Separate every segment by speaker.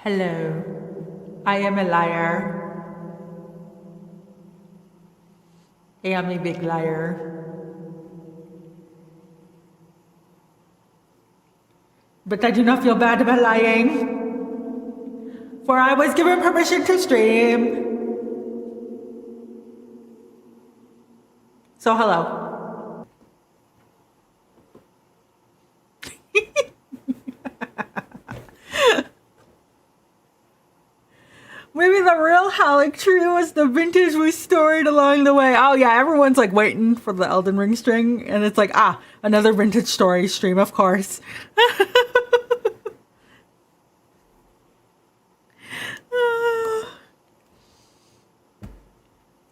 Speaker 1: Hello, I am a liar. I am a big liar. But I do not feel bad about lying, for I was given permission to stream. So hello. Maybe the real Halleck tree was the vintage we stored along the way. Oh yeah, everyone's like waiting for the Elden Ring string, and it's like, another vintage story stream, of course.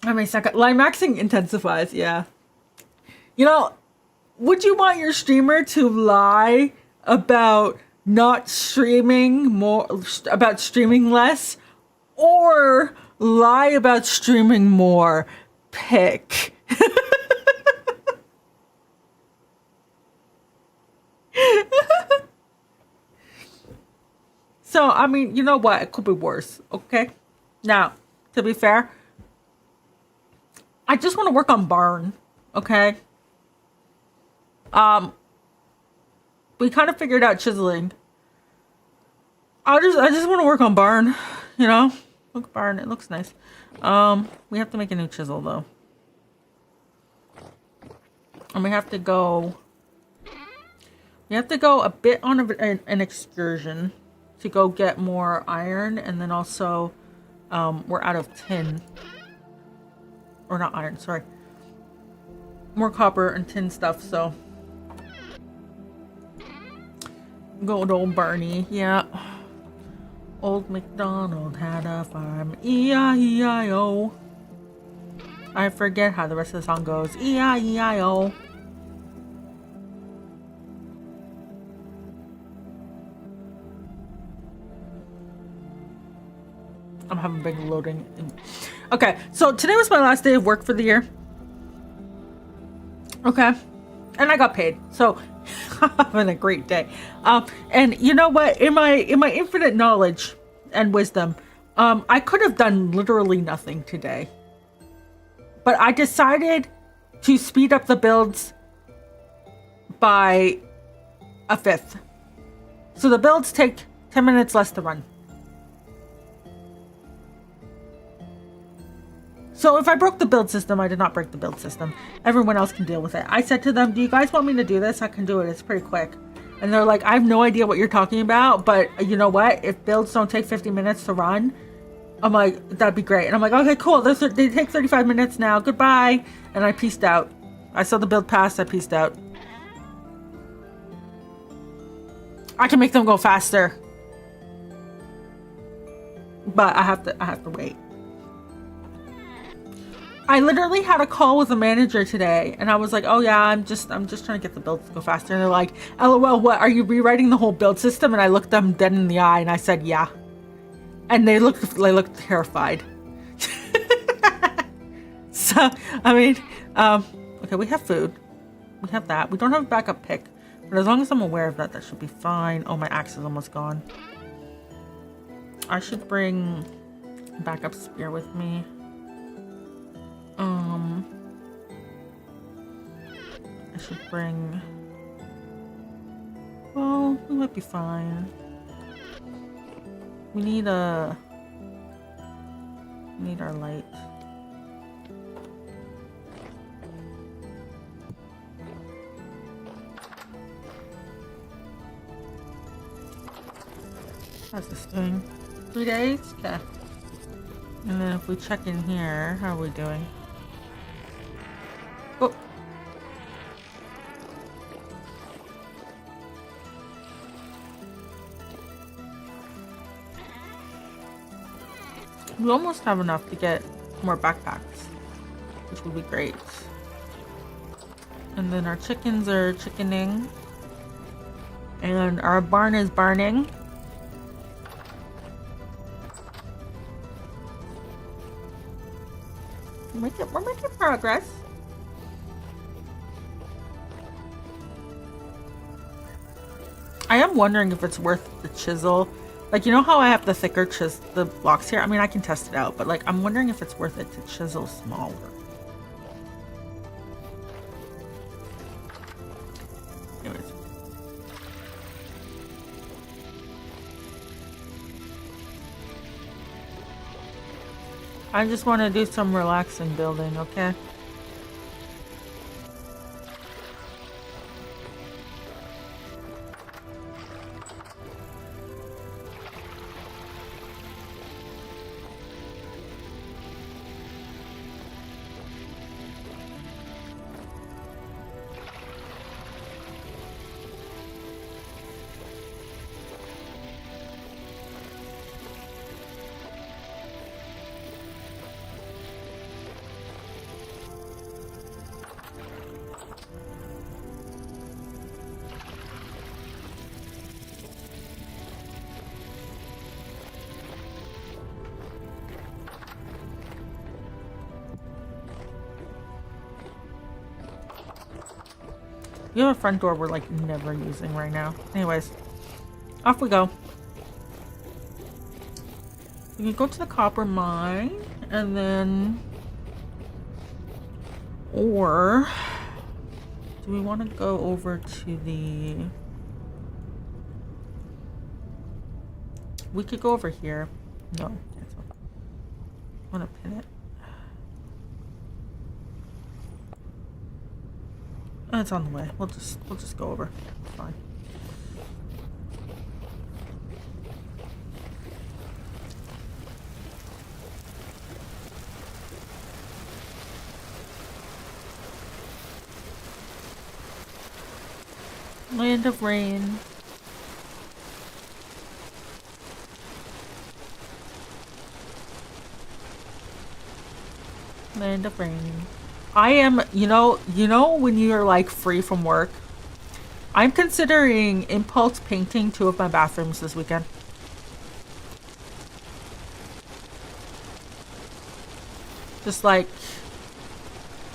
Speaker 1: I mean, second line maxing intensifies, yeah. You know, would you want your streamer to lie about not streaming more, about streaming less, or lie about streaming more? Pick. So, I mean, you know what? It could be worse, okay? Now, to be fair, I just want to work on Barn, okay? We kind of figured out chiseling. I just want to work on Barn, you know? Look, Barn, it looks nice. We have to make a new chisel, though. And we have to go a bit on an excursion to go get more iron, and then also, we're out of tin. Or not iron, sorry. More copper and tin stuff, so. Good old Barney, yeah. Old MacDonald had a farm, E-I-E-I-O. I forget how the rest of the song goes, E-I-E-I-O. I'm having big loading. Okay, so today was my last day of work for the year. Okay, and I got paid, so having a great day. And you know what? In my infinite knowledge and wisdom, I could have done literally nothing today, but I decided to speed up the builds by a fifth. So the builds take 10 minutes less to run. So if I broke the build system, I did not break the build system. Everyone else can deal with it. I said to them, do you guys want me to do this? I can do it. It's pretty quick. And they're like, I have no idea what you're talking about, but you know what? If builds don't take 50 minutes to run, I'm like, that'd be great. And I'm like, okay, cool. They take 35 minutes now. Goodbye. And I peaced out. I saw the build pass. I peaced out. I can make them go faster, but I have to wait. I literally had a call with a manager today, and I was like, oh yeah, I'm just trying to get the build to go faster. And they're like, LOL, what, are you rewriting the whole build system? And I looked them dead in the eye and I said, yeah. And they looked terrified. So, I mean, okay, we have food. We have that. We don't have a backup pick, but as long as I'm aware of that, that should be fine. Oh, my axe is almost gone. I should bring a backup spear with me. I should bring, well, we might be fine. We need our light. How's this doing? 3 days? Okay. And then if we check in here, how are we doing? Oh. We almost have enough to get more backpacks, which would be great. And then our chickens are chickening. And our barn is barning. We're making progress. I am wondering if it's worth the chisel Like, you know how I have the thicker the blocks here? I mean, I can test it out, but like, I'm wondering if it's worth it to chisel smaller. Anyways. I just want to do some relaxing building, okay? We have a front door we're like never using right now. Anyways, off we go. We can go to the copper mine and then, or do we want to go over to the, we could go over here. No, cancel. I want to pin it. Oh, it's on the way. We'll just go over. It's fine. Land of rain. Land of rain. I am, you know when you're like free from work, I'm considering impulse painting 2 of my bathrooms this weekend. Just like,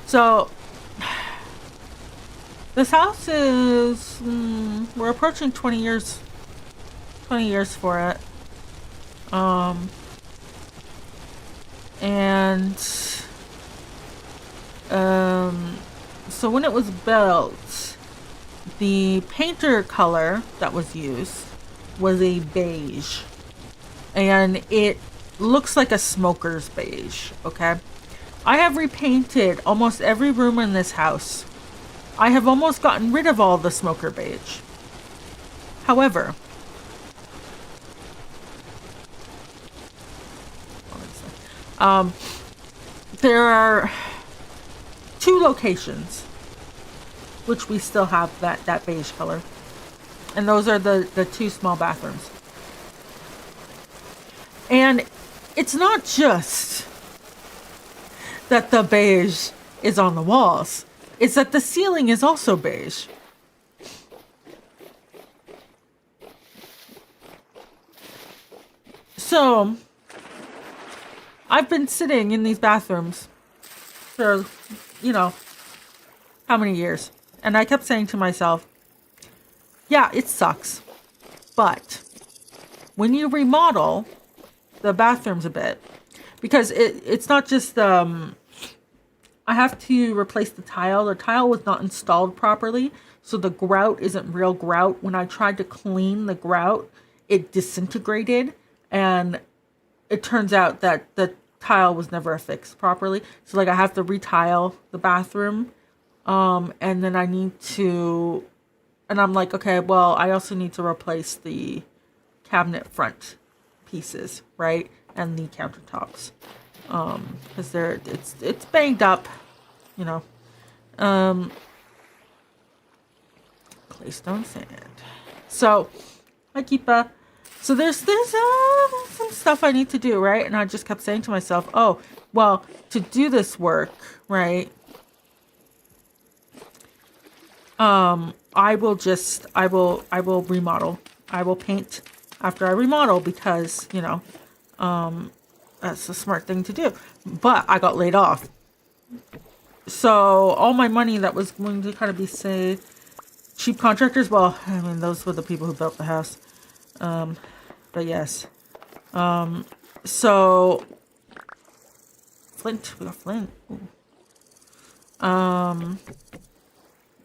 Speaker 1: so this house is, we're approaching 20 years for it. And so when it was built, the painter color that was used was a beige, and it looks like a smoker's beige. Okay, I have repainted almost every room in this house. I have almost gotten rid of all the smoker beige. However, there are 2 locations which we still have that beige color, and those are the 2 small bathrooms. And it's not just that the beige is on the walls, it's that the ceiling is also beige. So I've been sitting in these bathrooms for, how many years? And I kept saying to myself, yeah, it sucks. But when you remodel the bathrooms a bit, because it's not just, I have to replace the tile. The tile was not installed properly, so the grout isn't real grout. When I tried to clean the grout, it disintegrated, and it turns out that the tile was never fixed properly. So like I have to retile the bathroom, and then I need to, and I'm like, okay, well, I also need to replace the cabinet front pieces, right? And the countertops, because it's banged up, claystone sand. So I keep so there's some stuff I need to do, right? And I just kept saying to myself, oh, well, to do this work, right? I will remodel. I will paint after I remodel because, that's a smart thing to do. But I got laid off. So all my money that was going to kind of be, say, cheap contractors, well, I mean, those were the people who built the house. But yes. So flint. We got flint. Ooh.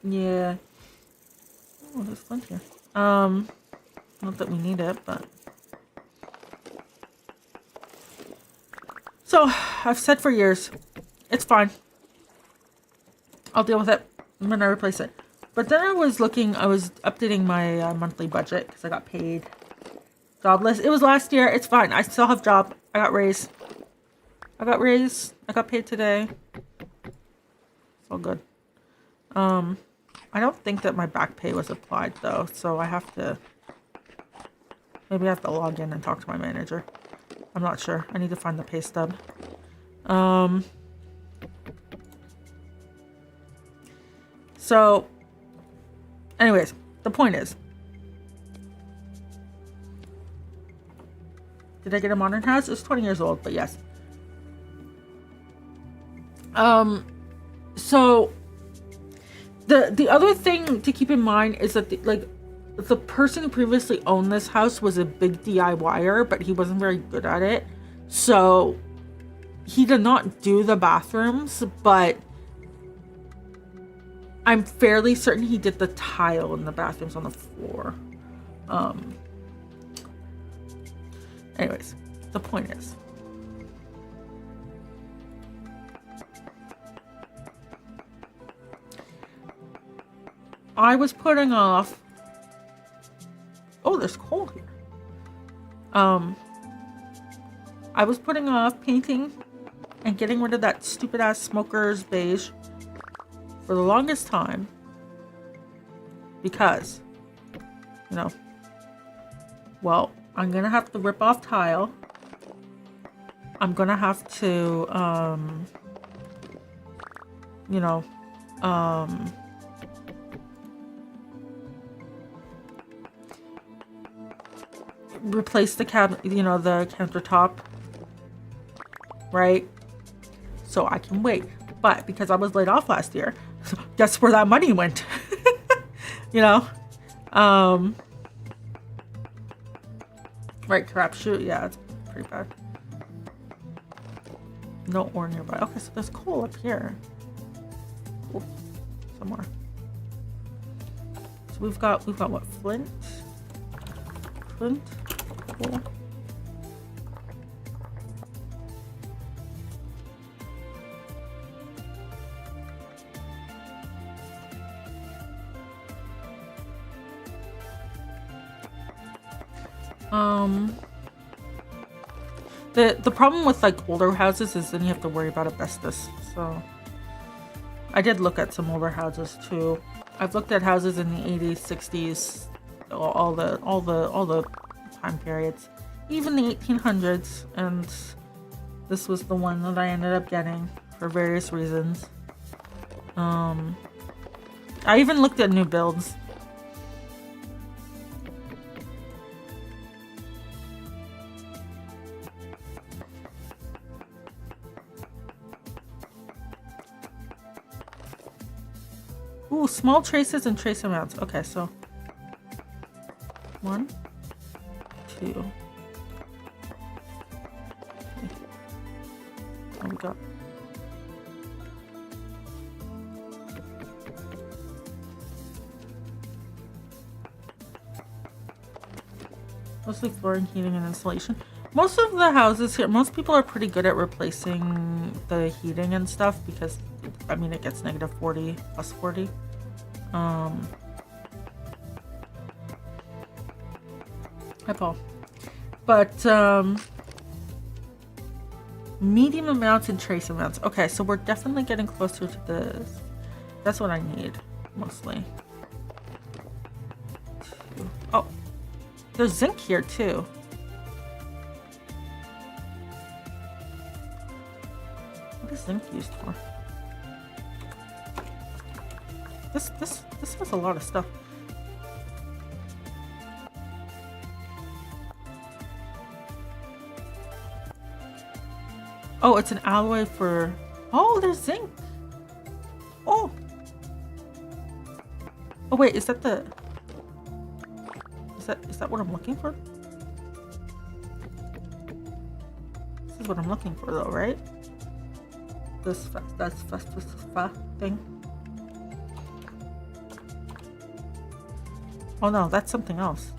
Speaker 1: Yeah. Oh, there's flint here. Not that we need it, but. So, I've said for years, it's fine. I'll deal with it when I replace it. But then I was updating my monthly budget because I got paid. Jobless. It was last year. It's fine. I still have job. I got raised. I got paid today. It's all good. I don't think that my back pay was applied though, so I have to. Maybe I have to log in and talk to my manager. I'm not sure. I need to find the pay stub. So, anyways, the point is, did I get a modern house? It's 20 years old, but yes. So the other thing to keep in mind is that the person who previously owned this house was a big DIYer, but he wasn't very good at it. So he did not do the bathrooms, but I'm fairly certain he did the tile in the bathrooms on the floor. Anyways, the point is, I was putting off. Oh, there's coal here. I was putting off painting and getting rid of that stupid ass smoker's beige for the longest time because, you know, well, I'm gonna have to rip off tile. I'm gonna have to, you know, replace the the countertop, right? So I can wait. But because I was laid off last year, guess where that money went? You know? Right, crapshoot. Yeah, it's pretty bad. No ore nearby. Okay, so there's coal up here. Cool. Somewhere. So we've got what? Flint? Flint? Cool. The problem with like older houses is then you have to worry about asbestos. So I did look at some older houses too. I've looked at houses in the 80s, 60s, all the time periods, even the 1800s, and this was the one that I ended up getting for various reasons. I even looked at new builds. Ooh, small traces and trace amounts. Okay, so 1, 2. Okay. What we got? Mostly flooring, heating, and insulation. Most of the houses here, most people are pretty good at replacing the heating and stuff because, I mean, it gets negative 40 plus 40. Hi, Paul. But, medium amounts and trace amounts. Okay, so we're definitely getting closer to this. That's what I need, mostly. Oh, there's zinc here, too. What is zinc used for? This has a lot of stuff. Oh, it's an alloy for... Oh, there's zinc. Oh. Oh wait, is that the... Is that what I'm looking for? what I'm looking for, though, right? This thing. Oh no, that's something else.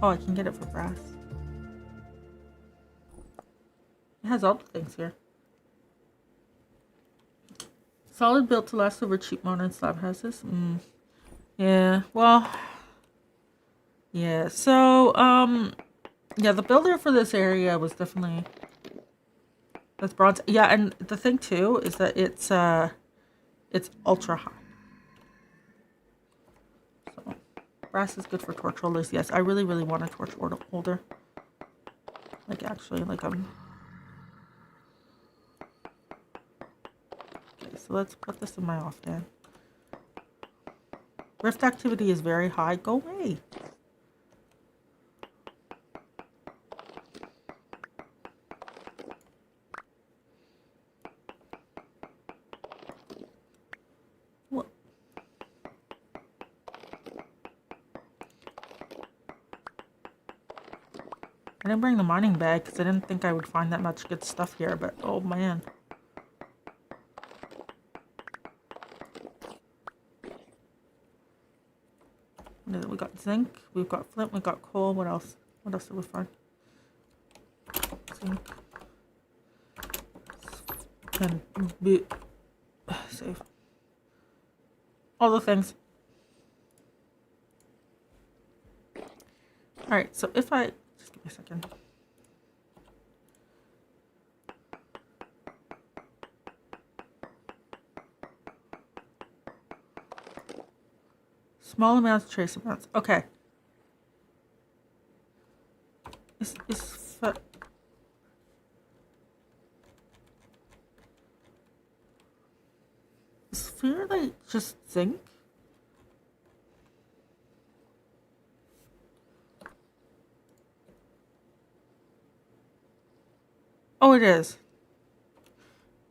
Speaker 1: Oh, I can get it for brass. It has all the things here. Solid built to last over cheap modern slab houses. Yeah, well, yeah. So, yeah, the builder for this area was definitely, that's bronze. Yeah, and the thing too is that it's ultra high. So, brass is good for torch holders. Yes, I really, really want a torch holder. Like, actually, like, Okay, so let's put this in my offhand. Rift activity is very high. Go away. What? I didn't bring the mining bag because I didn't think I would find that much good stuff here, but oh man. We got zinc, we've got flint, we've got coal. What else? What else did we find? Zinc. And save. All the things. Alright, so if I... Just give me a second. Small amounts, trace amounts. Okay. Is fear like just zinc? Oh, it is.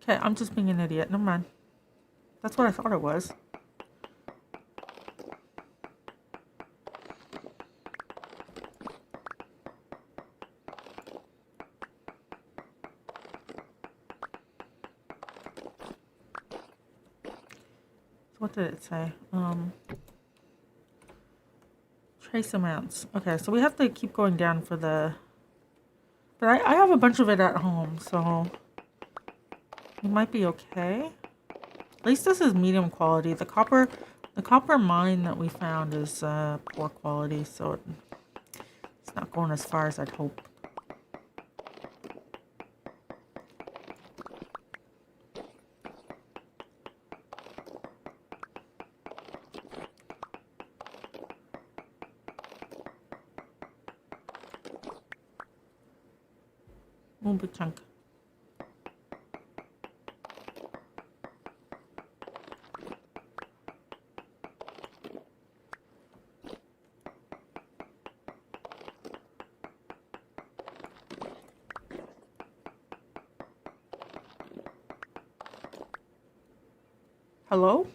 Speaker 1: Okay, I'm just being an idiot. Never mind. That's what I thought it was. What did it say? Trace amounts. Okay, so we have to keep going down for the... But I have a bunch of it at home, so... It might be okay. At least this is medium quality. The copper mine that we found is poor quality, so it's not going as far as I'd hope. One big chunk. Hello?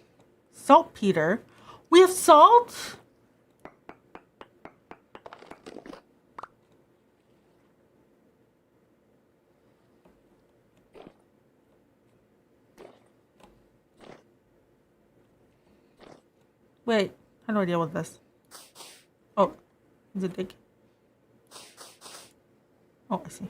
Speaker 1: Saltpeter? We have salt? Wait, how do I deal with this? Oh, is it dig? Oh, I see.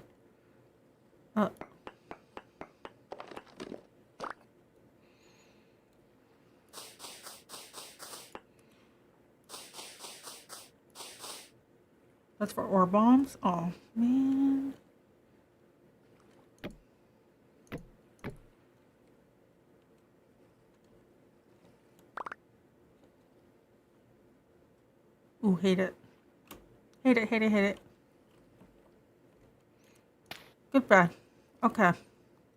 Speaker 1: That's for ore bombs? Oh, man. Ooh, hate it. Hate it, hate it, hate it. Goodbye. Okay.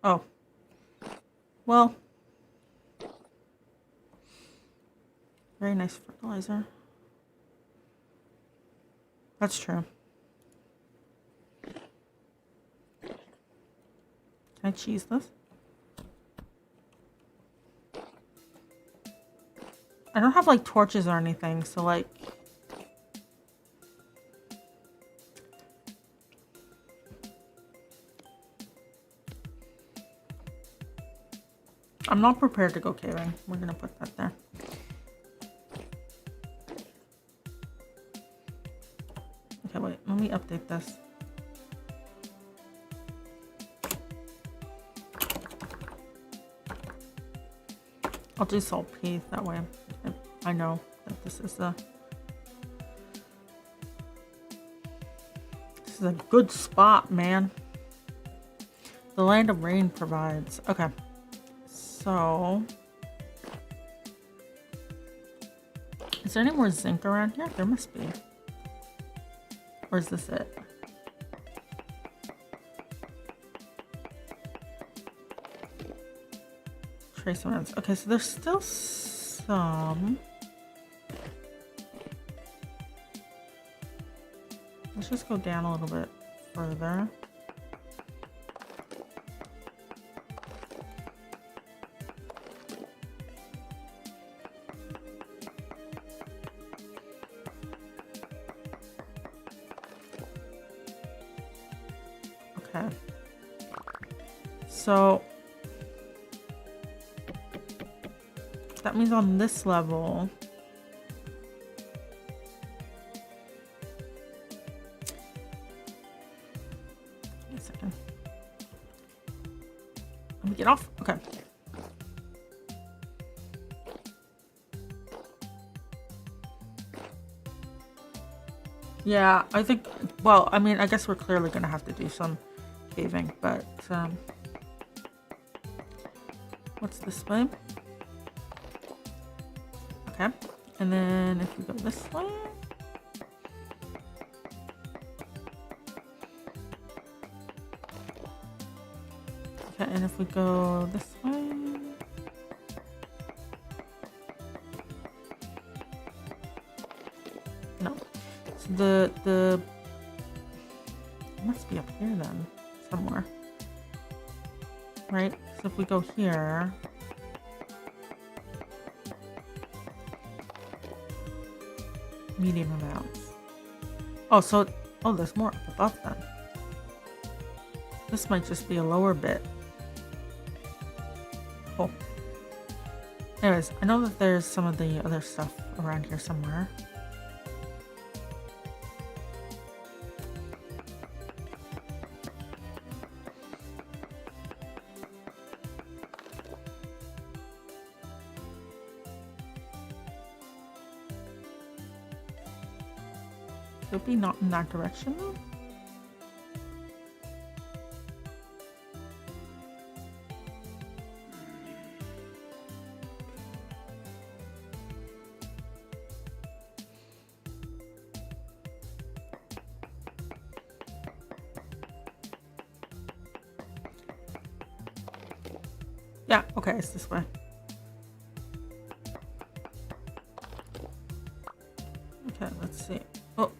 Speaker 1: Oh. Well. Very nice fertilizer. That's true. Can I cheese this? I don't have like torches or anything, so like I'm not prepared to go caving. We're gonna put that there. Okay, wait, let me update this. I'll do saltpeter, that way I know that this is a good spot, man. The land of rain provides. Okay. So is there any more zinc around here? There must be. Or is this it? Trace amounts. Okay, so there's still some. Let's just go down a little bit further. Okay. So that means on this level, wait a second. Let me get off. Okay. Yeah, I think, well, I mean, I guess we're clearly going to have to do some caving, but what's this way? Okay, and then if we go this way, okay, and if we go this way, no, so the it must be up here then, somewhere, right? So if we go here, medium amounts. Oh, so, oh, there's more up above then. This might just be a lower bit. Oh. Anyways, I know that there's some of the other stuff around here somewhere. Could be not in that direction though. Yeah, okay, it's this way. Okay, let's see. Oh.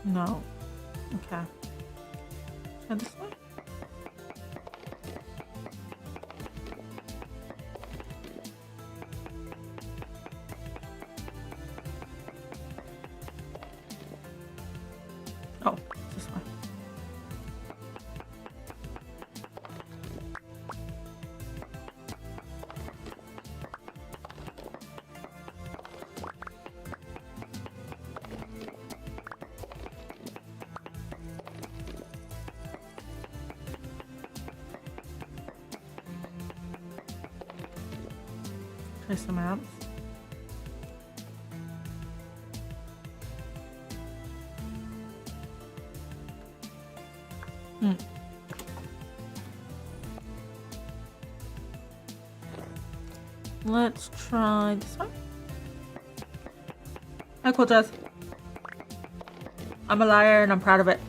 Speaker 1: No. Okay. Try this way? Oh, this way. Try some out. Let's try this one. Hi, Cool Jazz. I'm a liar and I'm proud of it.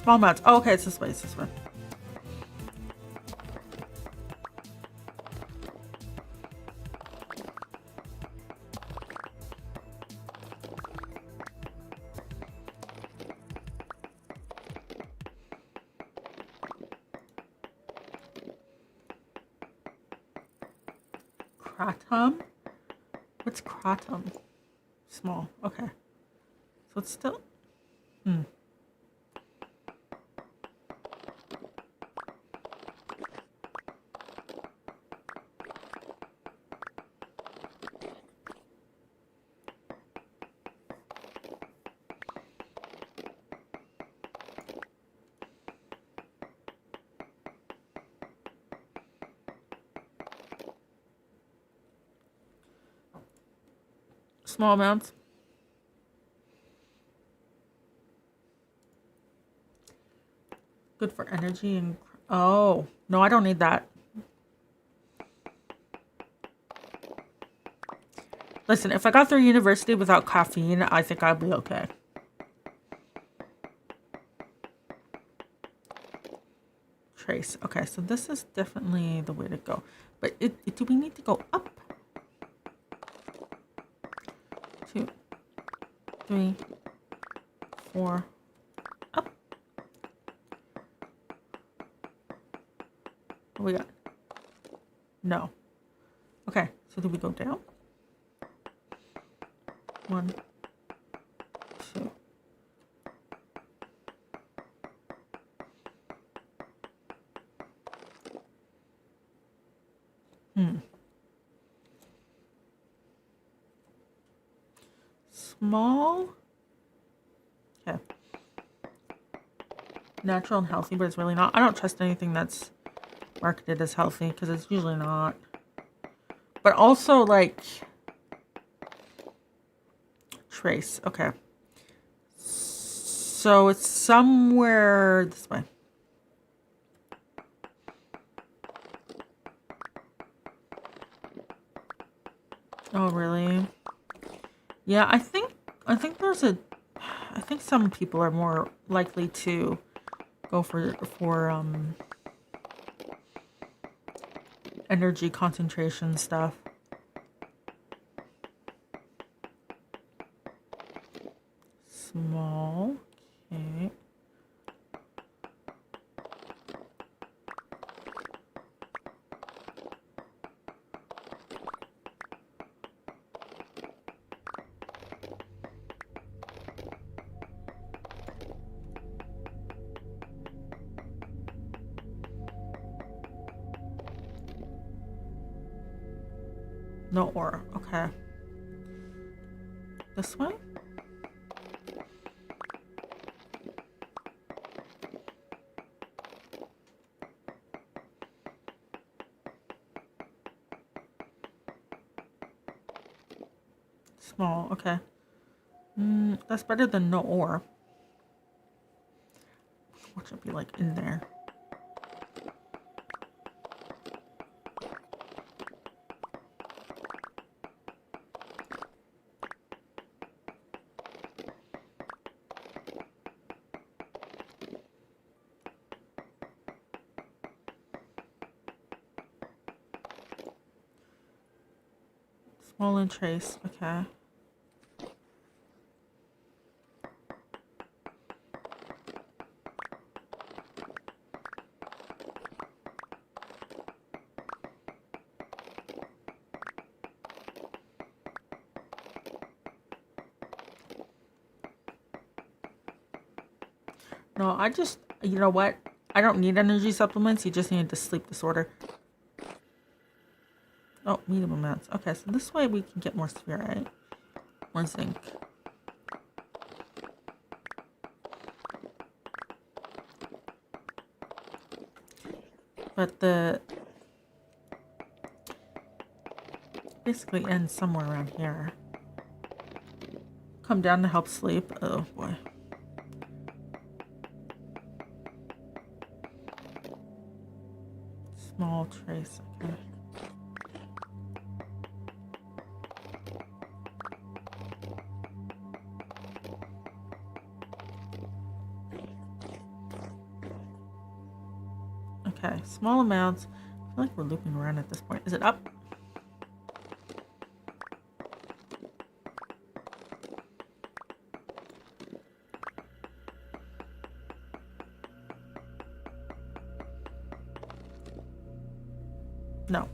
Speaker 1: Small amounts. Oh, okay, it's this way, it's this way. Kratom? What's kratom? Small. Okay. So it's still... Small amounts. Good for energy and... Oh, no, I don't need that. Listen, if I got through university without caffeine, I think I'd be okay. Trace. Okay, so this is definitely the way to go. But do we need to go up? 2, 3, 4, up. What we got? No. Okay, so do we go down? 1, 2. Small. Okay. Natural and healthy, but it's really not. I don't trust anything that's marketed as healthy because it's usually not. But also, like, trace. Okay. So it's somewhere this way. Oh, really? Yeah, I think there's a... I think some people are more likely to go for energy concentration stuff. Small. Okay. No ore. Okay. This way? Small. Okay. That's better than no ore. What should be like in there? Small and trace, okay. No, I just, you know what? I don't need energy supplements. You just need to sleep disorder. Oh, medium amounts. Okay, so this way we can get more spherite. More zinc. But the... basically ends somewhere around here. Come down to help sleep. Oh, boy. Small trace, okay. Okay, small amounts. I feel like we're looping around at this point. Is it up? No.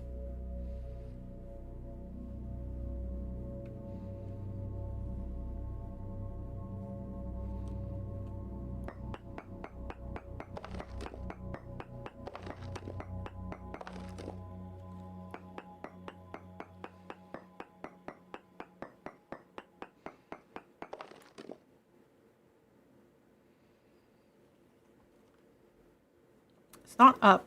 Speaker 1: It's not up.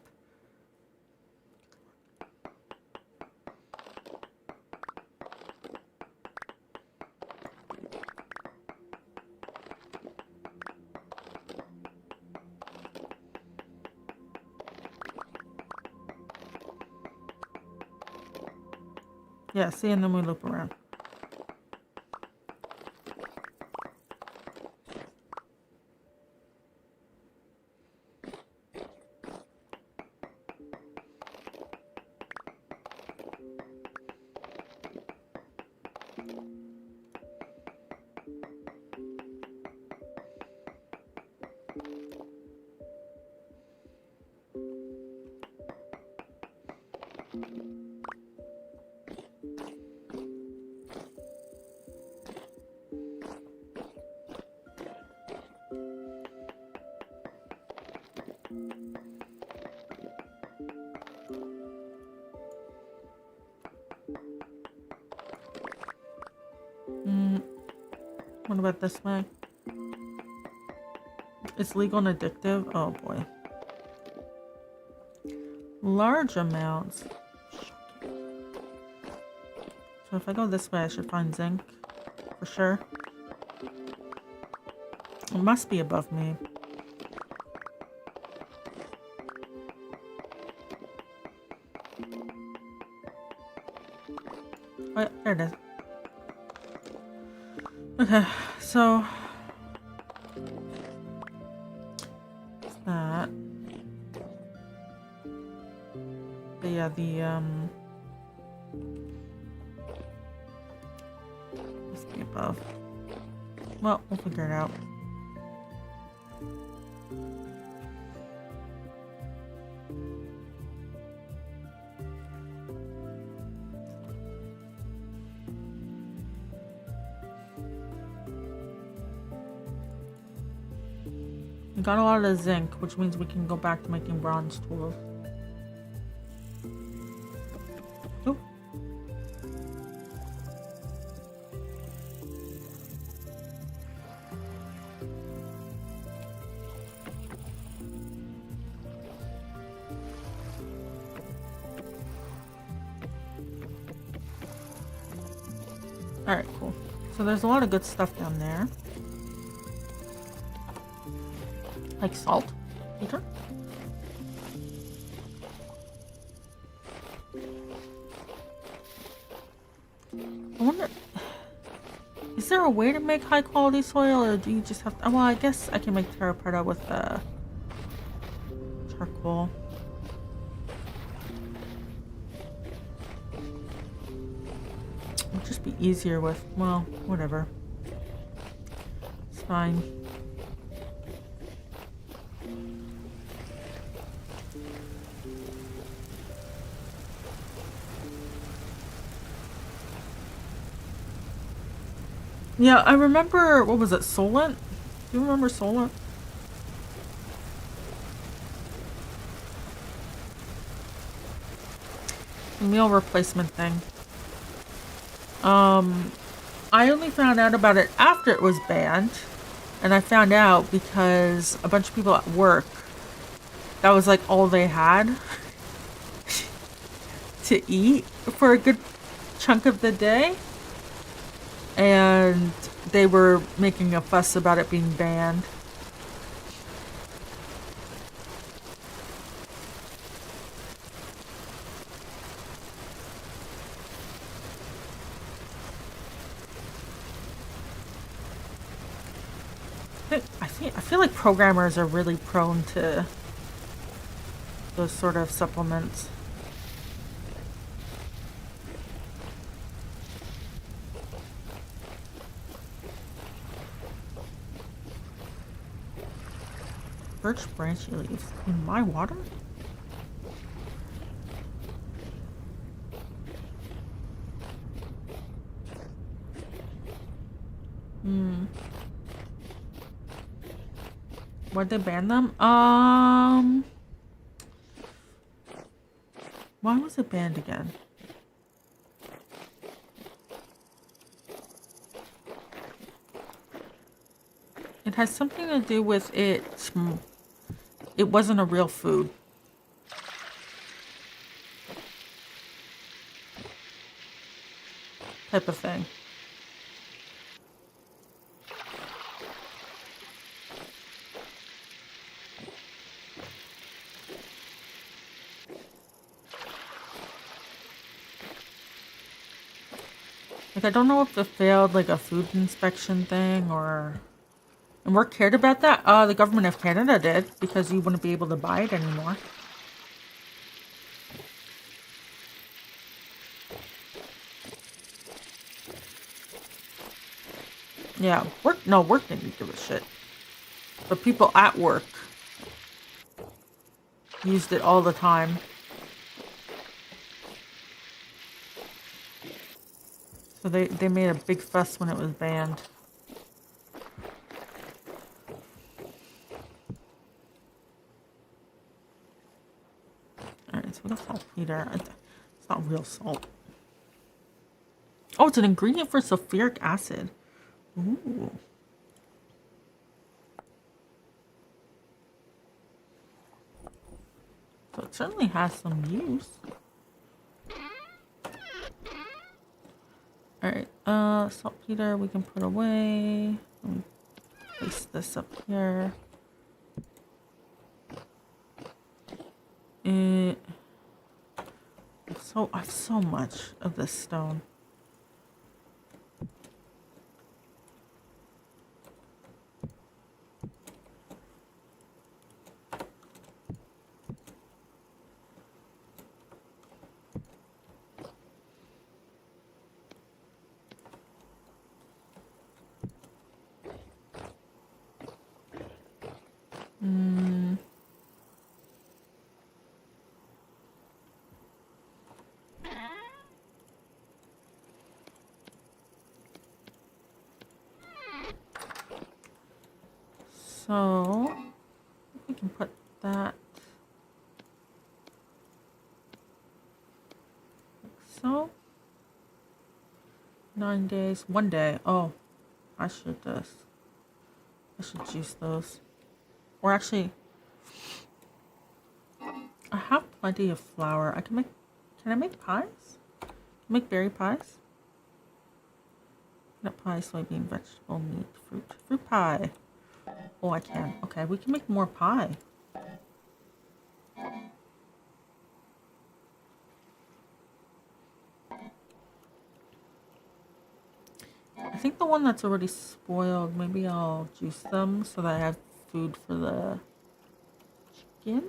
Speaker 1: Yeah, see, and then we loop around. What about this way? It's legal and addictive? Oh boy. Large amounts. So if I go this way, I should find zinc. For sure. It must be above me. Oh, yeah, there it is. Okay, so what's that? Yeah, must be above. Well, we'll figure it out. We got a lot of zinc, which means we can go back to making bronze tools. Oh. Alright, cool. So there's a lot of good stuff down there. Like salt, Peter? I wonder, is there a way to make high quality soil, or do you just have to, well, I guess I can make terra preta with charcoal. It would just be easier with, well, whatever. It's fine. Yeah, I remember, what was it, Solent? Do you remember Solent? The meal replacement thing. I only found out about it after it was banned. And I found out because a bunch of people at work, that was like all they had to eat for a good chunk of the day. And they were making a fuss about it being banned. I feel like programmers are really prone to those sort of supplements. Birch branch leaves in my water? Why'd they ban them? Why was it banned again? It has something to do with it. It wasn't a real food. type of thing. Like, I don't know if it failed, like, a food inspection thing, or... And we cared about that? The government of Canada did, because you wouldn't be able to buy it anymore. Yeah, work didn't give a shit. But people at work used it all the time. So they made a big fuss when it was banned. Alright, so what is saltpeter? It's not real salt. Oh, it's an ingredient for sulfuric acid. Ooh. So it certainly has some use. Alright, saltpeter we can put away. Let me place this up here. I have so much of this stone. So we can put that like so. 9 days, 1 day. Oh, I should juice those. Or actually, I have plenty of flour. Can I make pies? Make berry pies? Nut pie, soybean, vegetable, meat, fruit pie. Oh, I can. Okay, we can make more pie. I think the one that's already spoiled, maybe I'll juice them so that I have food for the chickens.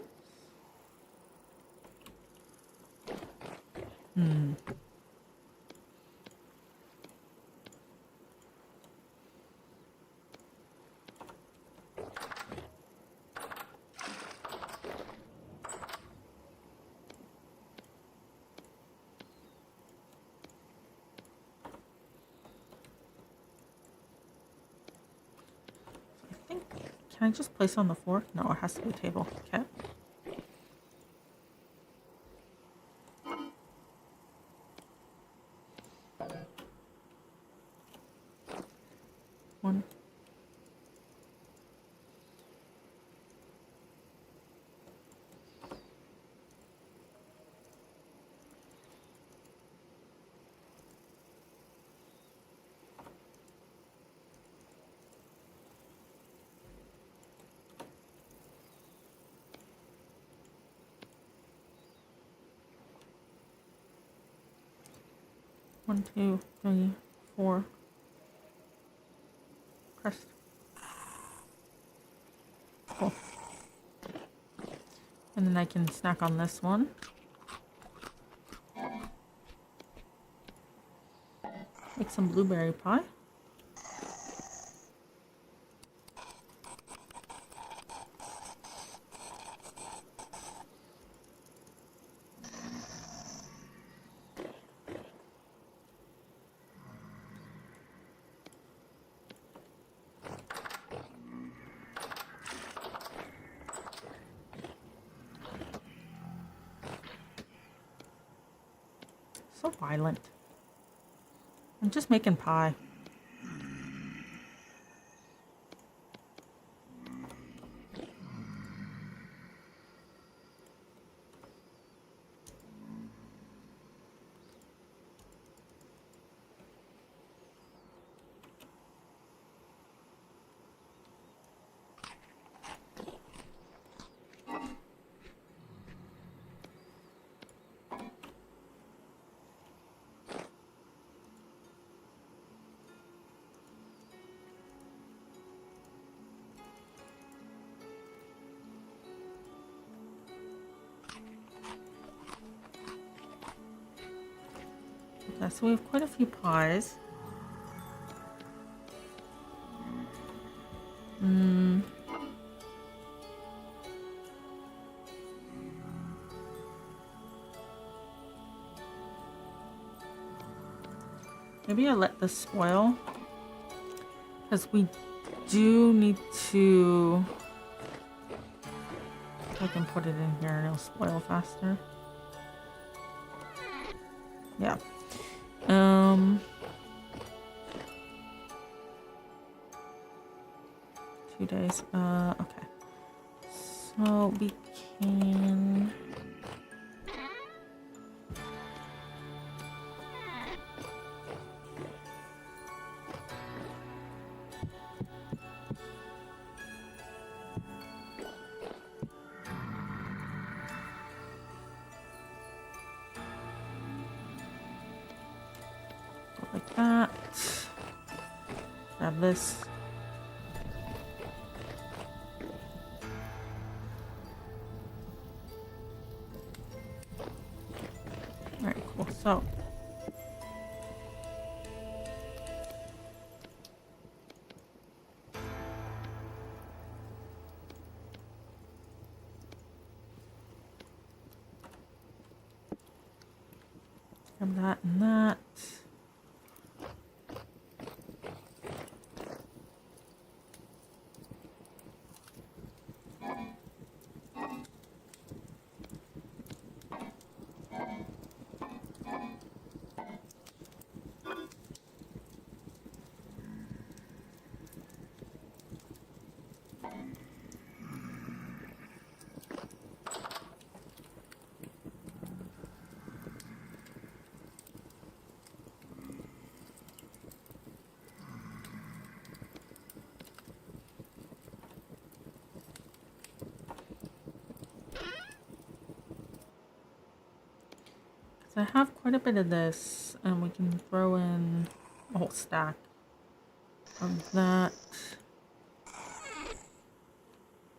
Speaker 1: Can I just place on the floor? No, it has to be a table. Okay. One. One, two, three, four. Crust. Cool. And then I can snack on this one. Make some blueberry pie. So violent. I'm just making pie. So we have quite a few pies. Maybe I let this spoil, because we do need to... I can put it in here and it'll spoil faster. Yeah. 2 days. Okay. So we can... like that. Grab this. Alright, cool. So grab that and that. So I have quite a bit of this, and we can throw in a whole stack of that.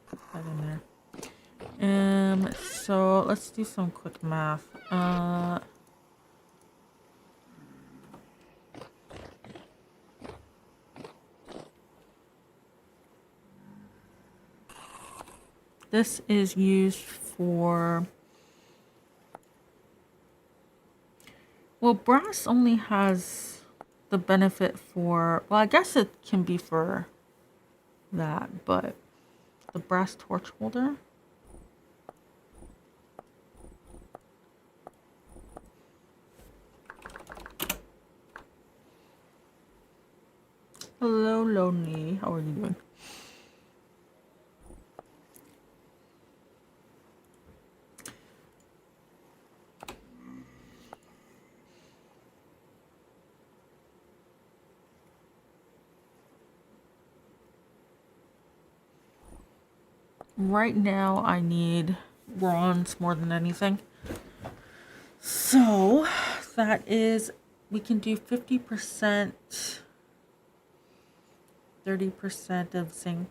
Speaker 1: Put that in there. So let's do some quick math. This is used for... Well, brass only has the benefit for... Well, I guess it can be for that, but the brass torch holder... Hello, Lonely. How are you doing? Right now, I need bronze more than anything. So, that is... We can do 50%... 30% of zinc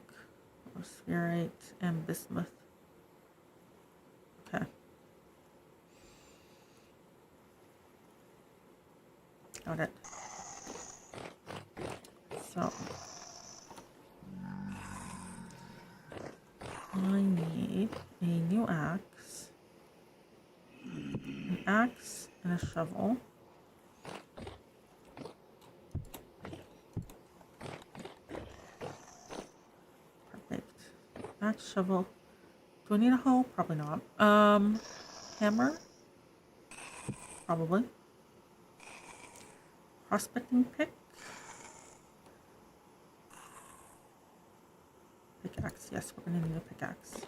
Speaker 1: or spherite and bismuth. Okay. Got it. So I need a new axe, an axe and a shovel. Axe, shovel. Do I need a hoe? Probably not. Hammer? Probably. Prospecting pick? Pickaxe. Yes, we're gonna need a pickaxe.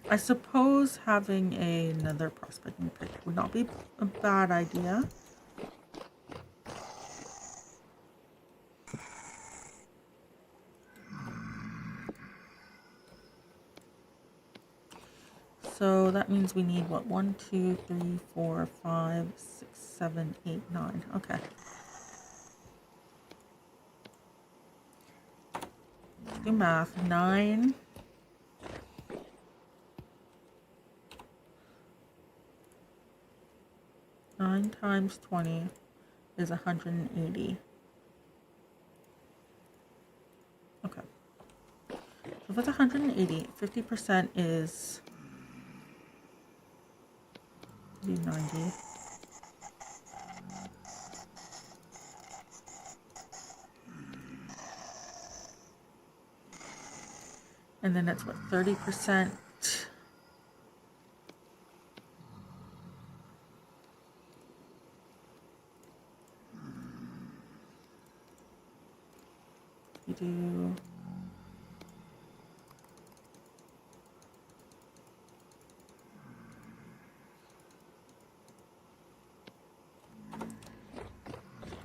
Speaker 1: I suppose having another prospecting pick would not be a bad idea. So that means we need what? 1, 2, 3, 4, 5, 6, 7, 8, 9. Okay. Let's do math. 9 9 times 20 is 180. Okay. So if it's 180, 50% is 90. And then it's what, 30%? You do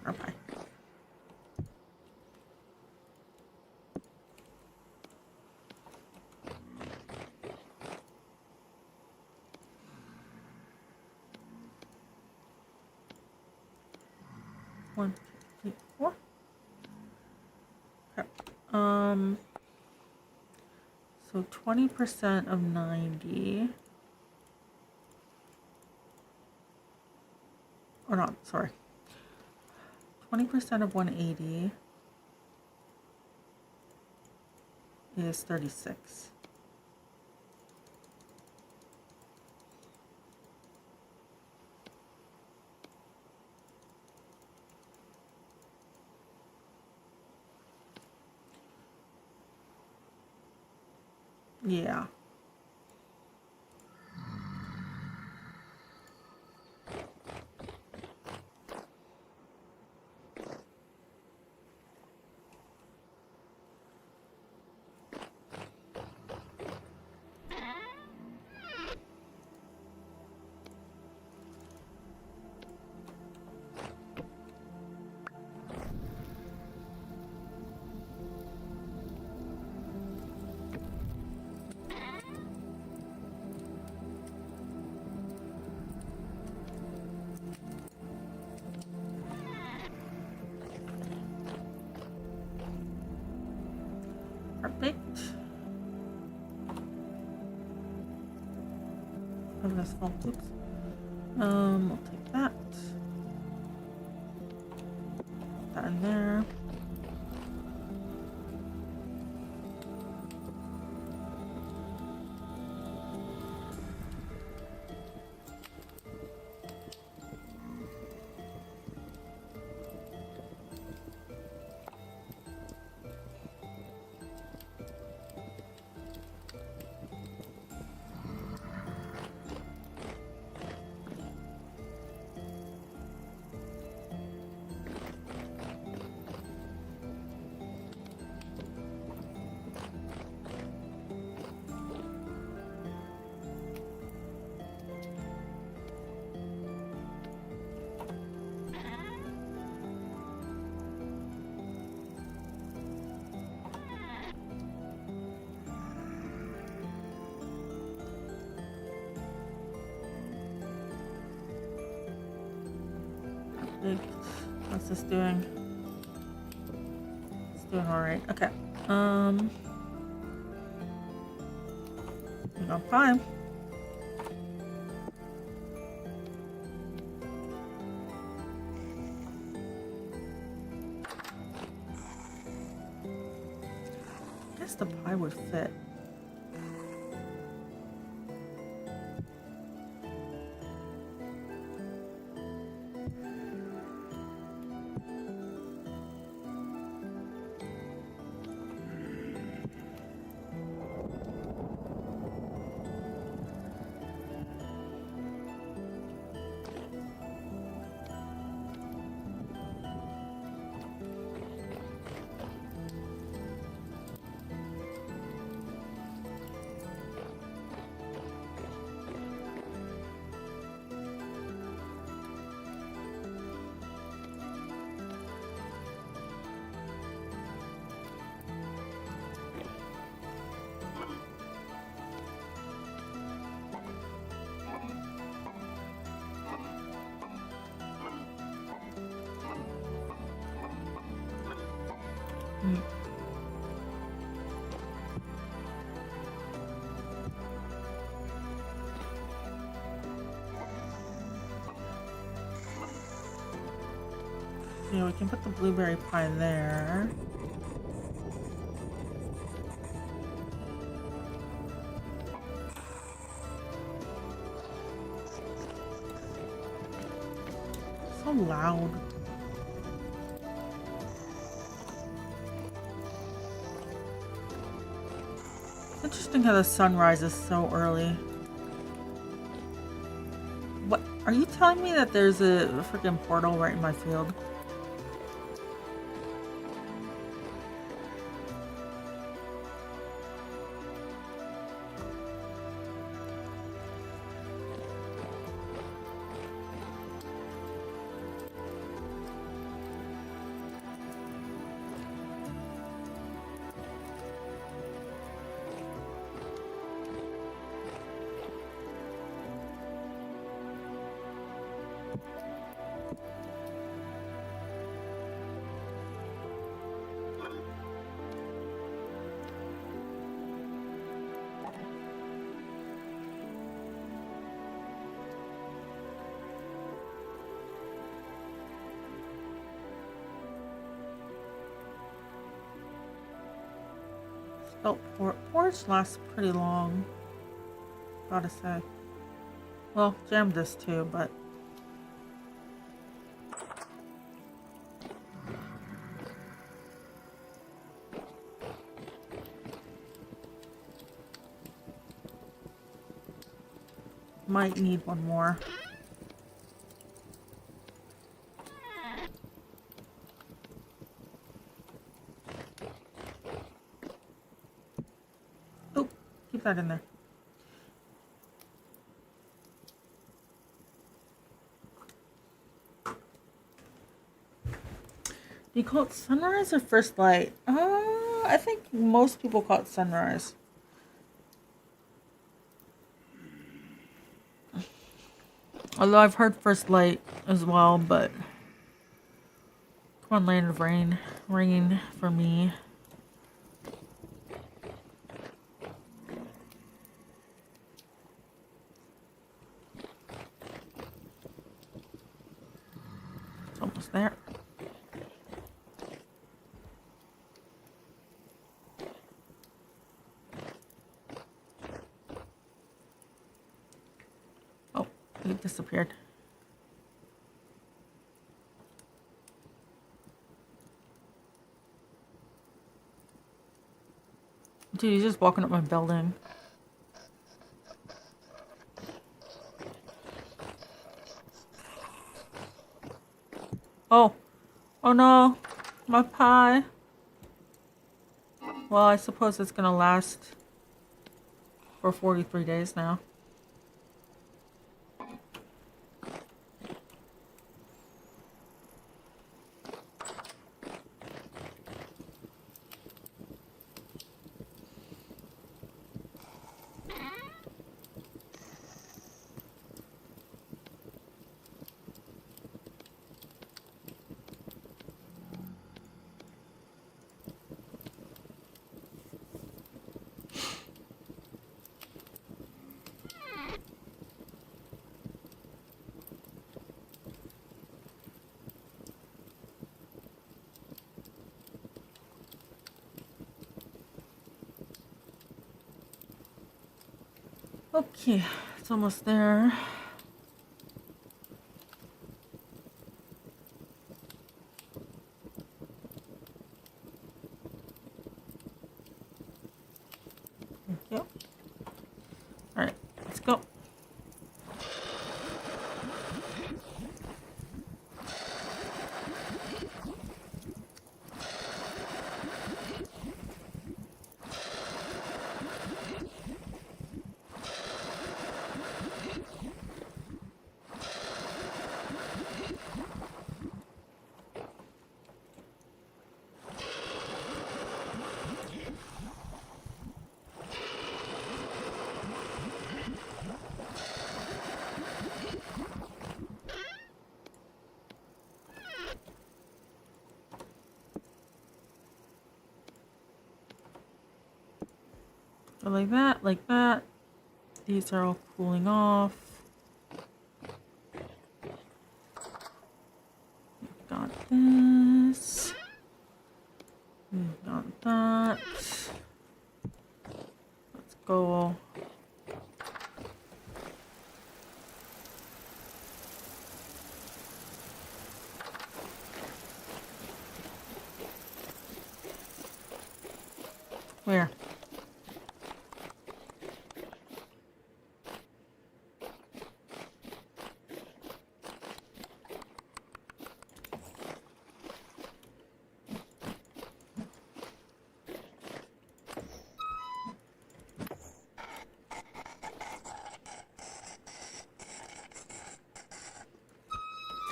Speaker 1: okay. One, two, three, four. Okay. So 20% of 90, or not, sorry. 20% of 180 is 36. Yeah. Perfect. Oh, that's full. Oops. We'll take that. Put that in there. What's this doing? It's doing all right. Okay. We got 5. I guess the pie would fit. Yeah, we can put the blueberry pie there. So loud. Interesting how the sun rises so early. What? Are you telling me that there's a freaking portal right in my field? Oh, porridge lasts pretty long. Gotta say. Well, jam this too, but might need one more. Oh, keep that in there. Do you call it sunrise or first light? I think most people call it sunrise. Although I've heard first light as well, but come on, land of rain. Rain for me. It's almost there. Oh, it disappeared. Dude, he's just walking up my building. Oh. Oh no. My pie. Well, I suppose it's gonna last for 43 days now. Okay, it's almost there. Thank you. All right, let's go. So like that, like that. These are all cooling off. Got this. We got that. Let's go. Where?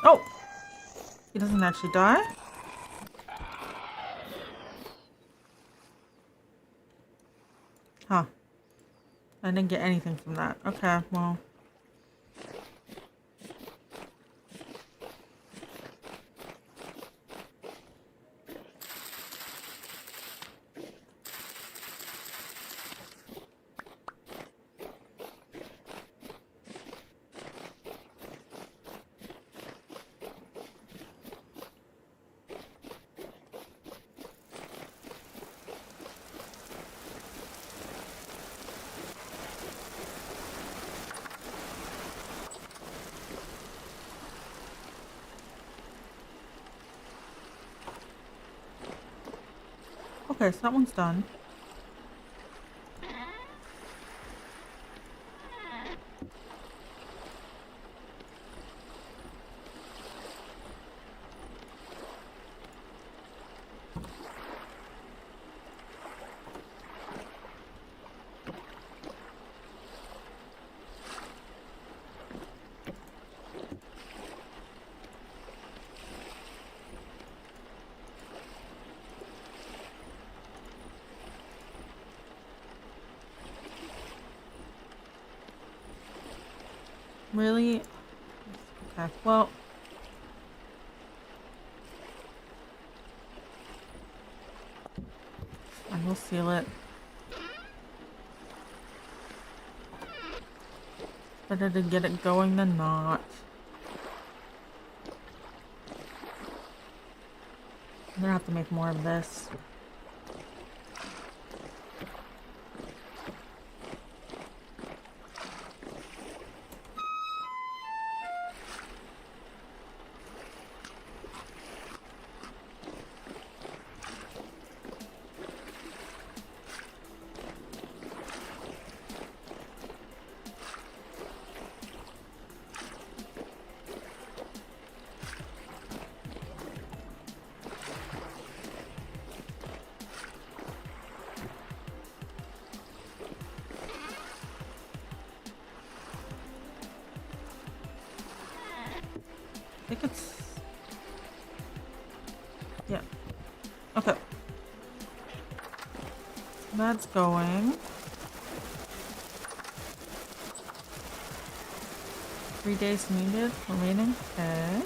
Speaker 1: Oh! He doesn't actually die? Huh. I didn't get anything from that. Okay, well. Okay, so that one's done. Really? Okay, well. I will seal it. Better to get it going than not. I'm gonna have to make more of this. I think it's... yeah. Okay. That's going. 3 days needed remaining. Okay.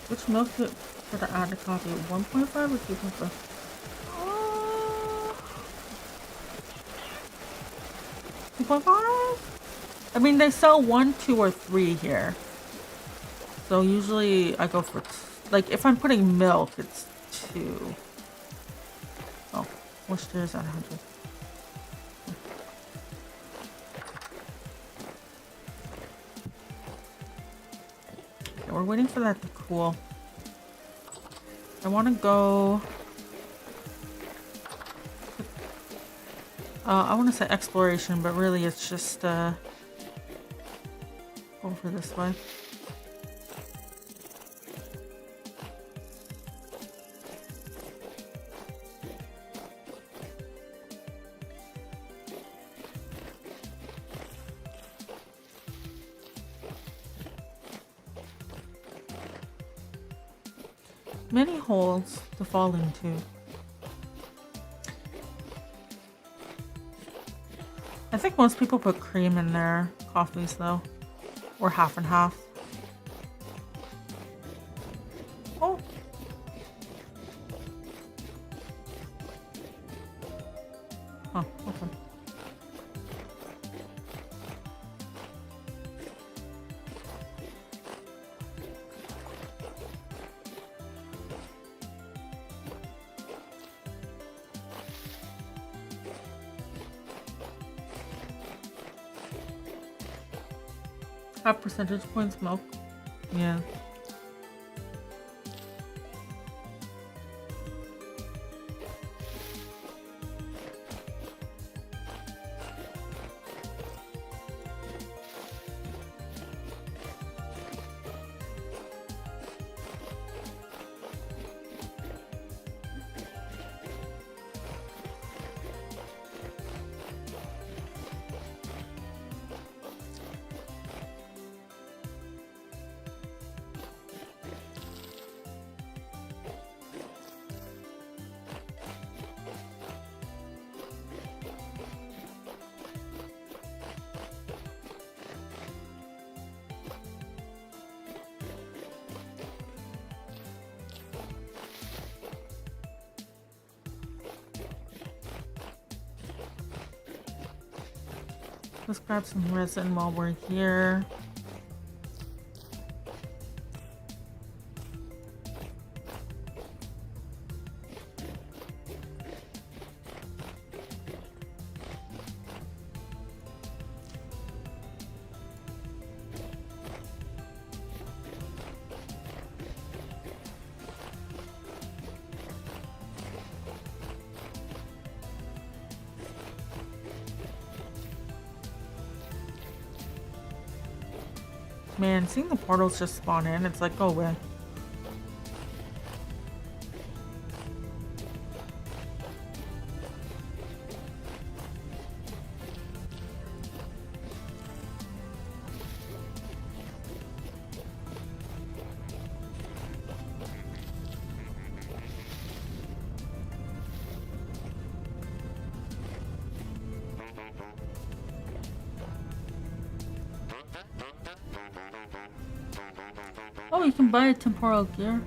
Speaker 1: Which milk should I add a copy? 1.5 or 2.5? 2.5? I mean, they sell 1, 2, or 3 here. So usually I go for, like, if I'm putting milk, it's 2. Oh, Worcester is at 100. Okay, we're waiting for that to cool. I want to go... I want to say exploration, but really it's just over this way. Many holes to fall into. I think most people put cream in their coffees though, or half and half. Oh. Oh, okay. Half percentage points milk. Yeah. Let's grab some resin while we're here. Man, seeing the portals just spawn in, it's like, go away. Oh, you can buy a temporal gear.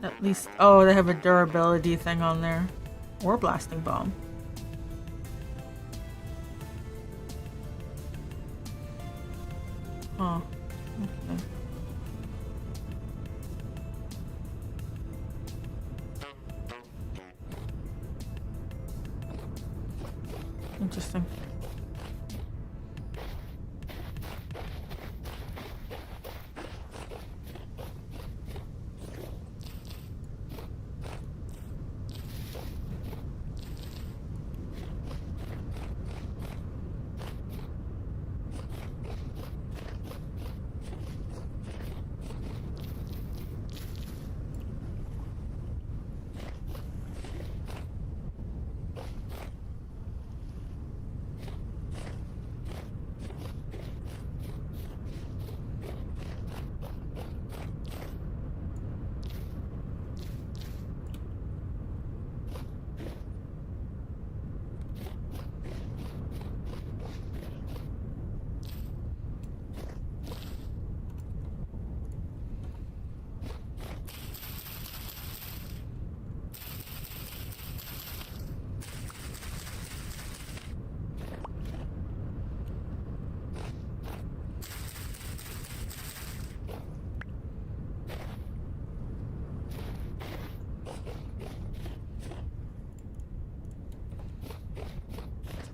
Speaker 1: At least, oh, they have a durability thing on there. Or blasting bomb. Huh. Okay. Interesting.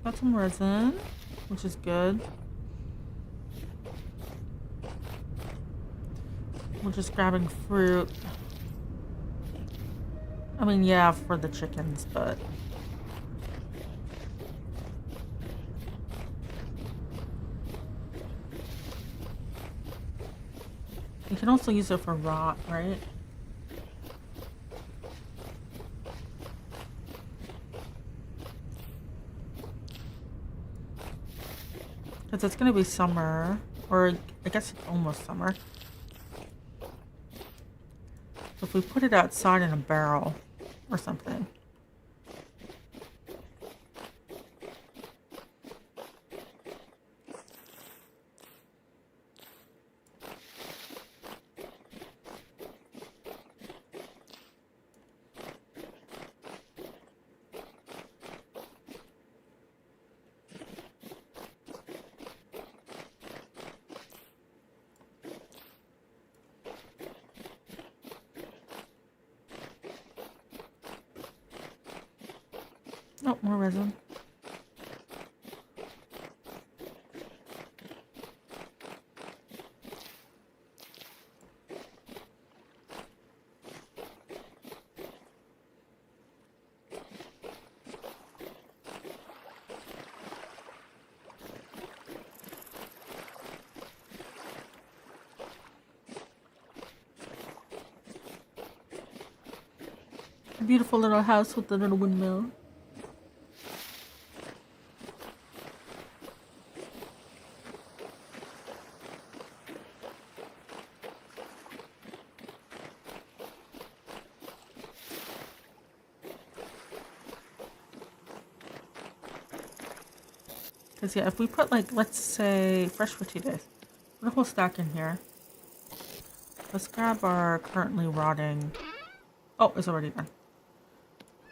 Speaker 1: Got some resin, which is good. We're just grabbing fruit. I mean, yeah, for the chickens, but... You can also use it for rot, right? Because it's going to be summer, or I guess it's almost summer. So if we put it outside in a barrel or something. Oh, more resin. A beautiful little house with a little windmill. Because, yeah, if we put, like, let's say, fresh potatoes, put a whole stack in here. Let's grab our currently rotting... Oh, it's already done.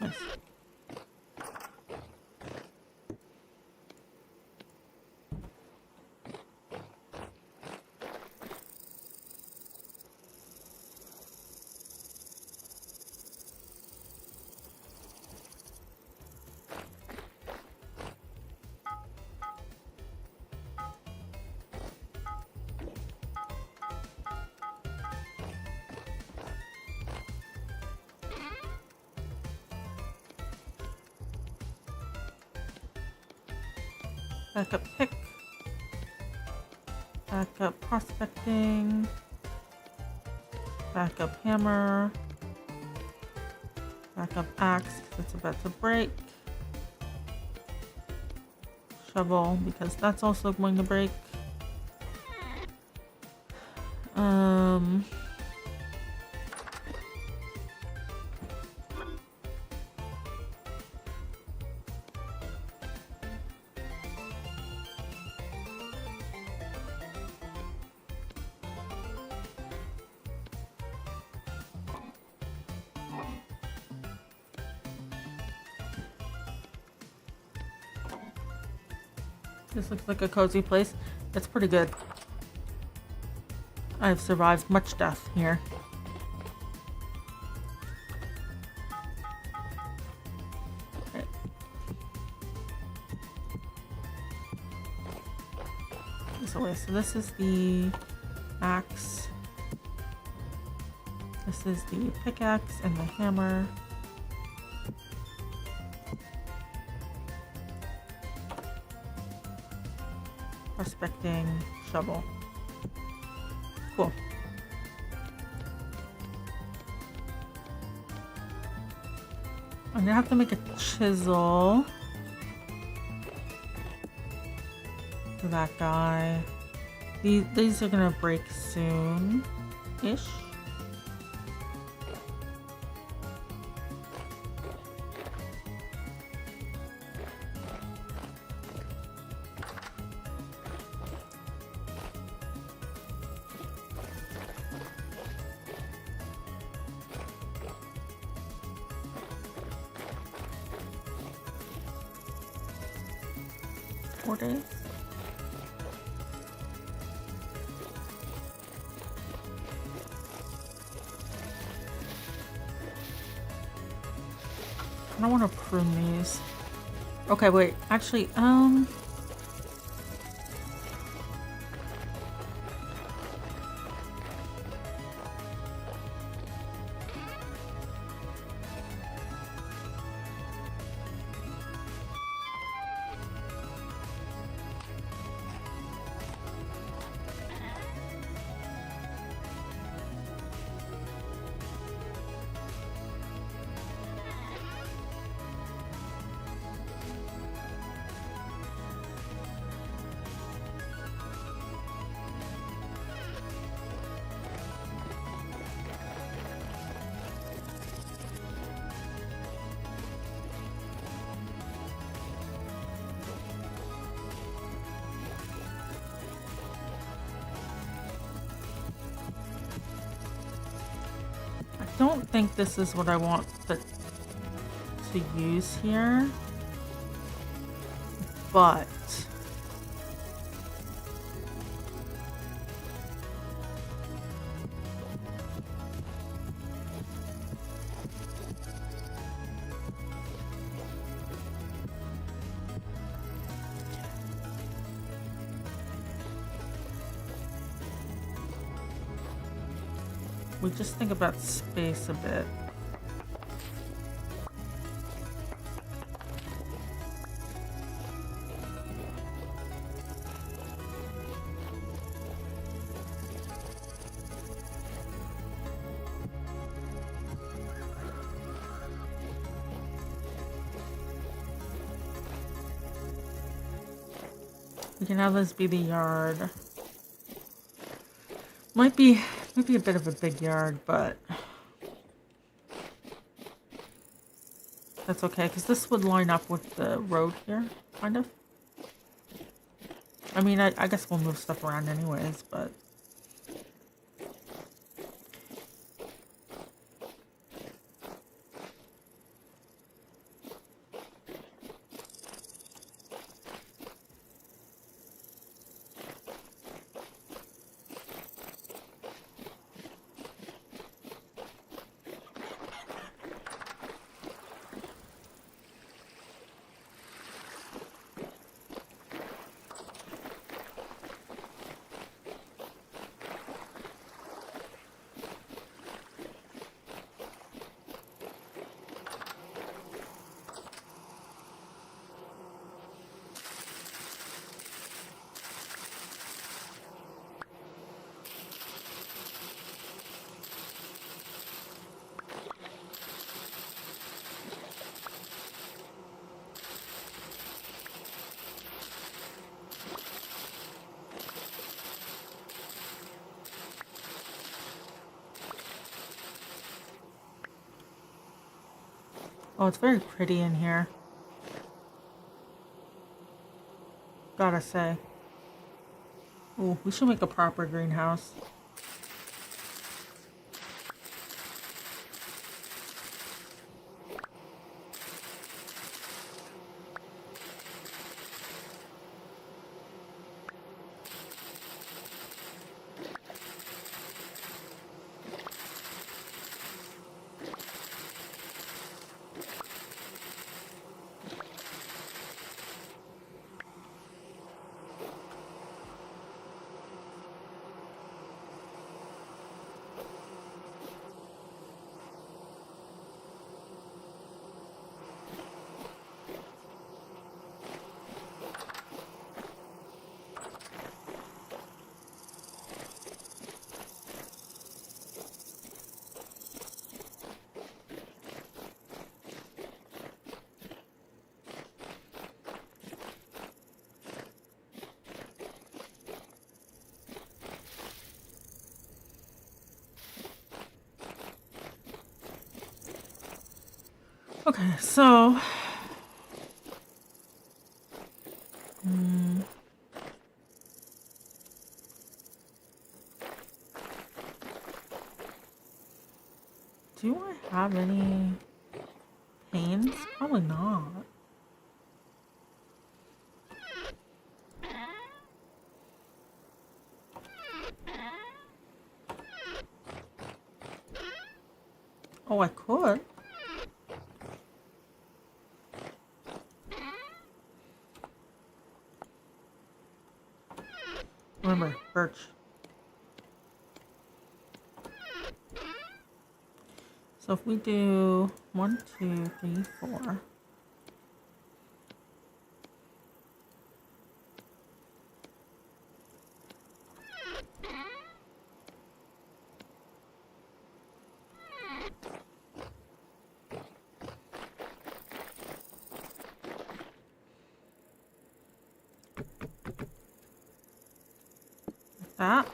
Speaker 1: Nice. Backup pick. Backup prospecting. Backup hammer. Backup axe because it's about to break. Shovel because that's also going to break. This looks like a cozy place. That's pretty good. I've survived much death here. Okay. So this is the axe. This is the pickaxe and the hammer. Prospecting shovel. Cool. I'm gonna have to make a chisel for that guy. These are gonna break soon-ish. Days. I don't want to prune these. Okay, wait. Actually, I don't think this is what I want to use here, but we just think about space a bit. We can have this be the yard. Might be a bit of a big yard, but that's okay, because this would line up with the road here, kind of. I mean, I guess we'll move stuff around anyways, but... Oh, it's very pretty in here. Gotta say. Ooh, we should make a proper greenhouse. Okay, so... Do I have any panes? Probably not. Oh, I could. Remember, birch. So if we do 1, 2, 3, 4. That.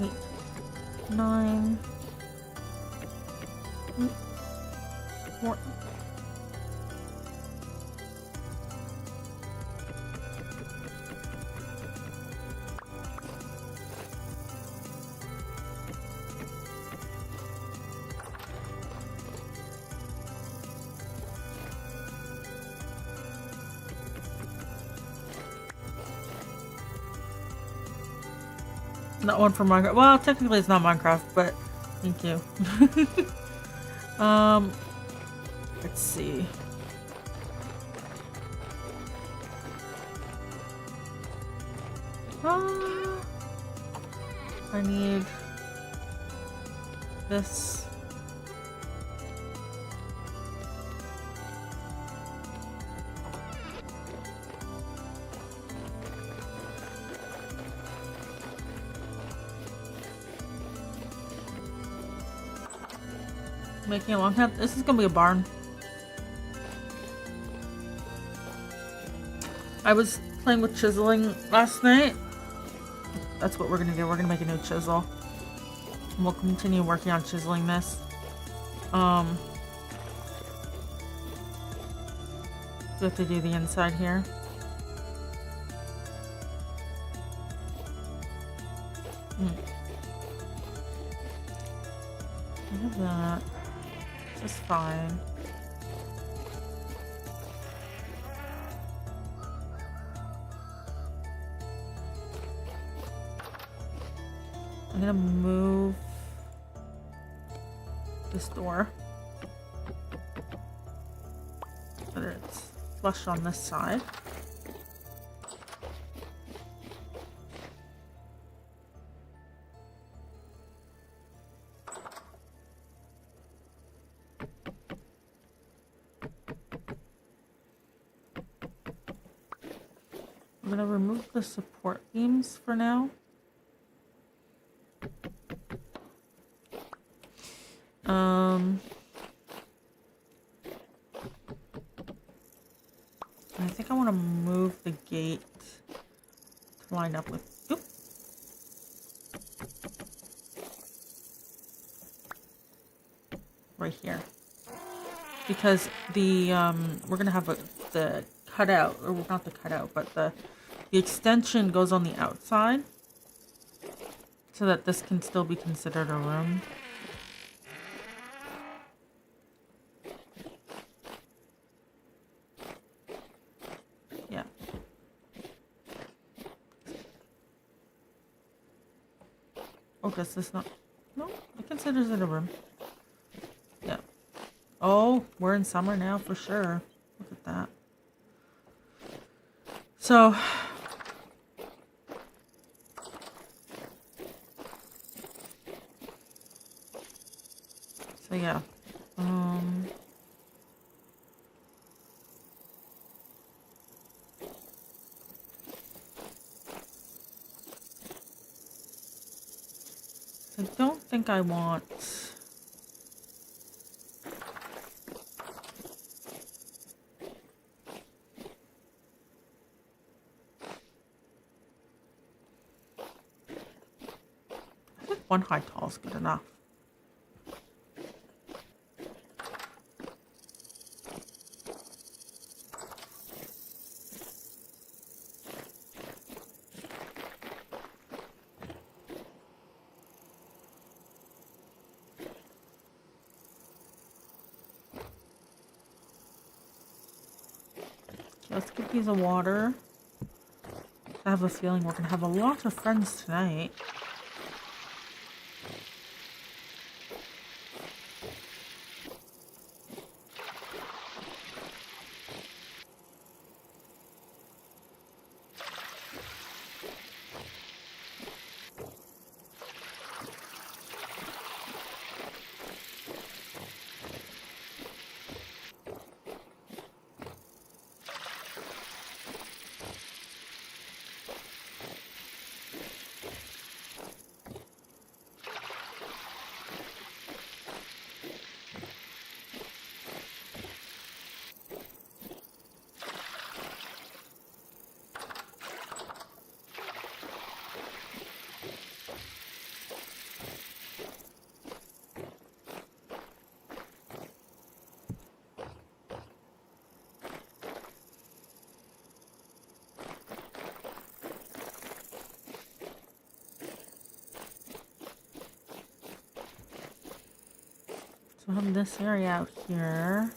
Speaker 1: 8, 9, 4. Not one for Minecraft. Well, technically it's not Minecraft, but thank you. Let's see. I need this. Making a long time. This is gonna be a barn. I was playing with chiseling last night. That's what we're gonna do. We're gonna make a new chisel. And we'll continue working on chiseling this. We have to do the inside here. I have that. This is fine. I'm gonna move this door so that it's flush on this side. I'm gonna remove the support beams for now. I think I want to move the gate to line up with. Oop. Right here, because the we're gonna have the cutout, or not the cutout, but the extension goes on the outside, so that this can still be considered a room. Yeah. Oh, does this not? No, it considers it a room. Yeah. Oh, we're in summer now for sure. Look at that. So yeah. I don't think I want one high tall is good enough. Let's give these a water. I have a feeling we're gonna have a lot of friends tonight. So I have this area out here.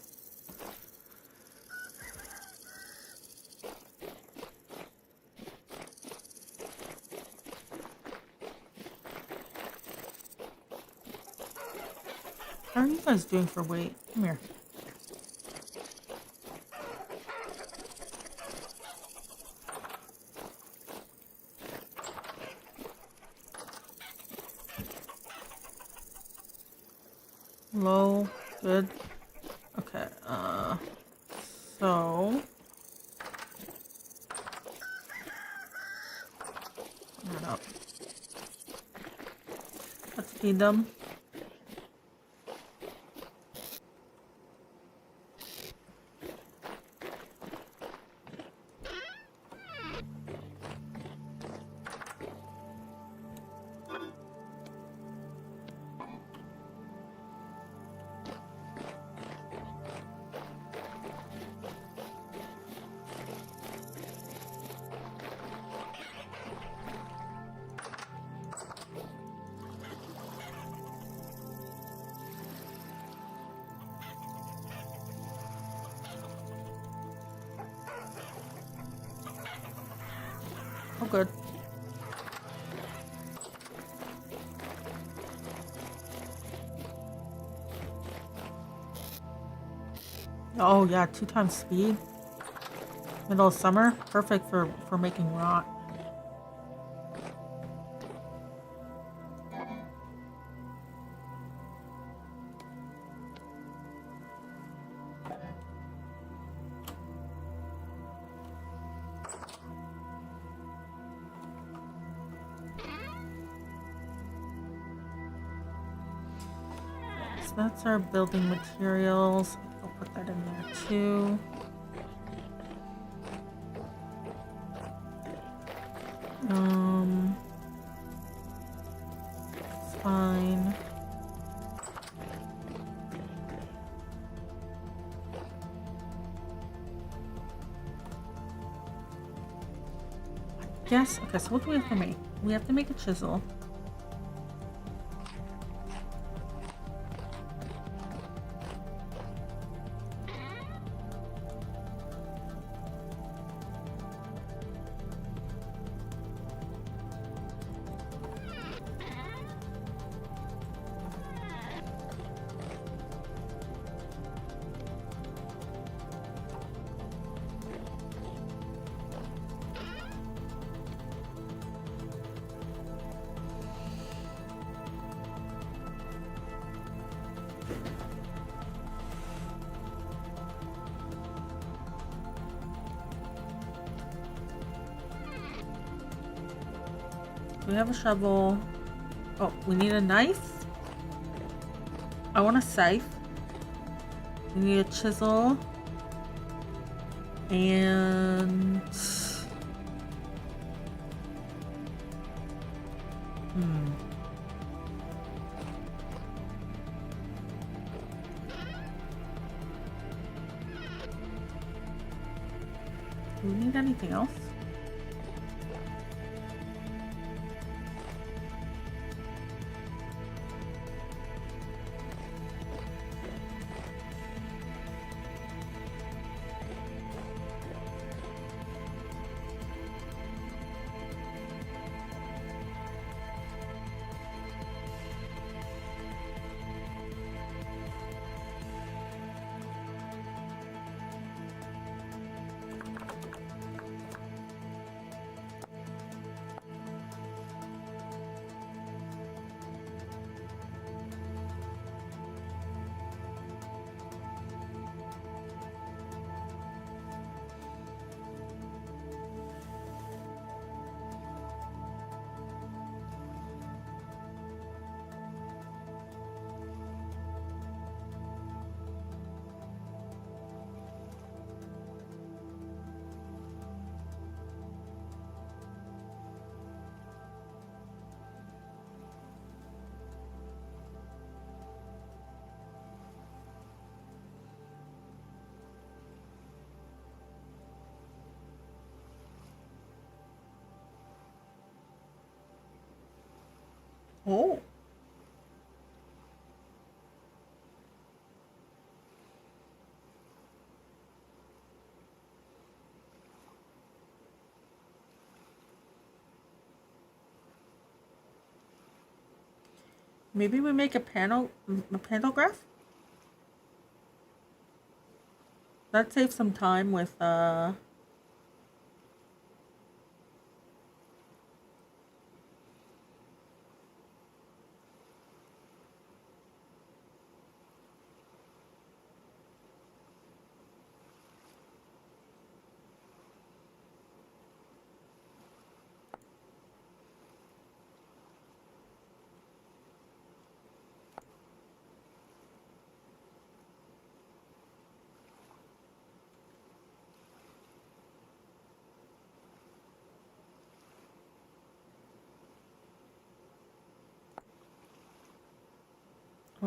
Speaker 1: How are you guys doing for weight? Come here. Low. Good. Okay, so... That up. Let's feed them. Oh, good. Oh, yeah, 2 times speed. Middle of summer. Perfect for making rot. So that's our building materials. I'll put that in there too. It's fine. Yes. Okay, so what do we have to make? We have to make a chisel. We have a shovel. Oh, we need a knife. I want a scythe. We need a chisel. And... Do we need anything else? Oh. Maybe we make a pantograph? That saves some time with, oh,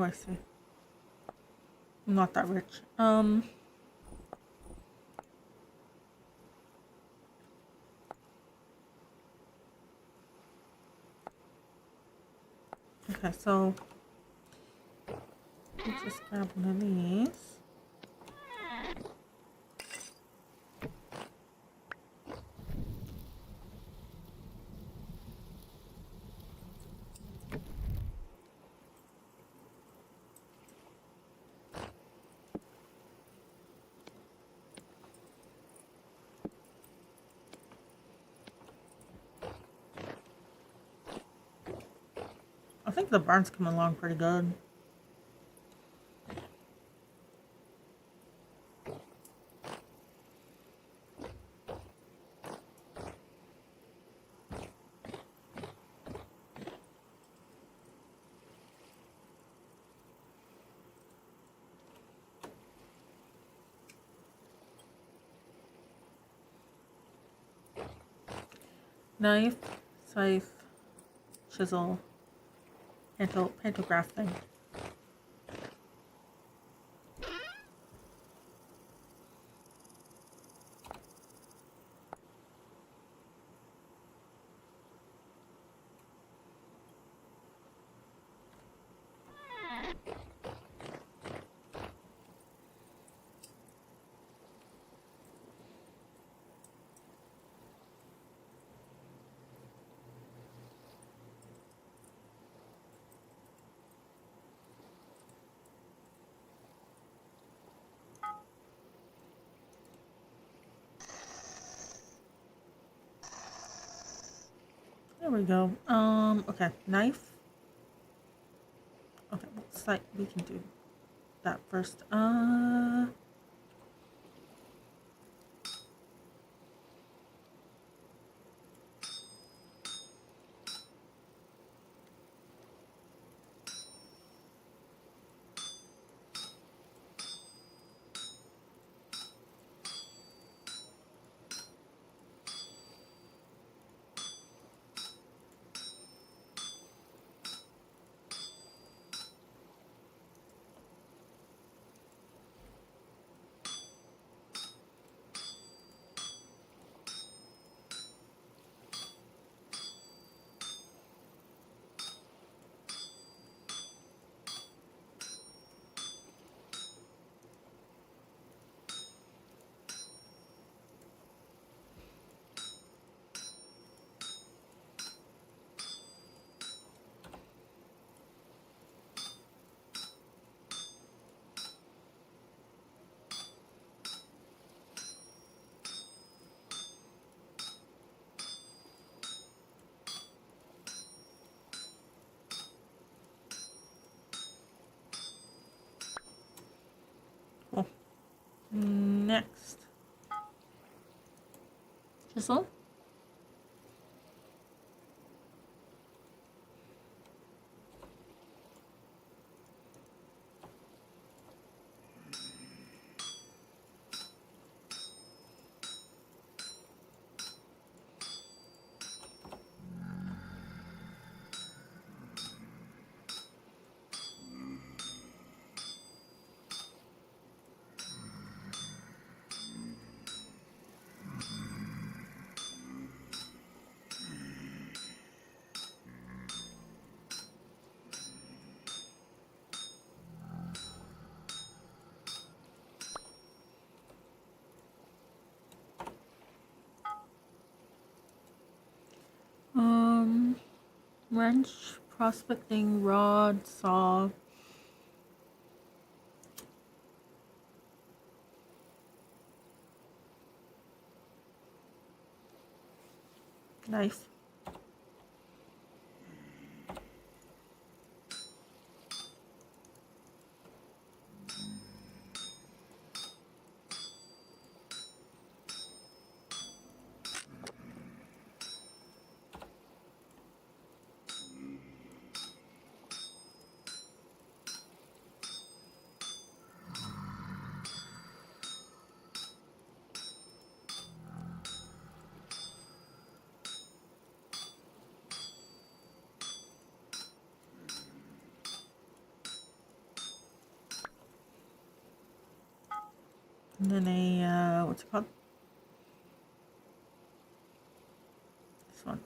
Speaker 1: I see. I'm not that rich. Okay, so let's just grab one of these. I think the barn's coming along pretty good. Knife, scythe, chisel, pantograph thing. There we go. Okay, knife. Okay, looks like we can do that first. Cool. Next. Chisel. Wrench, prospecting rod, saw. Knife. And then a, what's it called? This one.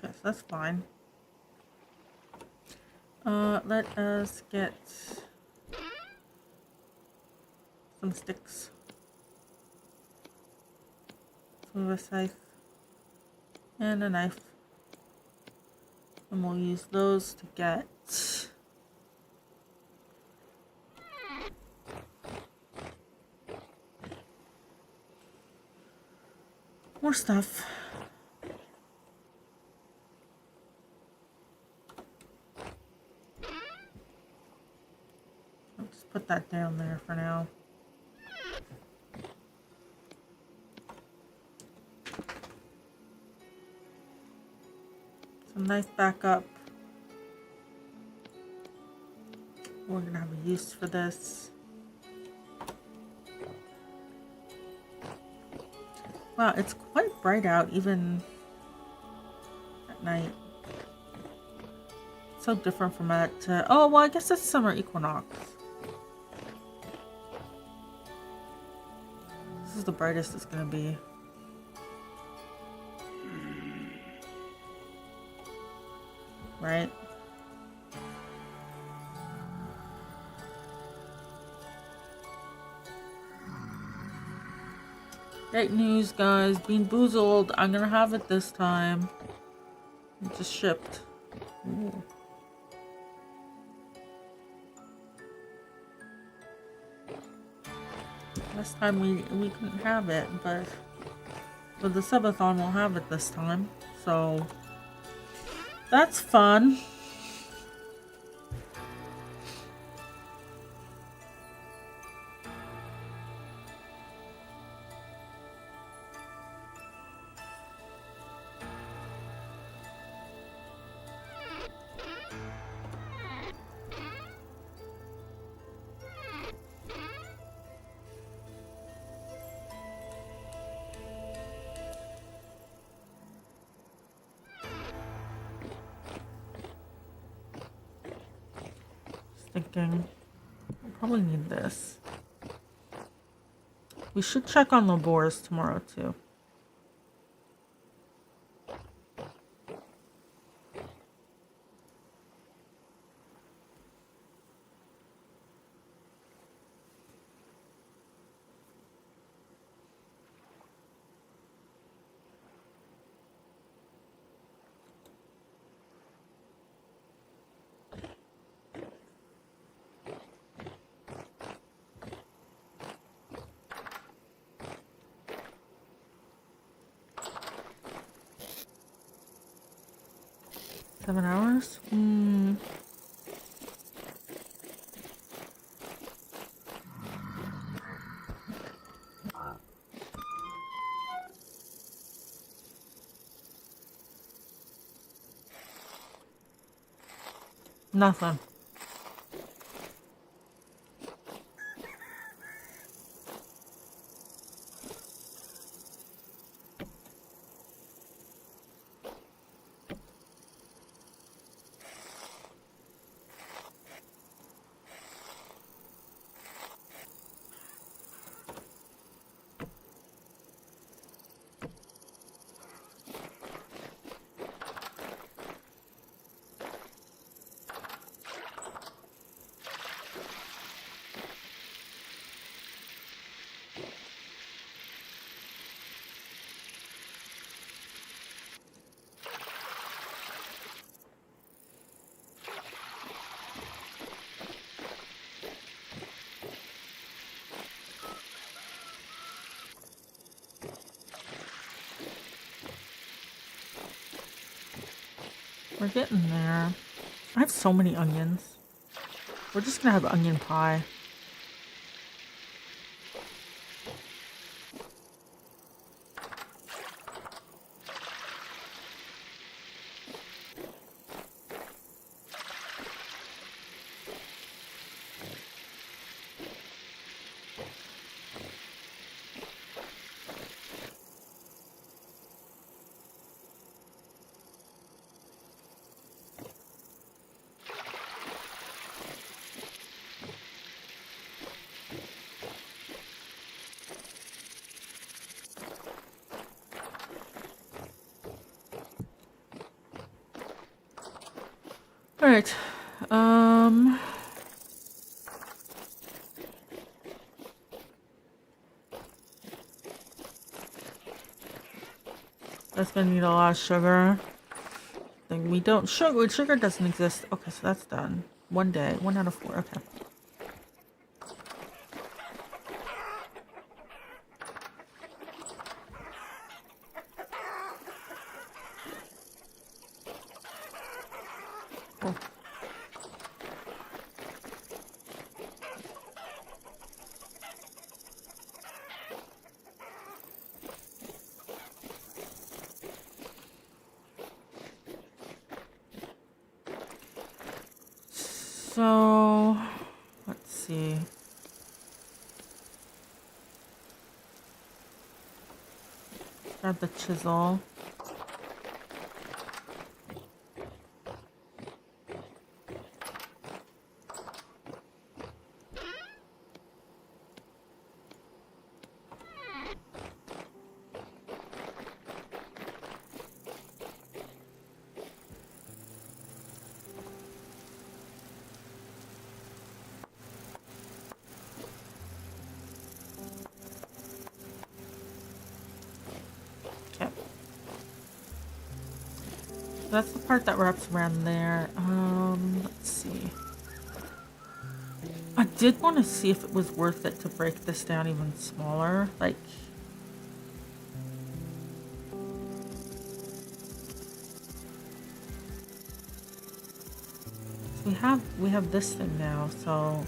Speaker 1: Yes, that's fine. Let us get some sticks. Some of a scythe and a knife. And we'll use those to get more stuff. I'll just put that down there for now. Some knife back up. We're gonna have a use for this. Wow, it's quite bright out even at night. So different from at, oh, well, I guess it's summer equinox. This is the brightest it's gonna be. Right? Great news, guys. Bean Boozled. I'm gonna have it this time. It just shipped. Ooh. Last time we couldn't have it, but with the subathon we'll have it this time. So that's fun. Thinking we'll probably need this. We should check on the boars tomorrow too. 7 hours? Nothing. We're getting there. I have so many onions. We're just gonna have onion pie. All right. That's gonna need a lot of sugar. Then we don't sugar doesn't exist. Okay, so that's done. 1 day, 1 out of 4. Okay. Cool. So, let's see. Grab the chisel. That's the part that wraps around there. Let's see. I did want to see if it was worth it to break this down even smaller. Like, we have this thing now, so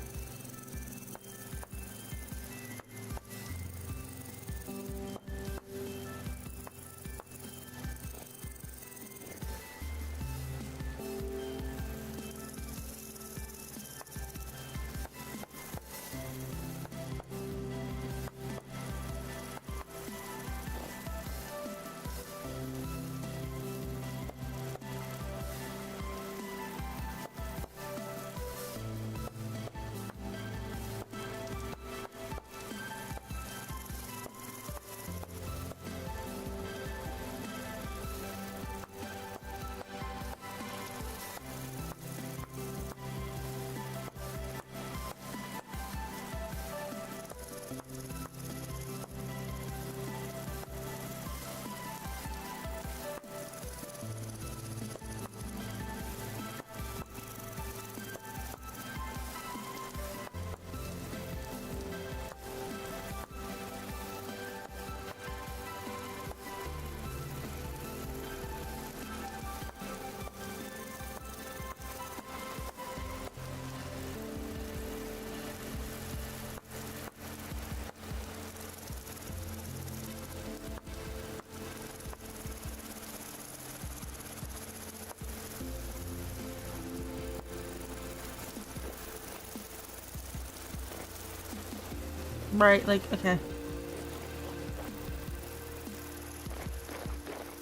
Speaker 1: Right, like, okay.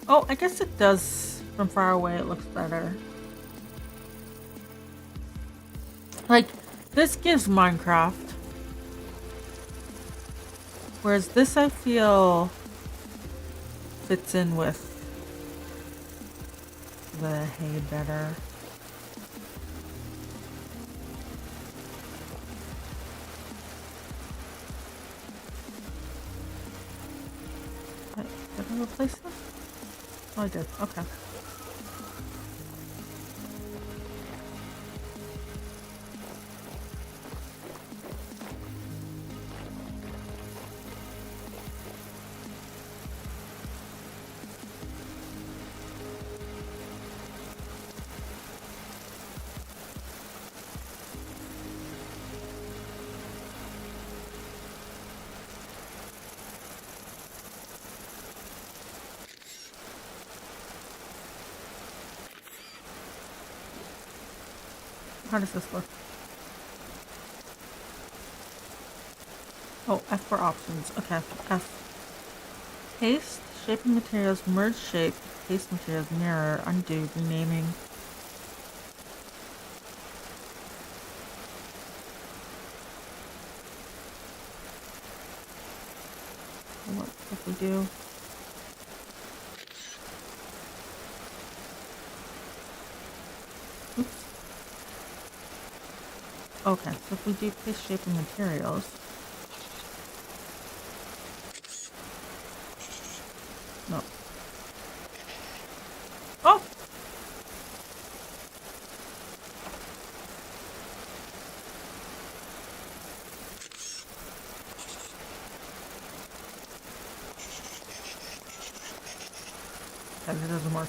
Speaker 1: Oh, I guess it does. From far away, it looks better. Like, this gives Minecraft. Whereas this, I feel, fits in with the hay better. Did I replace them? Oh, I did. Okay. How does this work? Oh, F for options. Okay, F. Paste, shaping materials, merge shape, paste materials, mirror, undo, renaming. What if we do? Oops. Okay, so if we do paste shaping materials. No. Oh! Okay, that doesn't work.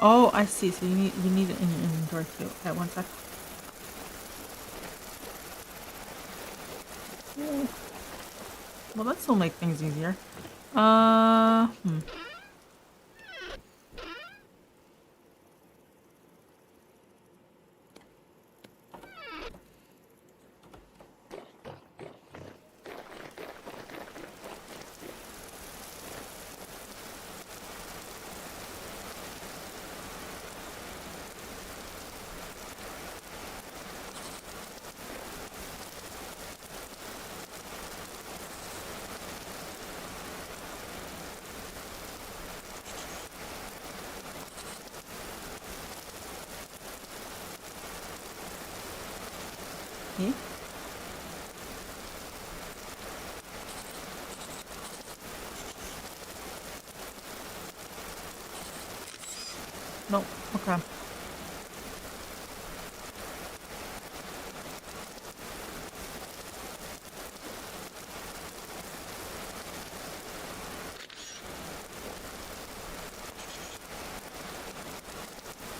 Speaker 1: Oh, I see. So you need it in your inventory too. Okay, one sec. Yeah. Well, that still make things easier. Okay. Nope. Okay.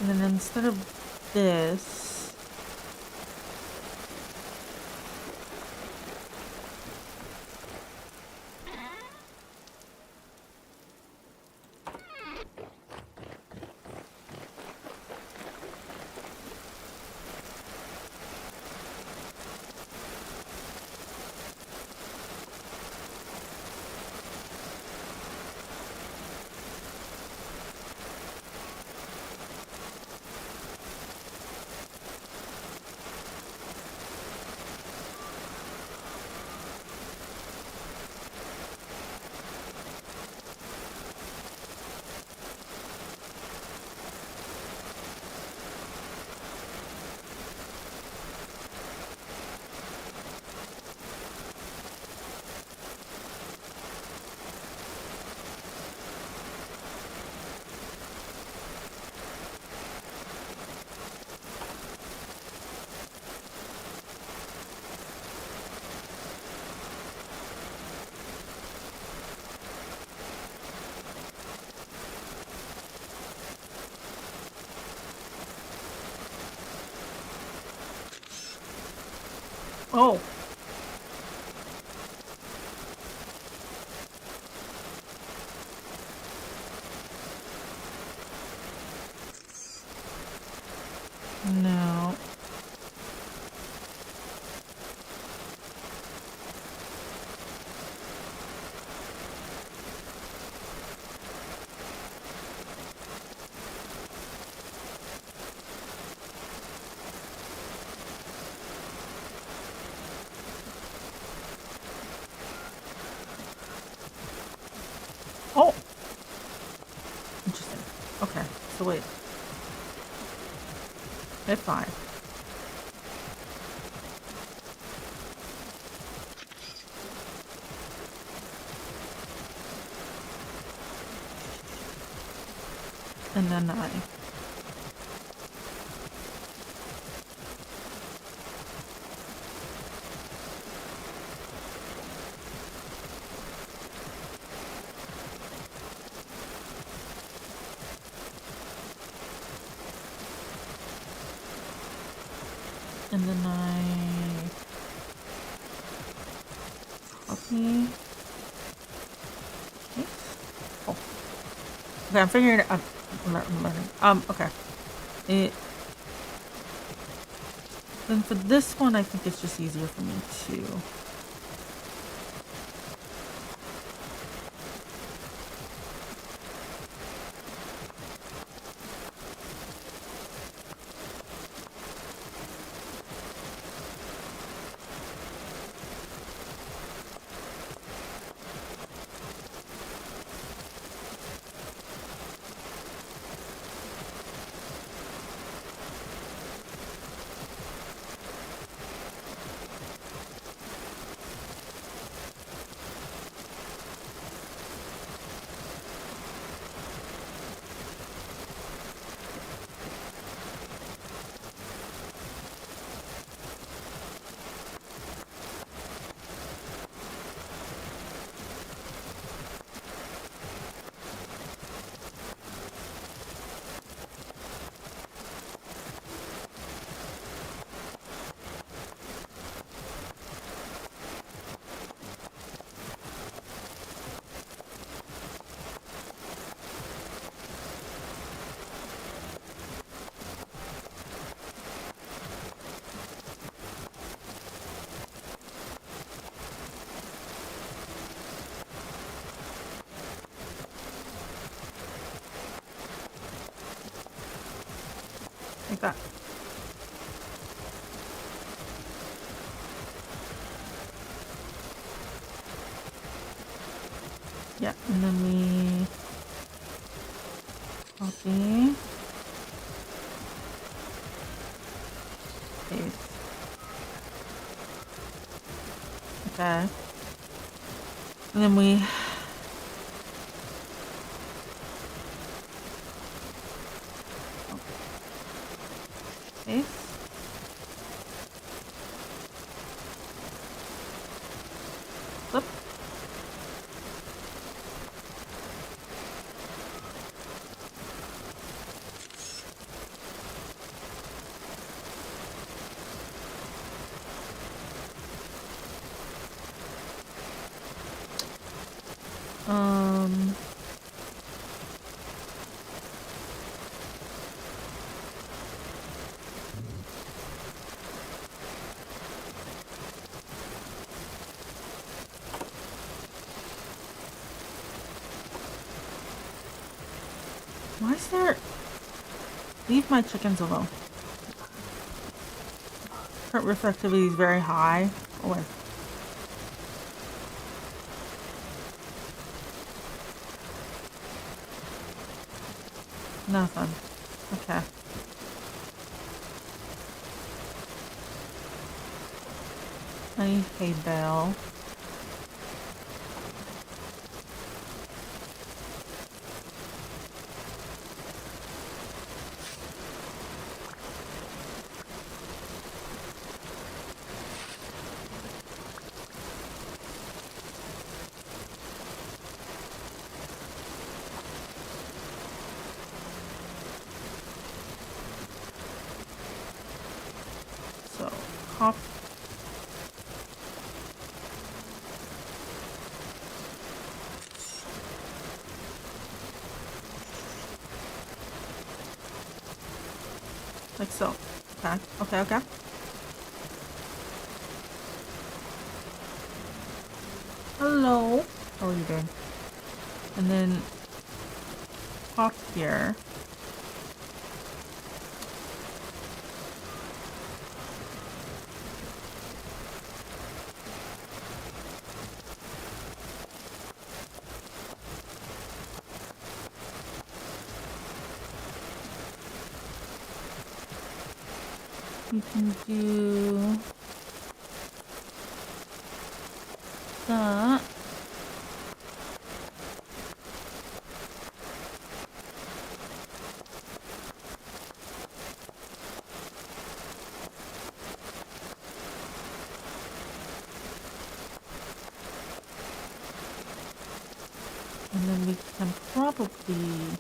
Speaker 1: And then instead of this, oh, So wait. Hit 5. And then 9. And then I copy. Okay. Oh. Okay, I'm figuring it out. I'm learning. Okay. Then for this one, I think it's just easier for me to. Like that. Yeah, and then we copy, paste. Okay. And then we paste. Flip. Why is there? Leave my chickens alone. Current reflectivity is very high. Oh wait. Nothing. Okay. I need hay bale. So, copy. Like so. Okay, okay, okay. Hello. How are you doing? And then pop here. You can do that. And then we can probably,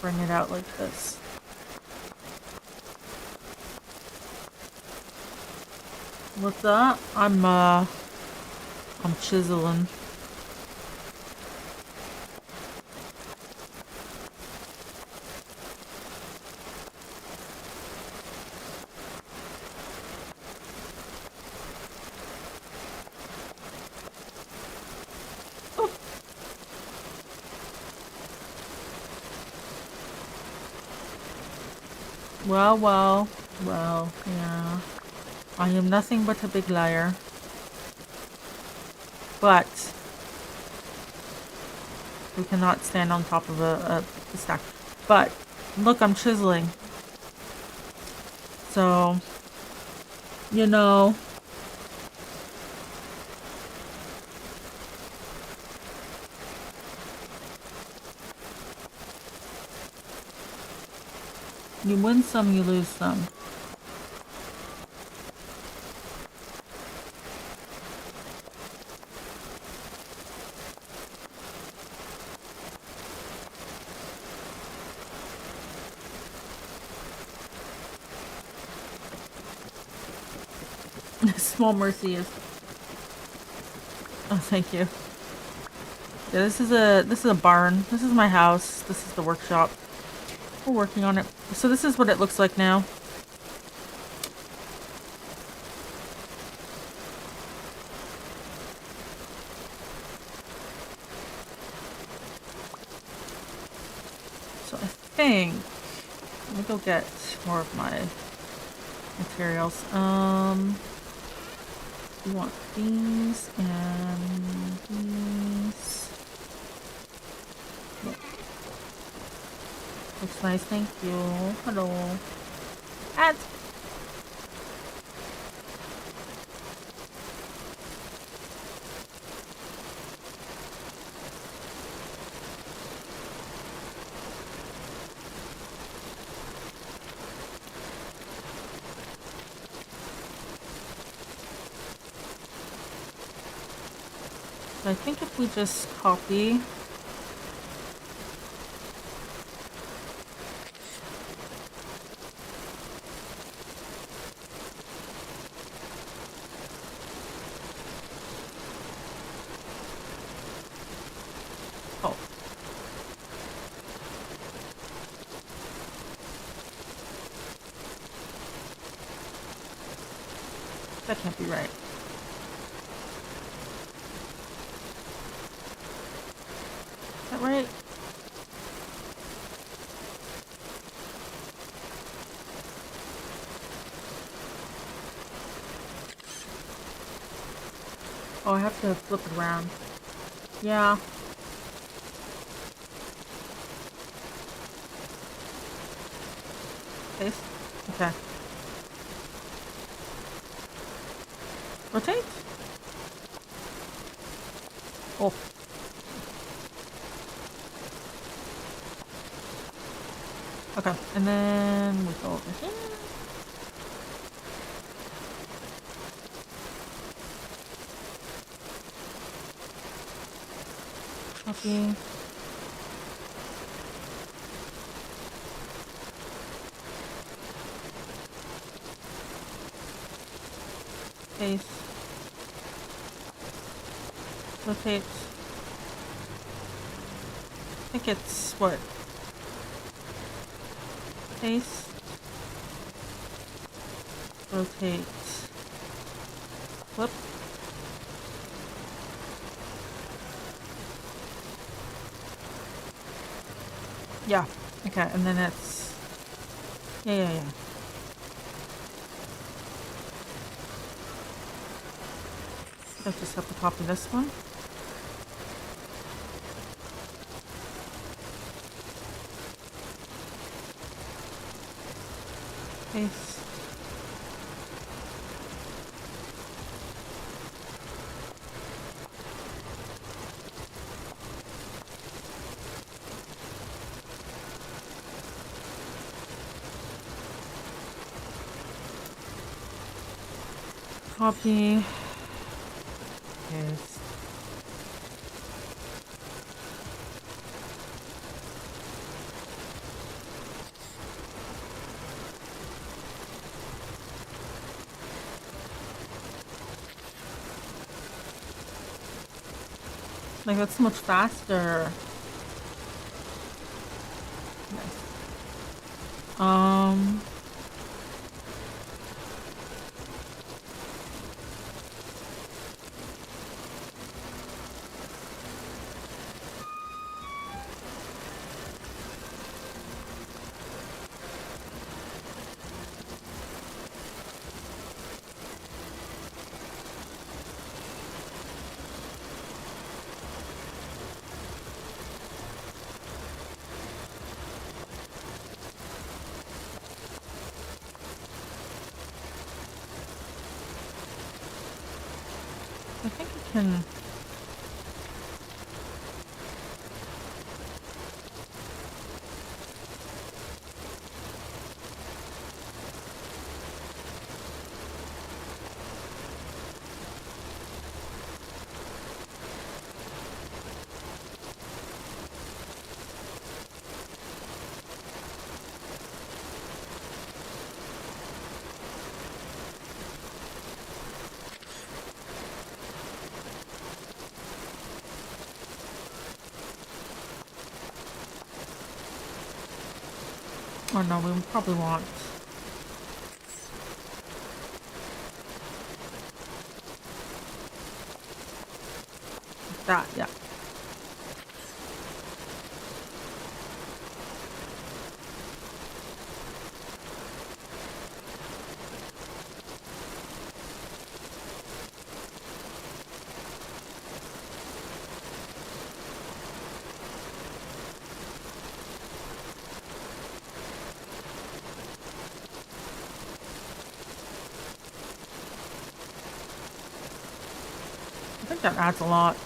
Speaker 1: bring it out like this. With that, I'm chiseling. Well, yeah. I am nothing but a big liar. But we cannot stand on top of a stack. But look, I'm chiseling. So, you know. You win some, you lose some. Small mercy is. Oh, thank you. Yeah, this is a barn. This is my house. This is the workshop. We're working on it. So this is what it looks like now. So I think, let me go get more of my materials. We want these and these. Look. Looks nice, thank you. Hello. Ads. I think if we just copy that can't be right. Is that right? Oh, I have to flip it around. Yeah. Paste? Okay. Rotate? Oh. Okay, and then we go over here. Copy. Paste. Rotate. I think it's what? Paste. Rotate. Flip. Yeah. Okay, and then it's yeah. I just have to copy this one. Paste. Copy. Paste. Like, that's so much faster. Nice. I think I can. Oh no, we probably want that, yeah. I think that adds a lot.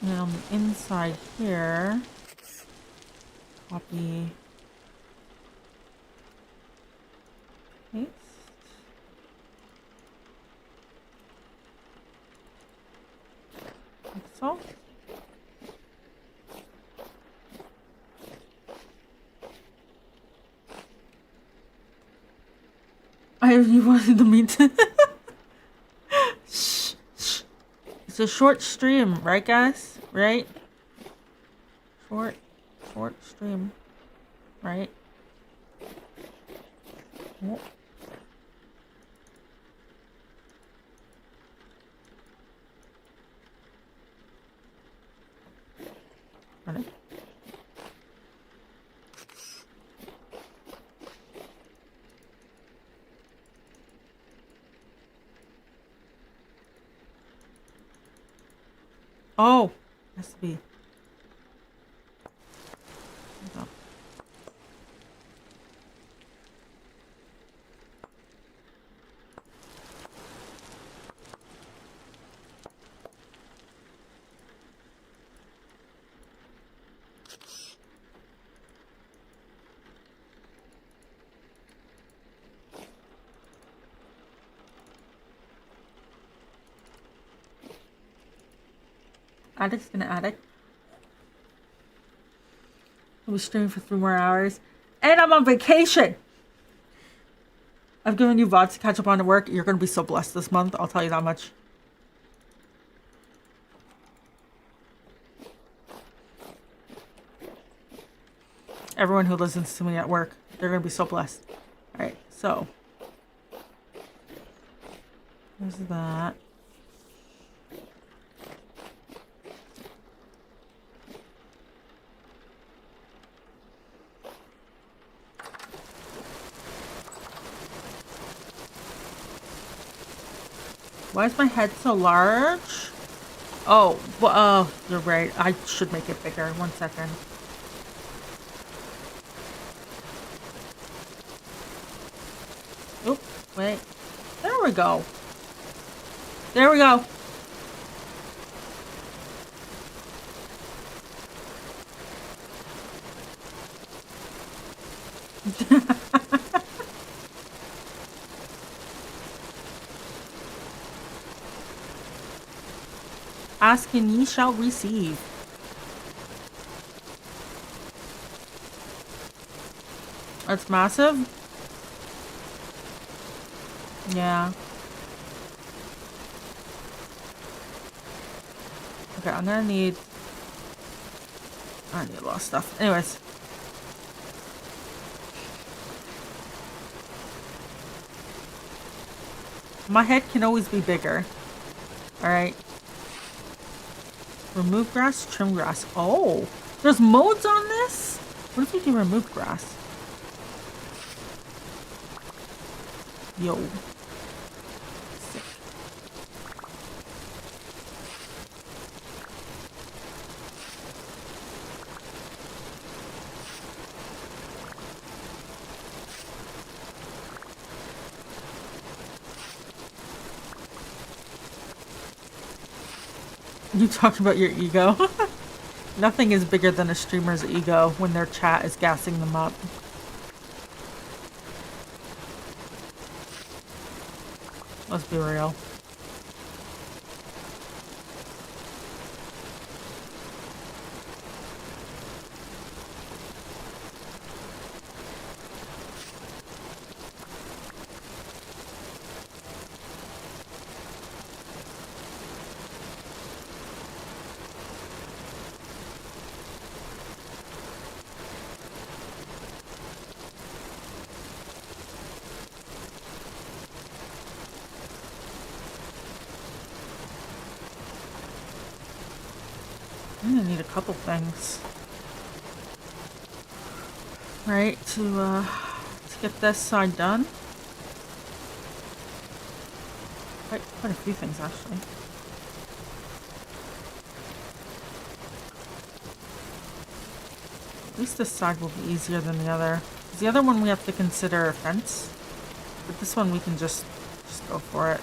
Speaker 1: And on the inside here, copy, paste. Like so. You wanted the meat. Shh, shh. It's a short stream, right, guys? Right? Short stream, right? Oh. Running. Oh, has to be. Oh. Addict's gonna addict. I'll be streaming for 3 more hours. And I'm on vacation! I've given you VODs to catch up on at work. You're gonna be so blessed this month, I'll tell you that much. Everyone who listens to me at work, they're gonna be so blessed. Alright, so. There's that. Why is my head so large? Oh, well, you're right. I should make it bigger. 1 second. Wait. There we go. There we go. Ask and ye shall receive. That's massive. Yeah. Okay, I'm gonna need... I need a lot of stuff. Anyways. My head can always be bigger. Alright. Remove grass, trim grass. Oh! There's modes on this? What if we can remove grass? Yo. Sick. You talked about your ego. Nothing is bigger than a streamer's ego when their chat is gassing them up. Let's be real. I'm gonna need a couple things. Right, to get this side done. Quite a few things actually. At least this side will be easier than the other. 'Cause the other one we have to consider a fence. But this one we can just go for it.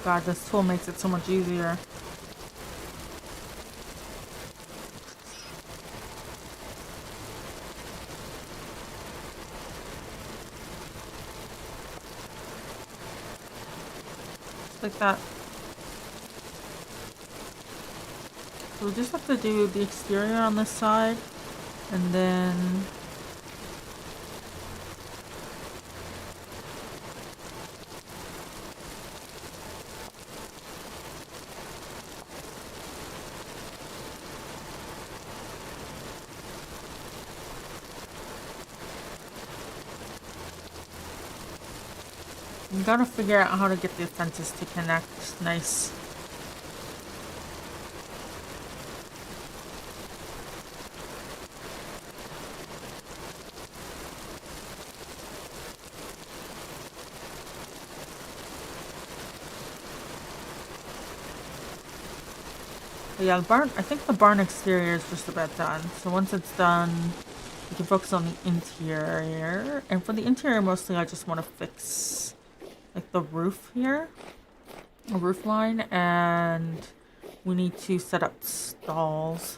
Speaker 1: God, this tool makes it so much easier. Just like that. So we just have to do the exterior on this side, and then we gotta figure out how to get the fences to connect nice. But yeah, the barn, I think the barn exterior is just about done. So once it's done, we can focus on the interior. And for the interior, mostly I just want to fix like the roof here, a roof line, and we need to set up stalls.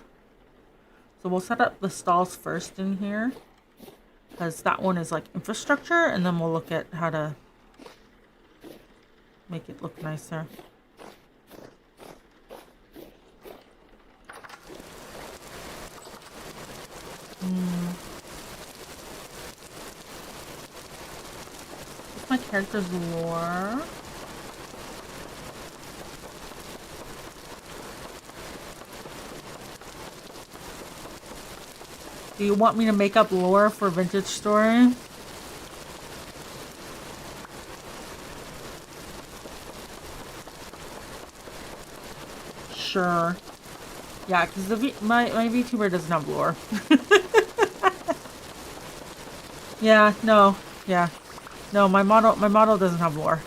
Speaker 1: So we'll set up the stalls first in here, because that one is like infrastructure, and then we'll look at how to make it look nicer. What's my character's lore? Do you want me to make up lore for Vintage Story? Sure. Yeah, because my VTuber doesn't have lore. Yeah, no. Yeah. No, my model doesn't have lore.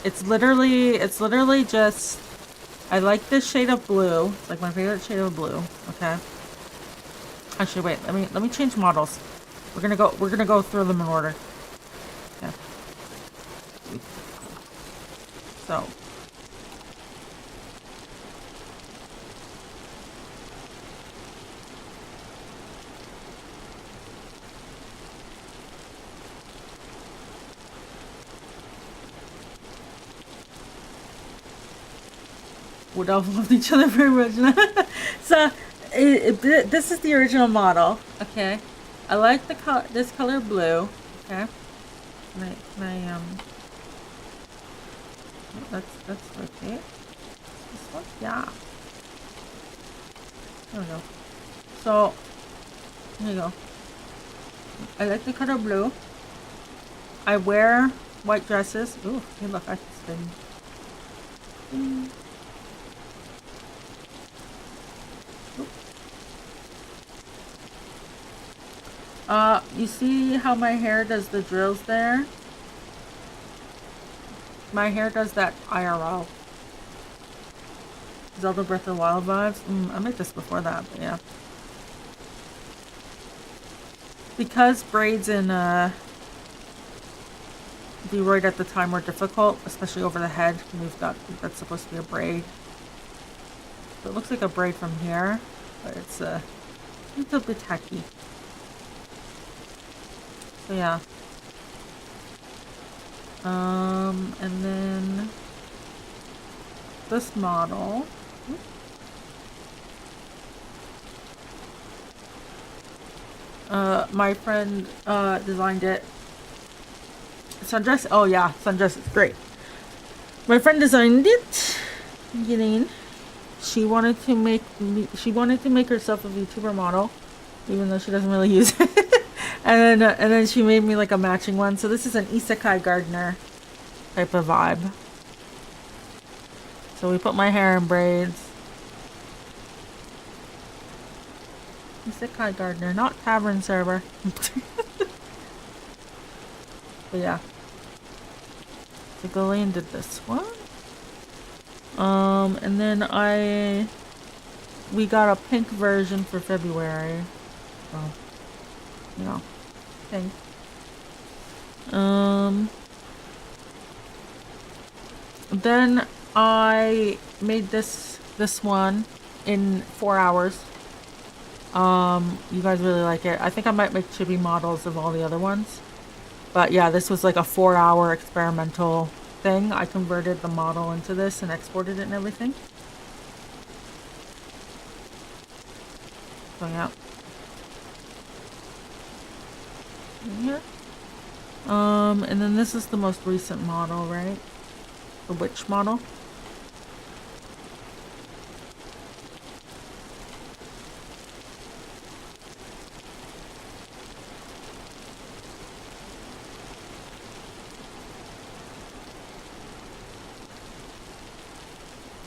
Speaker 1: It's literally just I like this shade of blue. It's like my favorite shade of blue. Okay. Actually, wait. Let me change models. We're gonna go through them in order. Okay. So. Would have loved each other very much. So, this is the original model. Okay. I like this color blue. Okay. Let's rotate. This one? Yeah. There we go. So, here you go. I like the color blue. I wear white dresses. Ooh, hey look, I can spin. You see how my hair does the drills there? My hair does that IRL. Zelda Breath of the Wild vibes. I made this before that, but yeah. Because braids in V-Roid at the time were difficult, especially over the head. That's supposed to be a braid. So it looks like a braid from here, but it's a bit tacky. So yeah. And then this model. My friend designed it. Sundress. Oh yeah, Sundress is great. My friend designed it. Beginning. She wanted to make herself a VTuber model, even though she doesn't really use it. And then she made me like a matching one. So this is an isekai gardener type of vibe. So we put my hair in braids. Isekai gardener, not tavern server. But yeah. So Gillian did this one. And then we got a pink version for February. So, you know, pink. Then I made this one in 4 hours. You guys really like it. I think I might make chibi models of all the other ones. But yeah, this was like a 4-hour experimental thing. I converted the model into this and exported it and everything. So yeah. Here. And then this is the most recent model, right? The witch model.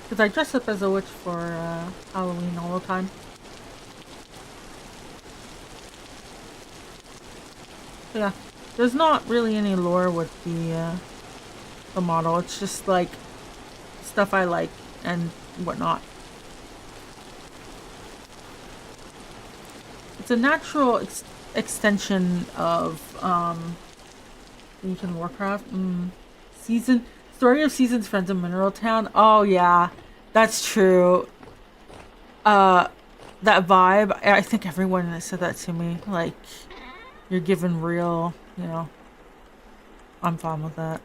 Speaker 1: Because I dress up as a witch for Halloween all the time. So yeah, there's not really any lore with the model. It's just like stuff I like and whatnot. It's a natural extension of Ancient Warcraft. Story of Seasons, Friends in Mineral Town. Oh yeah, that's true. That vibe. I think everyone has said that to me. Like, you're given real, you know. I'm fine with that.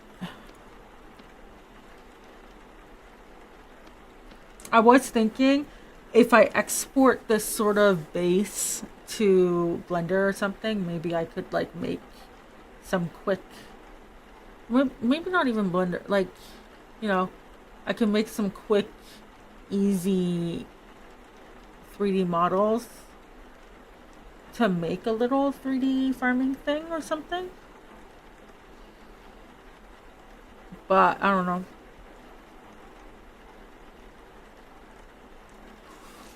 Speaker 1: I was thinking if I export this sort of base to Blender or something, maybe I could like make some quick, maybe not even Blender, like, you know, I can make some quick, easy 3D models to make a little 3D farming thing or something. But I don't know.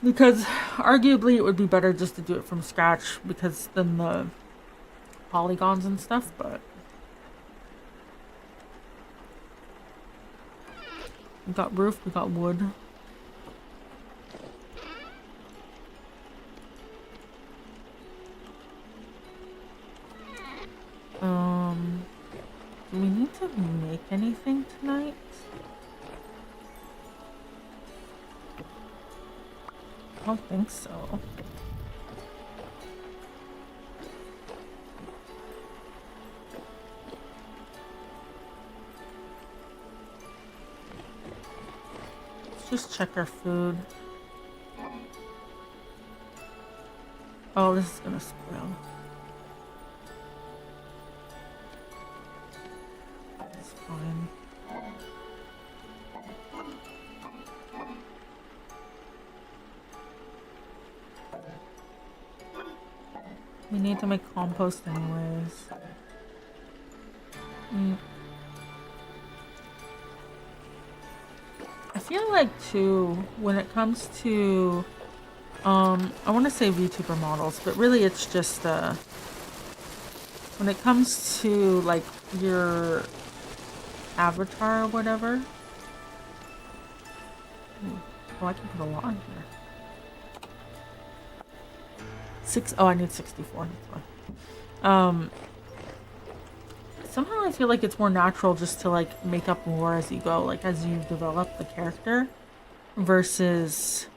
Speaker 1: Because arguably it would be better just to do it from scratch because then the polygons and stuff, but we got roof, we got wood. Do we need to make anything tonight? I don't think so. Let's just check our food. Oh, this is gonna spoil. It's fine. We need to make compost anyways. I feel like too, when it comes to I want to say VTuber models, but really it's just when it comes to like your avatar or whatever. Oh, I can put a lot in here. Oh, I need 64. That's why. Somehow I feel like it's more natural just to like make up more as you go, like as you develop the character, versus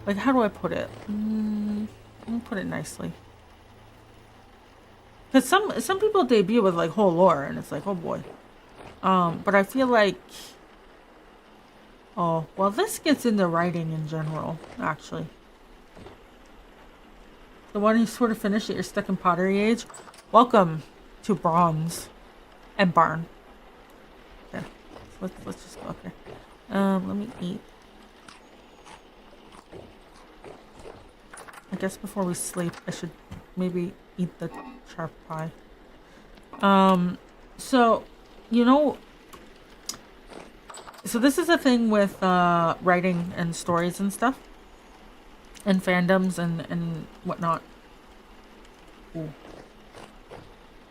Speaker 1: like, how do I put it? Let me put it nicely. Because some people debut with like whole lore and it's like, oh boy. But I feel like, oh well, this gets into writing in general actually. The one who sort of finished it, you're stuck in pottery age. Welcome to bronze and barn. Okay, so let's just go up here. Let me eat. I guess before we sleep, I should maybe eat the sharp pie. So, you know, so this is a thing with writing and stories and stuff. And fandoms and whatnot. Ooh.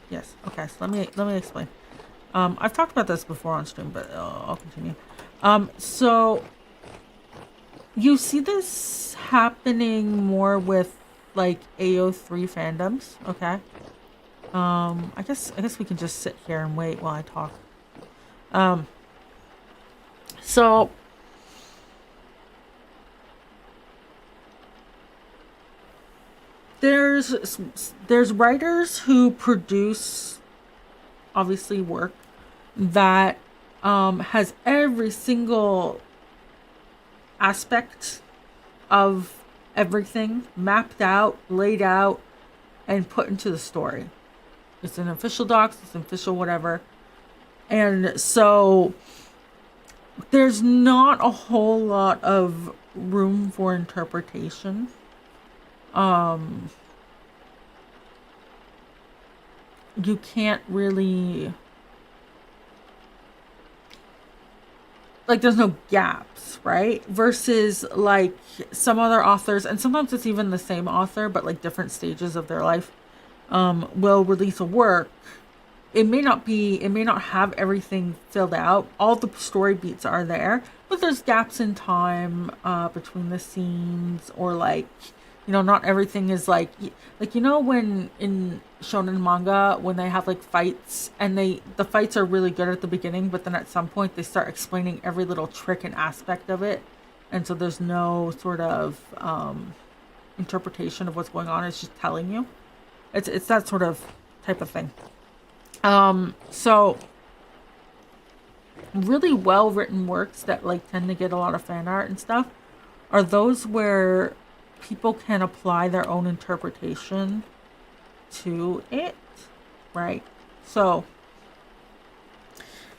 Speaker 1: Yes. Okay. So let me explain. I've talked about this before on stream, but I'll continue. So you see this happening more with like AO3 fandoms. Okay. I guess we can just sit here and wait while I talk. So. There's writers who produce obviously work that has every single aspect of everything mapped out, laid out, and put into the story. It's an official docs, it's an official whatever. And so there's not a whole lot of room for interpretation. You can't really, like, there's no gaps, right? Versus like some other authors, and sometimes it's even the same author, but like different stages of their life, will release a work. It may not have everything filled out. All the story beats are there, but there's gaps in time, between the scenes, or like, you know, not everything is like, you know, when in shonen manga, when they have like fights and the fights are really good at the beginning, but then at some point they start explaining every little trick and aspect of it. And so there's no sort of, interpretation of what's going on. It's just telling you. It's that sort of type of thing. So really well written works that like tend to get a lot of fan art and stuff are those where people can apply their own interpretation to it, right? So,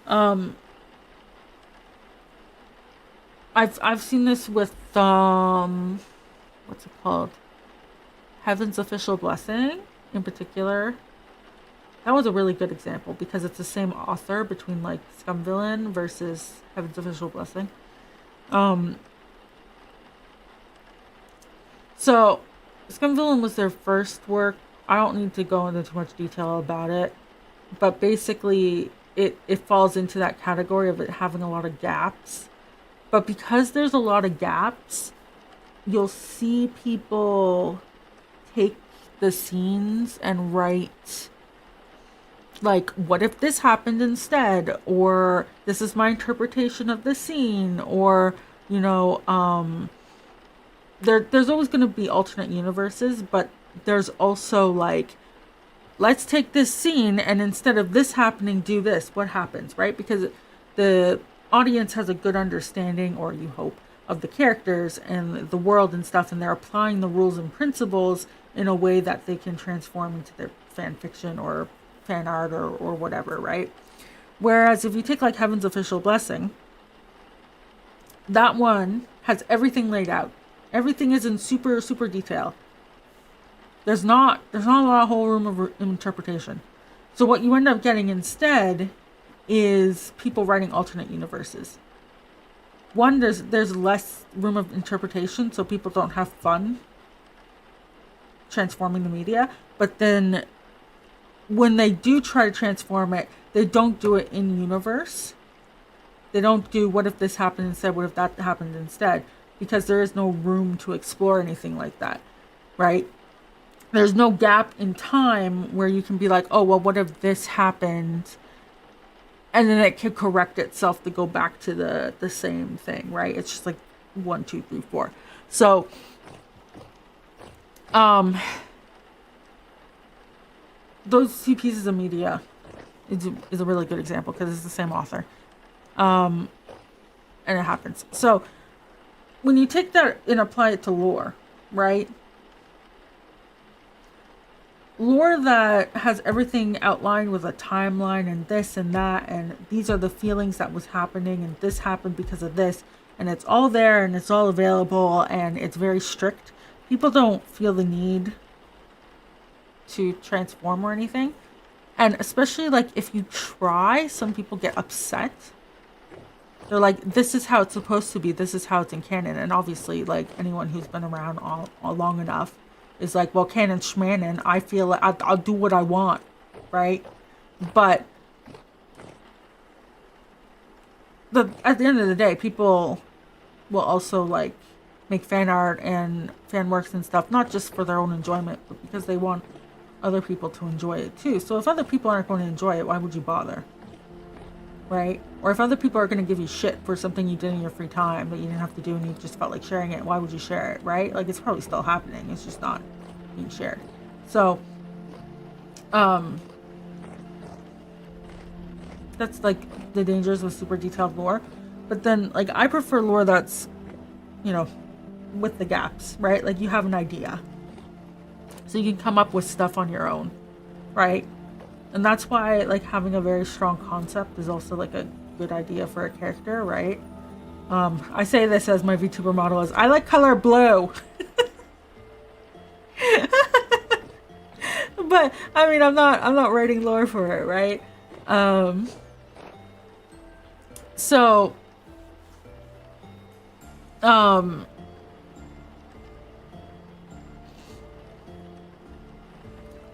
Speaker 1: I've seen this with what's it called? Heaven's Official Blessing in particular. That was a really good example because it's the same author between like Scum Villain versus Heaven's Official Blessing. So Scum Villain was their first work. I don't need to go into too much detail about it, but basically it falls into that category of it having a lot of gaps. But because there's a lot of gaps, you'll see people take the scenes and write like, what if this happened instead, or this is my interpretation of the scene, or there's always going to be alternate universes, but there's also like, let's take this scene and instead of this happening, do this. What happens, right? Because the audience has a good understanding, or you hope, of the characters and the world and stuff, and they're applying the rules and principles in a way that they can transform into their fan fiction or fan art or whatever, right? Whereas if you take like Heaven's Official Blessing, that one has everything laid out. Everything is in super, super detail. There's not a lot of whole room of interpretation. So what you end up getting instead is people writing alternate universes. One, there's less room of interpretation, so people don't have fun transforming the media. But then when they do try to transform it, they don't do it in universe. They don't do what if this happened instead, what if that happened instead, because there is no room to explore anything like that, right? There's no gap in time where you can be like, oh, well, what if this happened? And then it can correct itself to go back to the same thing, right? It's just like 1, 2, 3, 4. So, those two pieces of media is a really good example because it's the same author. And it happens. So, when you take that and apply it to lore, right? Lore that has everything outlined with a timeline and this and that, and these are the feelings that was happening, and this happened because of this, and it's all there and it's all available, and it's very strict. People don't feel the need to transform or anything. And especially like if you try, some people get upset. They're like, this is how it's supposed to be, this is how it's in canon. And obviously, like, anyone who's been around all long enough is like, well, canon schmanon, I feel like I'll do what I want, right? But at the end of the day, people will also like make fan art and fan works and stuff, not just for their own enjoyment, but because they want other people to enjoy it too. So if other people aren't going to enjoy it, why would you bother? Right? Or if other people are going to give you shit for something you did in your free time that you didn't have to do and you just felt like sharing it, why would you share it, right? Like, it's probably still happening. It's just not being shared. So, that's like the dangers with super detailed lore. But then, like, I prefer lore that's, with the gaps, right? Like, you have an idea. So you can come up with stuff on your own, right? And that's why, like, having a very strong concept is also, like, a good idea for a character, right? I say this as my VTuber model is, I like color blue. But, I mean, I'm not writing lore for it, right?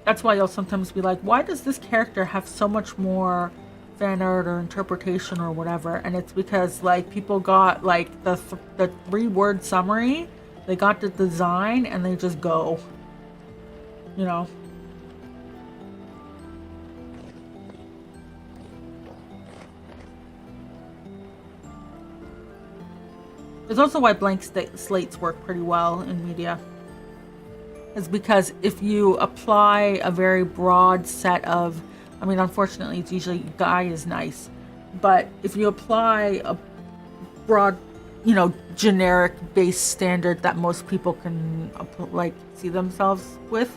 Speaker 1: That's why you'll sometimes be like, why does this character have so much more fan art or interpretation or whatever? And it's because, like, people got, like, the 3-word summary, they got the design, and they just go, It's also why blank slates work pretty well in media. Is because if you apply a very broad set of, I mean, unfortunately, it's usually guy is nice, but if you apply a broad generic base standard that most people can like see themselves with,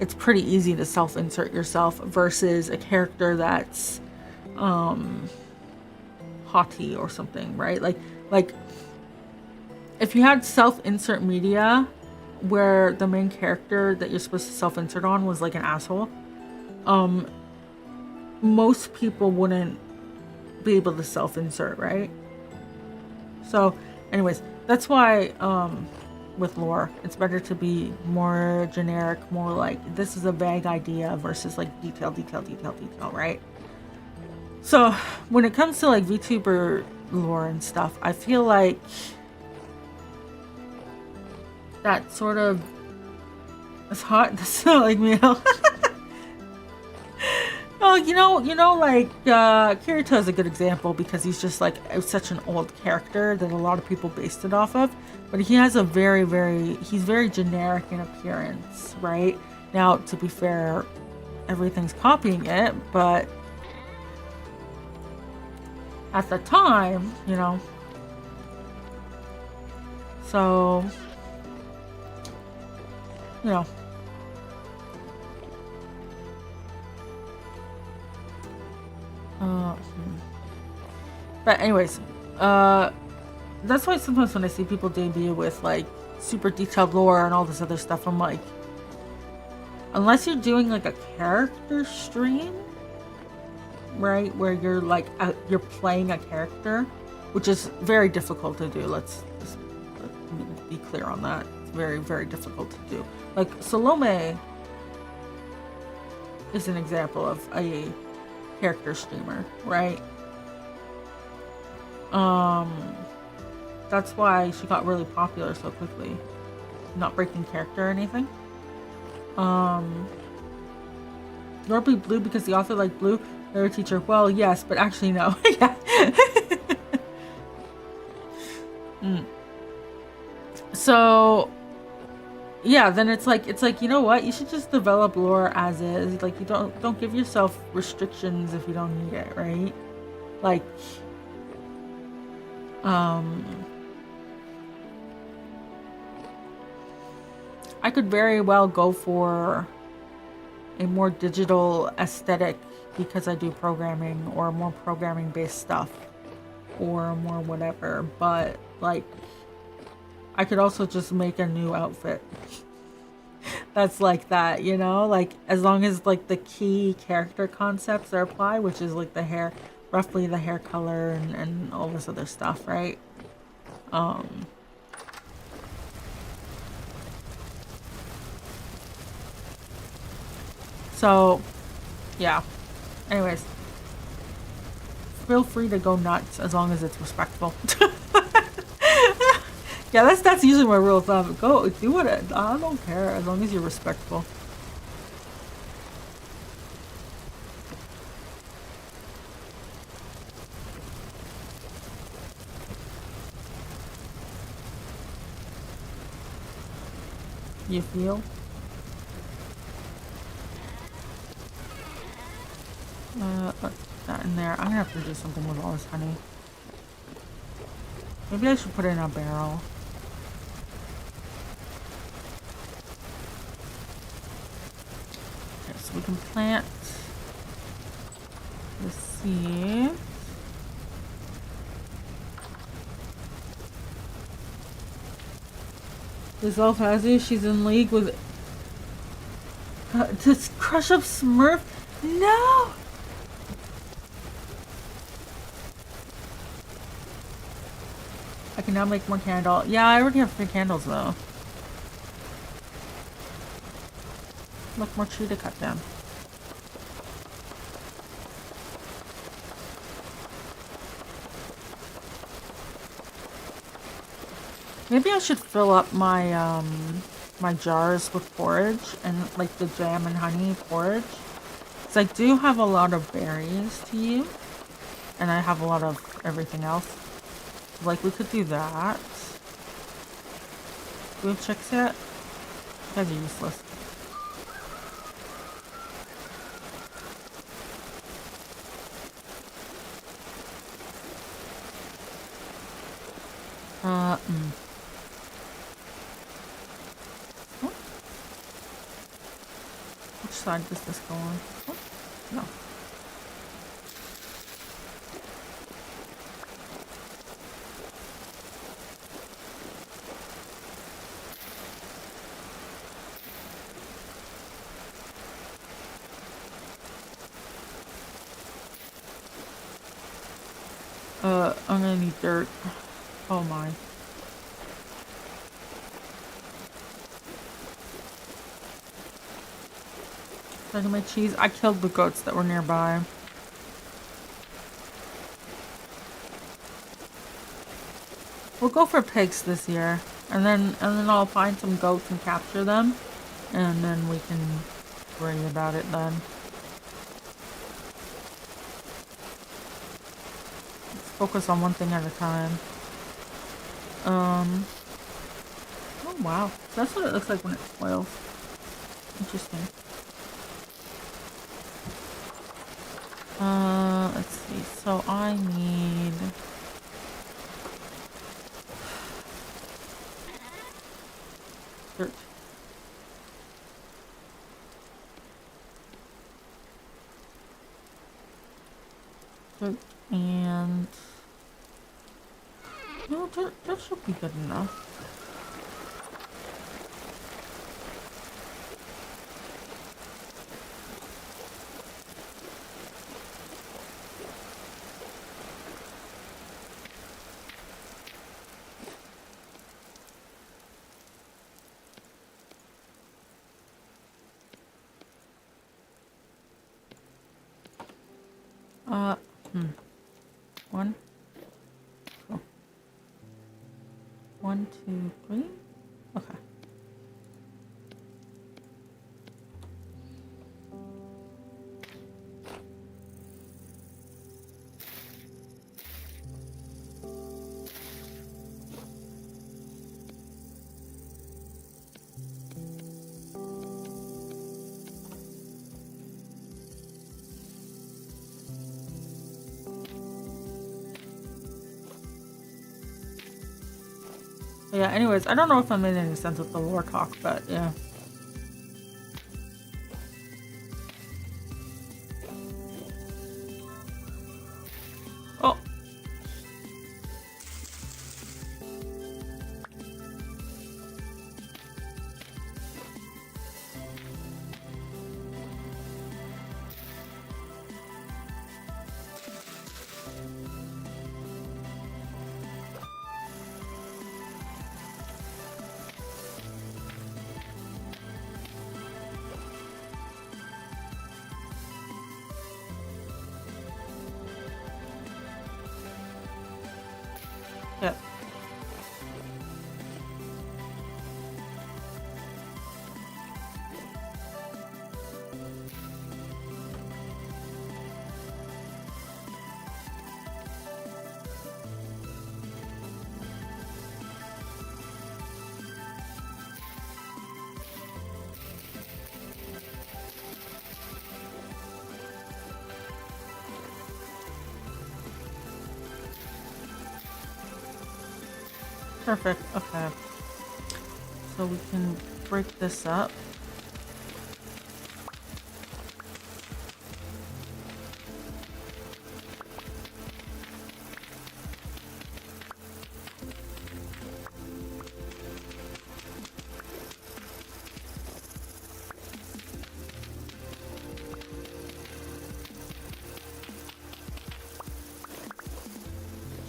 Speaker 1: it's pretty easy to self-insert yourself versus a character that's haughty or something, right? Like if you had self-insert media where the main character that you're supposed to self-insert on was like an asshole, most people wouldn't be able to self-insert, right? So anyways, that's why with lore it's better to be more generic, more like this is a vague idea versus like detail, right? So when it comes to like VTuber lore and stuff, I feel like that sort of is hot. That's not like me at all. Oh, like Kirito is a good example because he's just like such an old character that a lot of people based it off of. But he has a he's very generic in appearance, right? Now, to be fair, everything's copying it, but at the time, so, but anyways, that's why sometimes when I see people debut with like super detailed lore and all this other stuff, I'm like, unless you're doing like a character stream, right, where you're like you're playing a character, which is very difficult to do. Let's be clear on that. It's very, very difficult to do. Like Salome is an example of a character streamer, right? That's why she got really popular so quickly. Not breaking character or anything. Nor be blue because the author liked blue. Their teacher, well, yes, but actually no. Yeah. So yeah, then it's like you know what, you should just develop lore as is. Like, you don't give yourself restrictions if you don't need it, right? Like I could very well go for a more digital aesthetic because I do programming, or more programming based stuff, or more whatever, but like I could also just make a new outfit that's like that, like as long as like the key character concepts are applied, which is like the hair, roughly the hair color and all this other stuff, right? So yeah, anyways, feel free to go nuts as long as it's respectful. Yeah, that's usually my rule of thumb. Go do what I don't care as long as you're respectful. You feel? Put that in there. I'm gonna have to do something with all this honey. Maybe I should put it in a barrel. Okay, so we can plant the seed. This elf has you. She's in league with to crush up Smurf. No. I can now make more candle. Yeah, I already have 3 candles though. Look, more tree to cut down. Maybe I should fill up my my jars with porridge, and like the jam and honey porridge, because I do have a lot of berries to use, and I have a lot of everything else. Like, we could do that. Do we have chicks yet? You guys are useless. Hmm. Oh. Which side does this go on? Oh, no. I'm gonna need dirt. Oh my. Look at my cheese. I killed the goats that were nearby. We'll go for pigs this year, and then I'll find some goats and capture them, and then we can worry about it then. Let's focus on one thing at a time. Oh wow, that's what it looks like when it spoils. Interesting. Let's see. So I need. Dirt. Dirt and no, dirt should be good enough. One. Oh. 1, 2, 3. Okay. Yeah, anyways, I don't know if I made any sense with the lore talk, but yeah. Oh. Yep. Perfect. Okay. So we can break this up.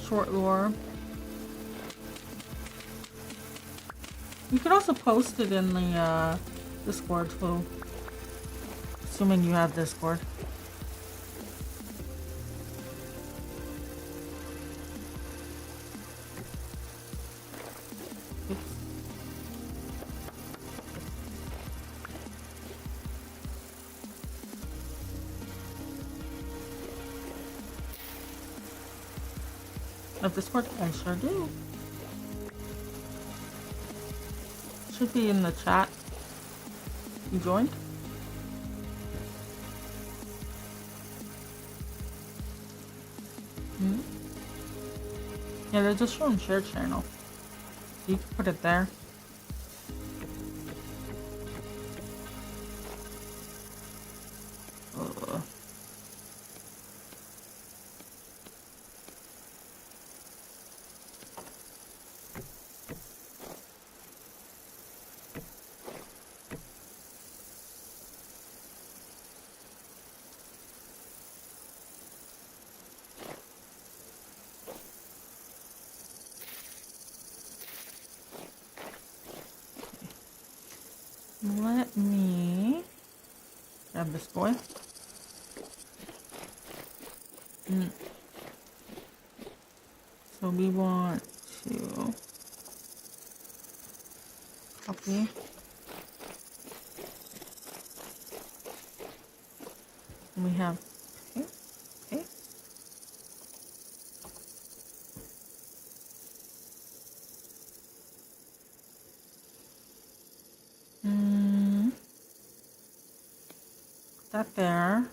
Speaker 1: Short lore. You could also post it in the Discord too. Assuming you have Discord. Oops. Of Discord? I sure do. Should be in the chat. You joined? Hmm? Yeah, they're just showing share channel. You can put it there. Ugh. Let me grab this boy. So we want to copy. And we have okay. Put that there.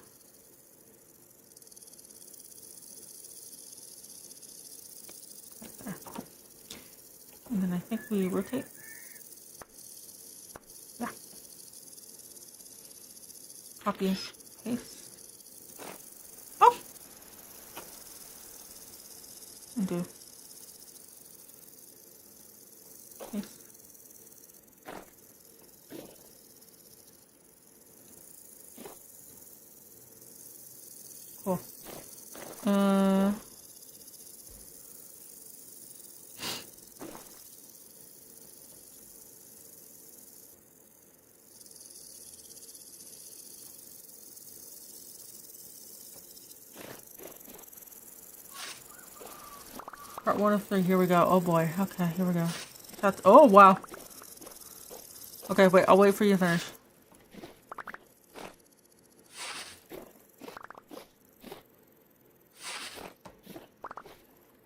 Speaker 1: And then I think we rotate. Yeah. Copy, paste. Oh! Undo. Paste. Cool. Part 1 of 3, here we go. Oh boy. Okay, here we go. That's, oh wow. Okay, wait, I'll wait for you to finish.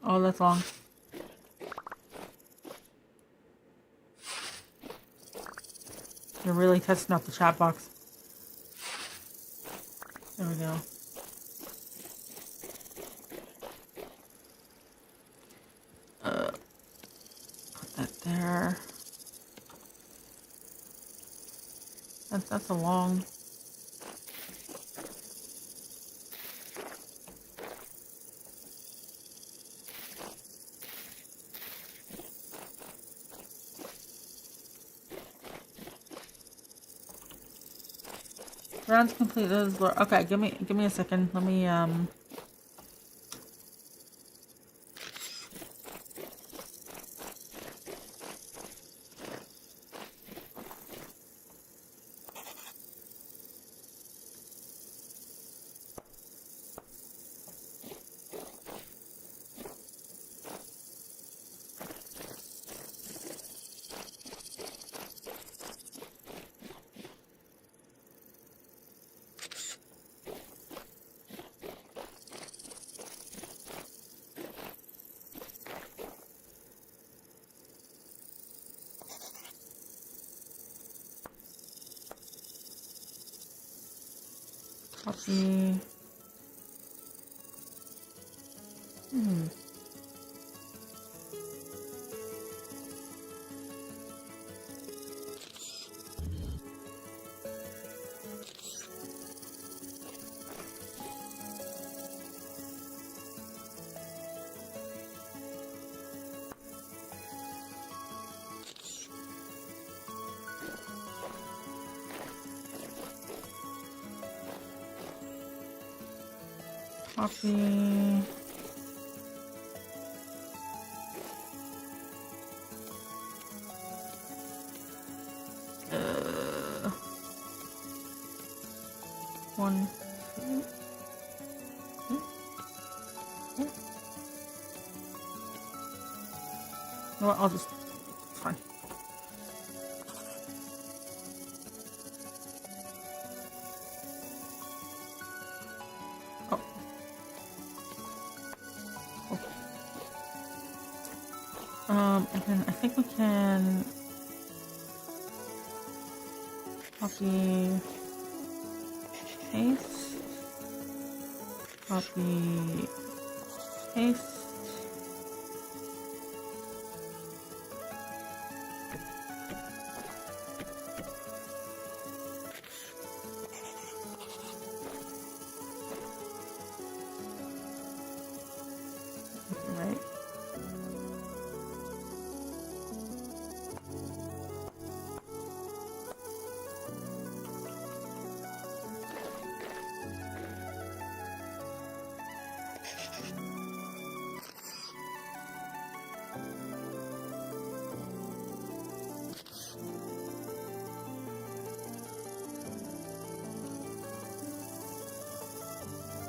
Speaker 1: Oh, that's long. You're really testing out the chat box. There we go. Put that there. That's a long. Rounds complete. Those. Okay, give me a second. Let me copy. Copy. One, two. You know what? I'll just. It's fine. Oh. Cool. And then I think we can copy, paste, copy, paste.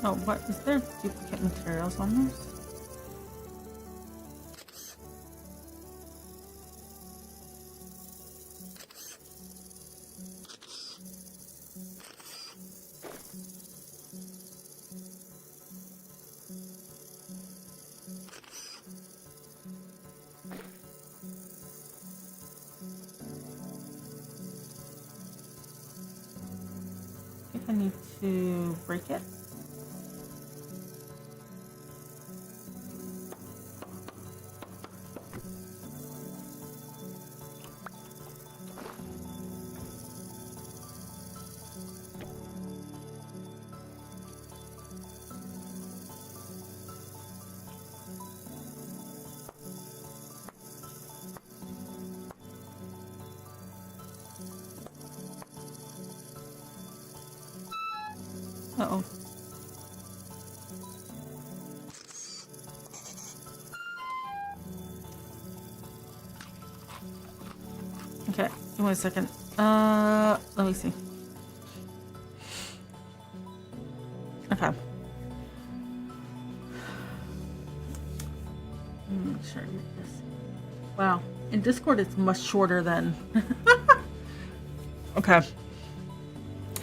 Speaker 1: Oh, what? Is there duplicate materials on this? I think I need to break it. Uh-oh. Okay, give me a second. Let me see. Okay. Make sure I get this. Wow. In Discord, it's much shorter than... Okay.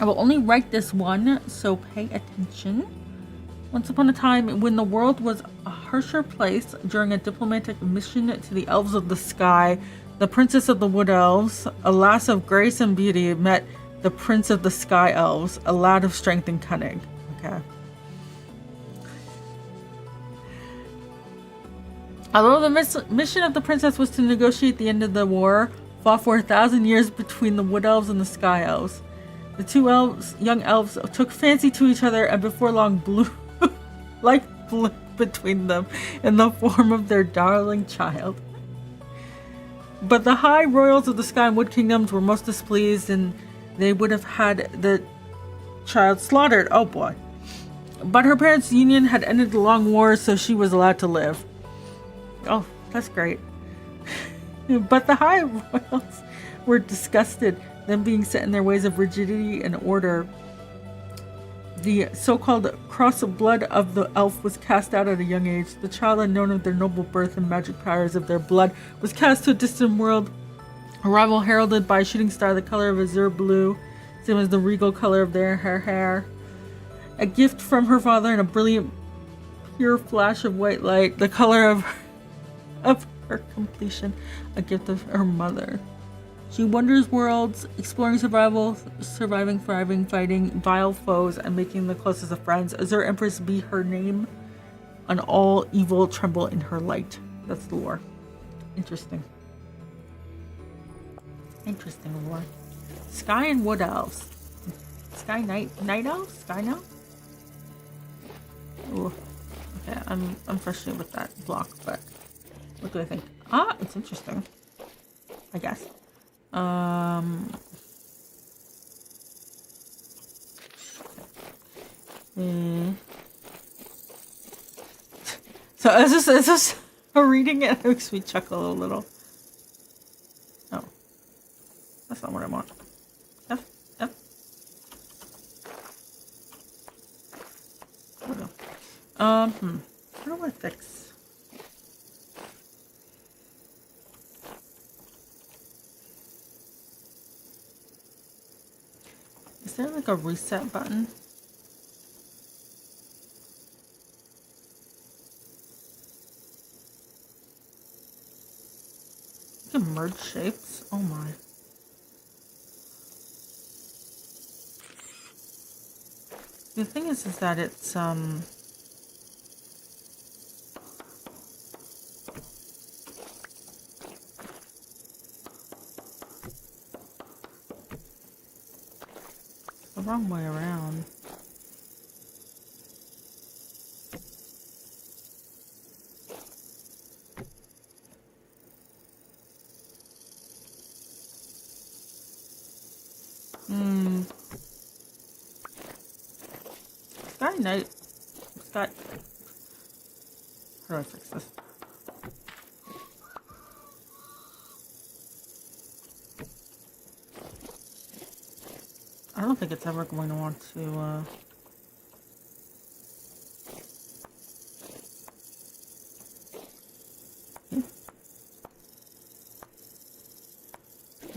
Speaker 1: I will only write this one, so pay attention. Once upon a time, when the world was a harsher place, during a diplomatic mission to the elves of the sky, the princess of the wood elves, a lass of grace and beauty, met the prince of the sky elves, a lad of strength and cunning. Okay. Although the mission of the princess was to negotiate the end of the war, fought for 1,000 years between the wood elves and the sky elves. The two young elves took fancy to each other and before long blew between them in the form of their darling child. But the high royals of the Sky and Wood Kingdoms were most displeased, and they would have had the child slaughtered. Oh boy. But her parents' union had ended the long war, so she was allowed to live. Oh, that's great. But the high royals were disgusted, them being set in their ways of rigidity and order. The so-called cross of blood of the elf was cast out at a young age. The child, unknown of their noble birth and magic powers of their blood, was cast to a distant world. Arrival heralded by a shooting star the color of azure blue, same as the regal color of their hair. A gift from her father and a brilliant, pure flash of white light, the color of her completion, a gift of her mother. She wanders worlds, exploring survival, surviving, thriving, fighting vile foes, and making the closest of friends. Azure Empress be her name, and all evil tremble in her light. That's the lore. Interesting. Interesting lore. Sky and Wood Elves. Sky Night Elves? Sky now? Ooh. Okay, I'm frustrated with that block, but what do I think? Ah, it's interesting. I guess. So is this reading it makes me chuckle a little. Oh, that's not what I want. F. There we go. How do I fix? Is there like a reset button? You can merge shapes? Oh my. The thing is that it's the wrong way around. Sky Night. Sky. How do I fix this? I don't think it's ever going to want to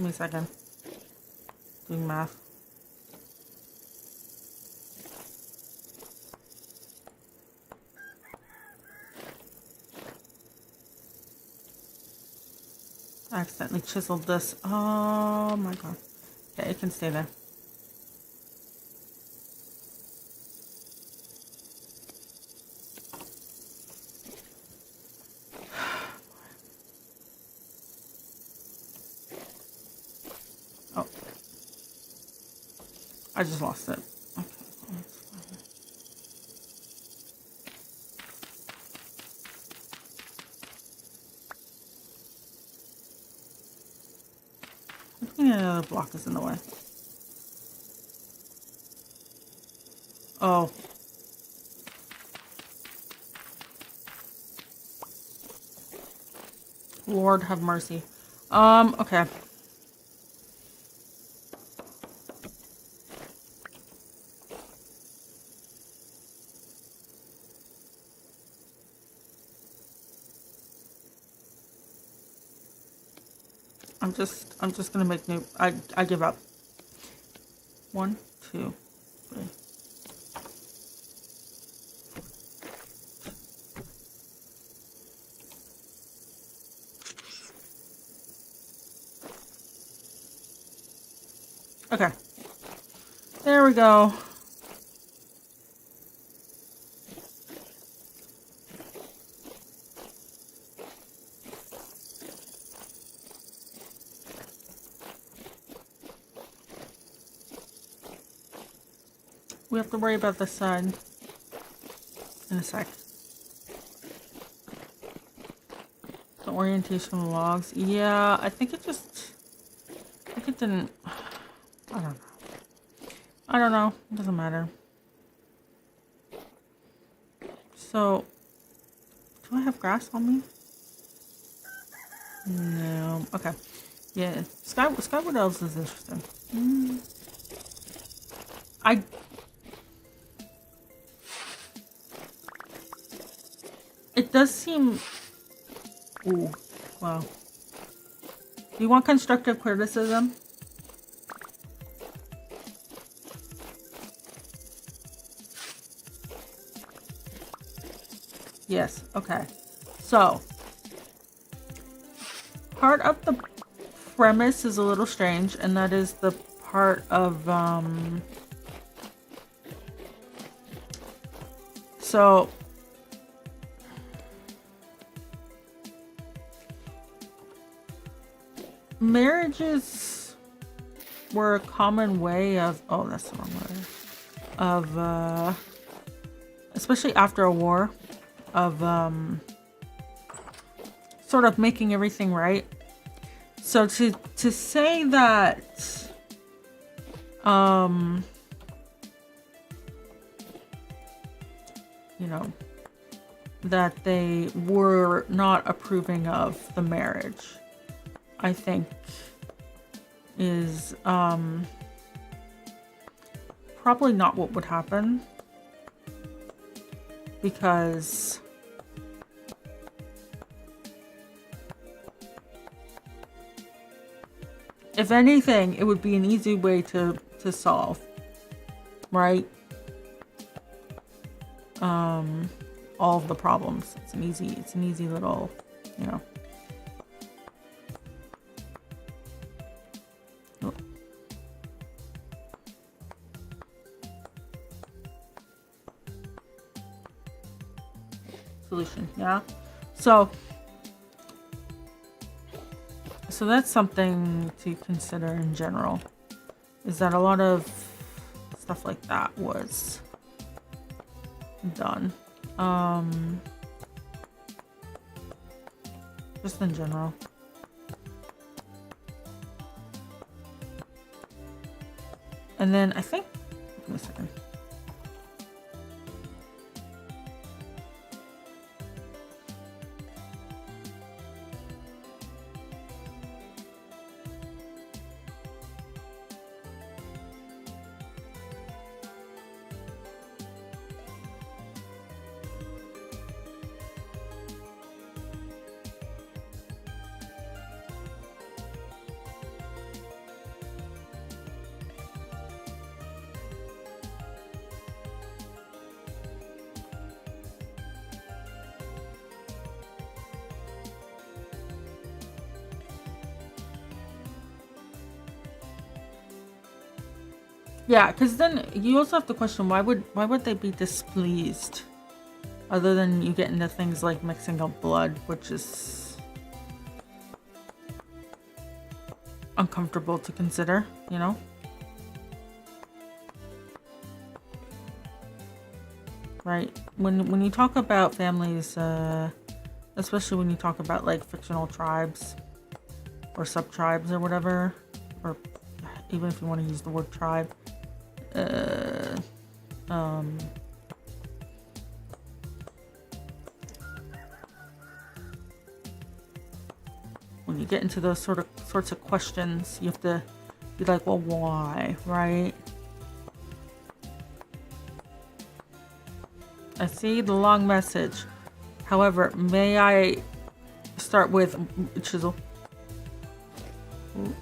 Speaker 1: Give me a second. Doing math. I accidentally chiseled this. Oh my god. Okay, it can stay there. Oh. I just lost it. Okay. Yeah, the block is in the way. Oh. Lord have mercy. Okay. I'm just gonna make new. I give up. 1, 2, 3. Okay. There we go. We have to worry about this side in a sec. The orientation of the logs. Yeah, I think it didn't. I don't know. I don't know. It doesn't matter. So, do I have grass on me? No. Okay. Yeah. Skyward Elves is interesting. It does seem. Ooh. Wow. Do you want constructive criticism? Yes. Okay. So, part of the premise is a little strange, and that is the part of, so, marriages were a common way of, oh, that's the wrong word, of, especially after a war, of, sort of making everything right. So to say that, you know, that they were not approving of the marriage, I think is probably not what would happen, because if anything, it would be an easy way to solve, right? All of the problems. It's an easy little, you know. Solution, yeah. So that's something to consider in general, is that a lot of stuff like that was done. Just in general. And then I think, give me a second. Yeah, because then you also have to question why would they be displeased, other than you get into things like mixing up blood, which is uncomfortable to consider, you know. Right? When you talk about families, especially when you talk about like fictional tribes or sub-tribes or whatever, or even if you want to use the word tribe, when you get into those sorts of questions, you have to be like, well, why, right? I see the long message. However, may I start with chisel? Ooh.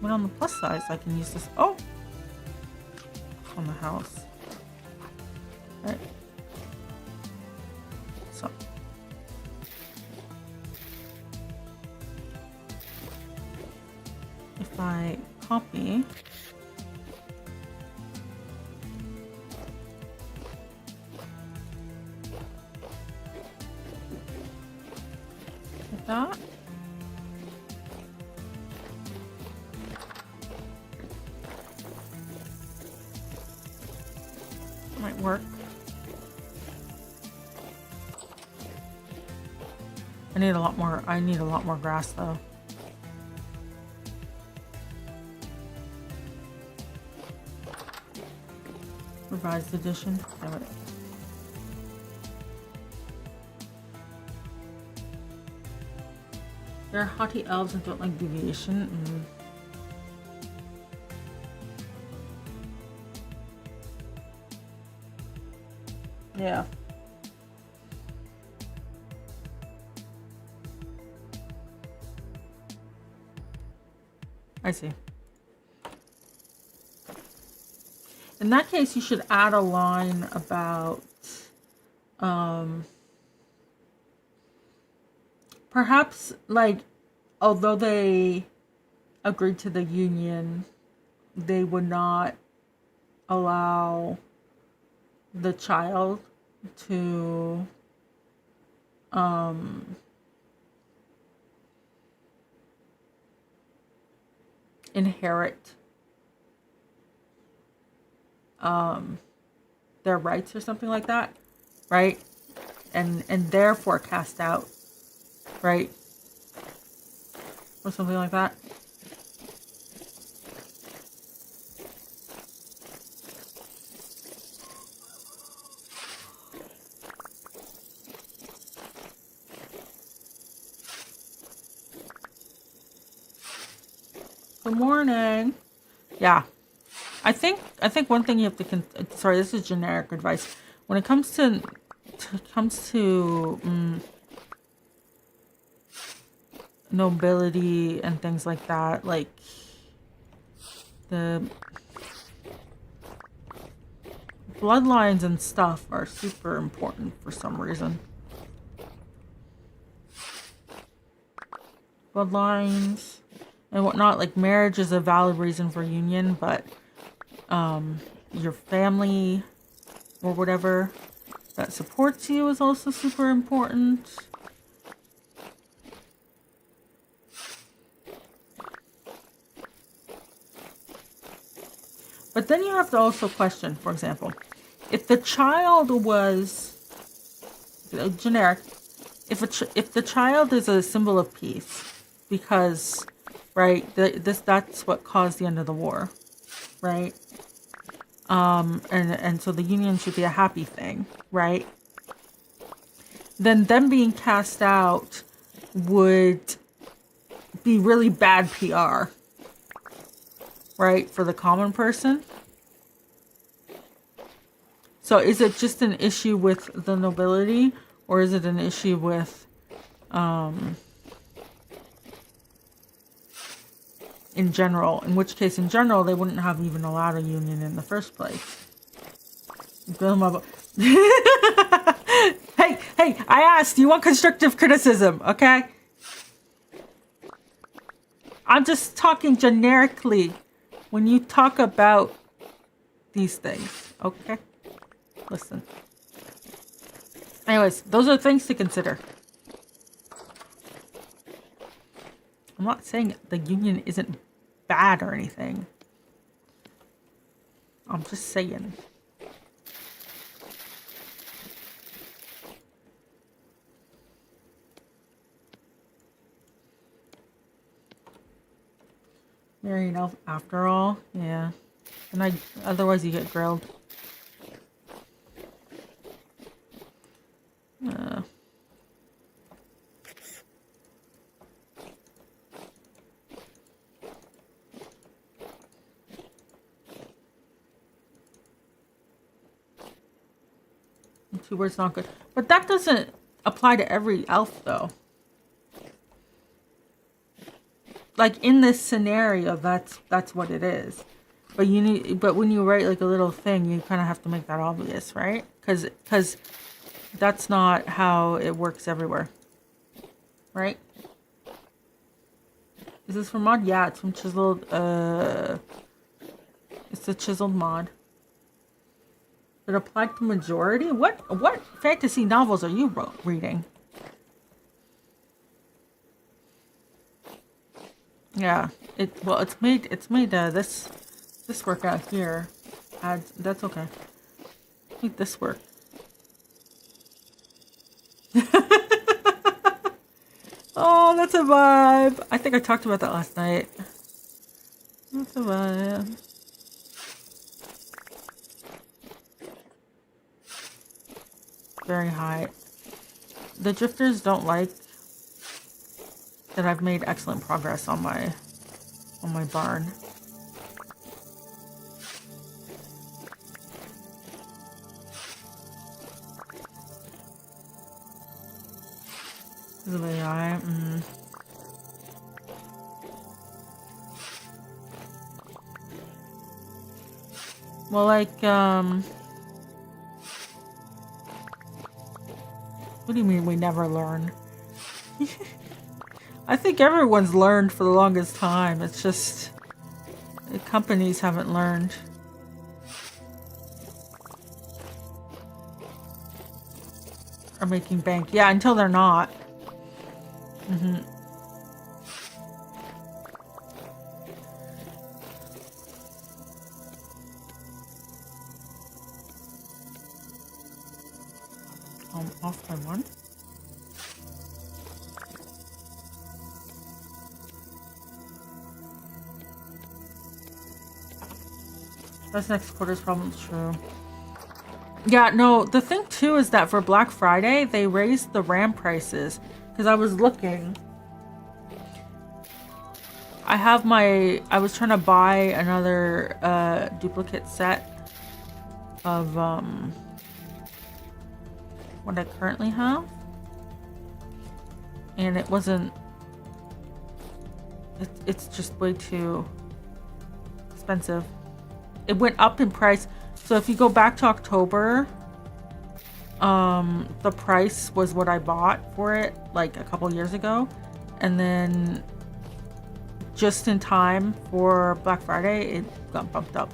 Speaker 1: But on the plus side, I can use this. Oh! On the house. Right. So. If I copy. Like that. Might work. I need a lot more grass though. Revised edition. Damn it. They're haughty elves and don't like deviation. Yeah. I see. In that case, you should add a line about perhaps like, although they agreed to the union, they would not allow the child to inherit their rights or something like that, right? And therefore cast out, right? Or something like that. Good morning. Yeah. I think one thing you have to sorry, this is generic advice. When it comes to nobility and things like that, like the bloodlines and stuff are super important for some reason. Bloodlines and whatnot, like marriage is a valid reason for union, but your family or whatever that supports you is also super important. But then you have to also question, for example, if the child was generic, if the child is a symbol of peace, because right, that's what caused the end of the war, right? And so the union should be a happy thing, right? Then them being cast out would be really bad PR, right, for the common person. So is it just an issue with the nobility, or is it an issue with in general, in which case in general they wouldn't have even allowed a union in the first place. Hey, Hey, I asked, do you want constructive criticism, okay? I'm just talking generically when you talk about these things, okay? Listen. Anyways, those are things to consider. I'm not saying the union isn't bad or anything. I'm just saying. Marrying elf after all, yeah. And otherwise you get grilled. Two words not good, but that doesn't apply to every elf though. Like in this scenario, that's what it is. But when you write like a little thing, you kind of have to make that obvious, right? Because that's not how it works everywhere, right? Is this from mod? Yeah, it's from Chiseled. It's a Chiseled mod. It applied to majority. What fantasy novels are you reading? Yeah, it's made this work out here. That's okay. Make this work. Oh, that's a vibe. I think I talked about that last night. That's a vibe. Very high. The drifters don't like that I've made excellent progress on my barn. This is very high. Well, like, what do you mean we never learn? I think everyone's learned for the longest time. It's just the companies haven't learned. Are making bank. Yeah, until they're not. Off by one. That's next quarter's problem. True. Yeah, no, the thing too is that for Black Friday, they raised the RAM prices. Because I was looking. I was trying to buy another duplicate set of what I currently have. And it wasn't, it's just way too expensive. It went up in price. So if you go back to October, the price was what I bought for it like a couple years ago, and then just in time for Black Friday it got bumped up.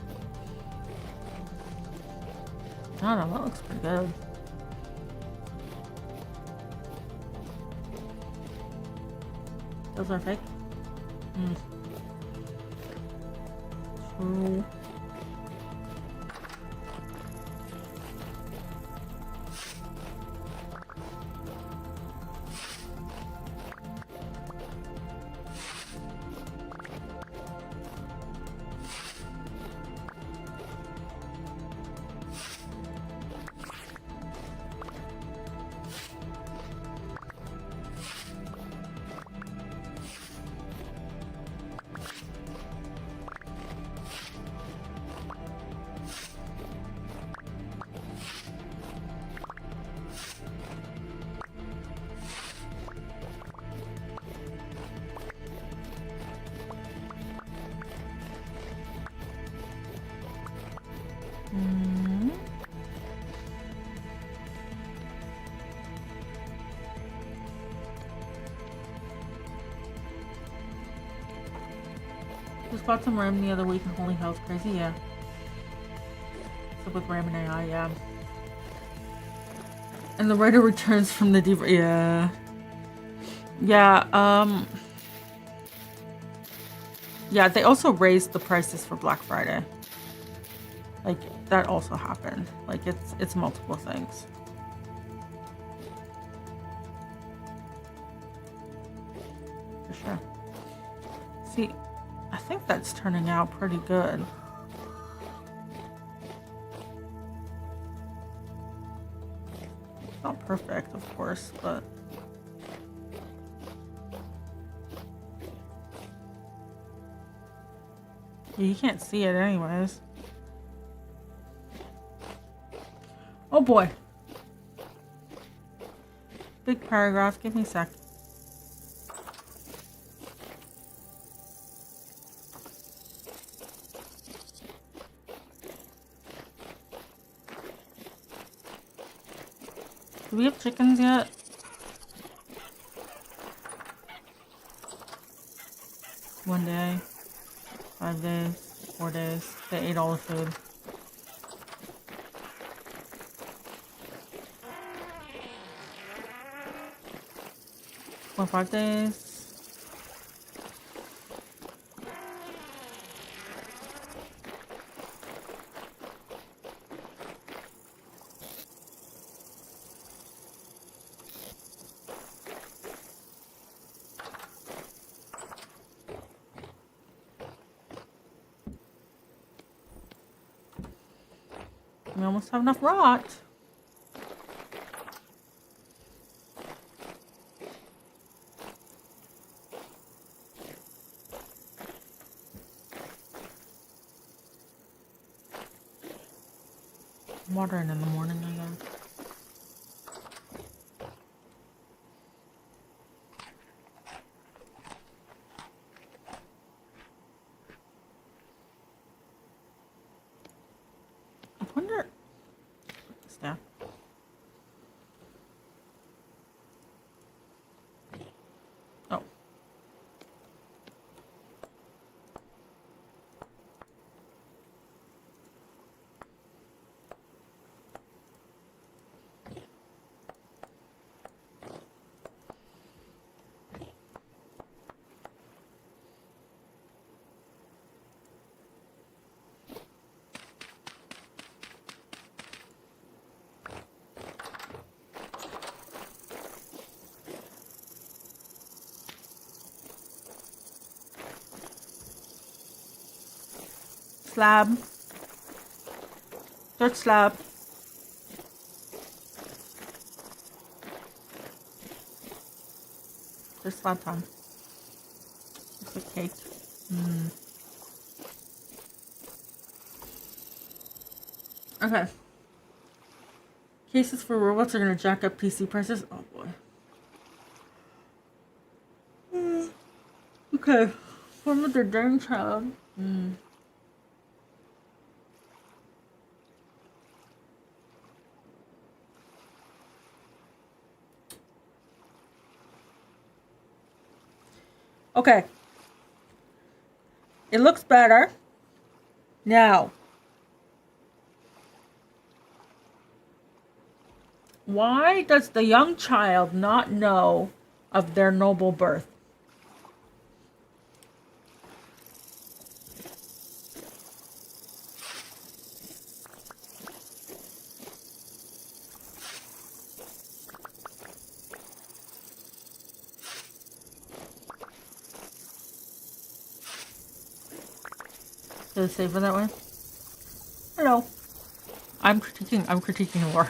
Speaker 1: I don't know, that looks pretty good. Those are fake? True. fought some ramen the other week and holy hell, it's crazy, yeah. So with ramen AI, yeah. And the writer returns from the DOVA, yeah. Yeah, yeah, they also raised the prices for Black Friday. Like, that also happened. Like, it's multiple things. For sure. See, I think that's turning out pretty good. It's not perfect, of course, but... You can't see it anyways. Oh boy. Big paragraph, give me a sec. Do we have chickens yet? One day, 5 days, 4 days. They ate all the food. For 5 days. We almost have enough rot. Watering in the morning, I guess. I wonder... Yeah. Oh. Slab. Dirt slab. Dirt slab time. It's a cake. Okay. Cases for robots are gonna jack up PC prices. Oh boy. Okay. Form of the darn child. Okay. It looks better. Now. Why does the young child not know of their noble birth? Did it save it that way? Hello. I'm critiquing lore.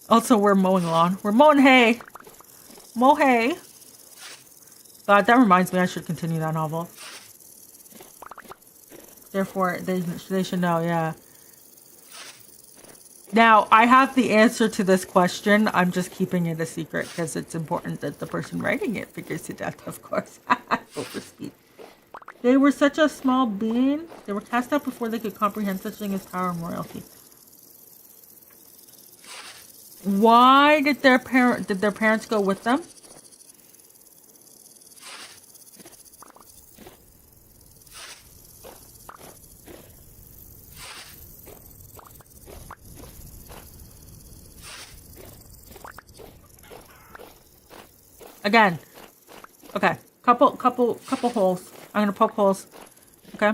Speaker 1: Also, we're mowing lawn. We're mowing hay. Mow hay. God, that reminds me I should continue that novel. Therefore, they should know, yeah. Now, I have the answer to this question. I'm just keeping it a secret because it's important that the person writing it figures it out, of course. Overspeed. They were such a small being. They were cast out before they could comprehend such thing as power and royalty. Why did their parents go with them? Again. Okay. Couple holes. I'm gonna poke holes. Okay.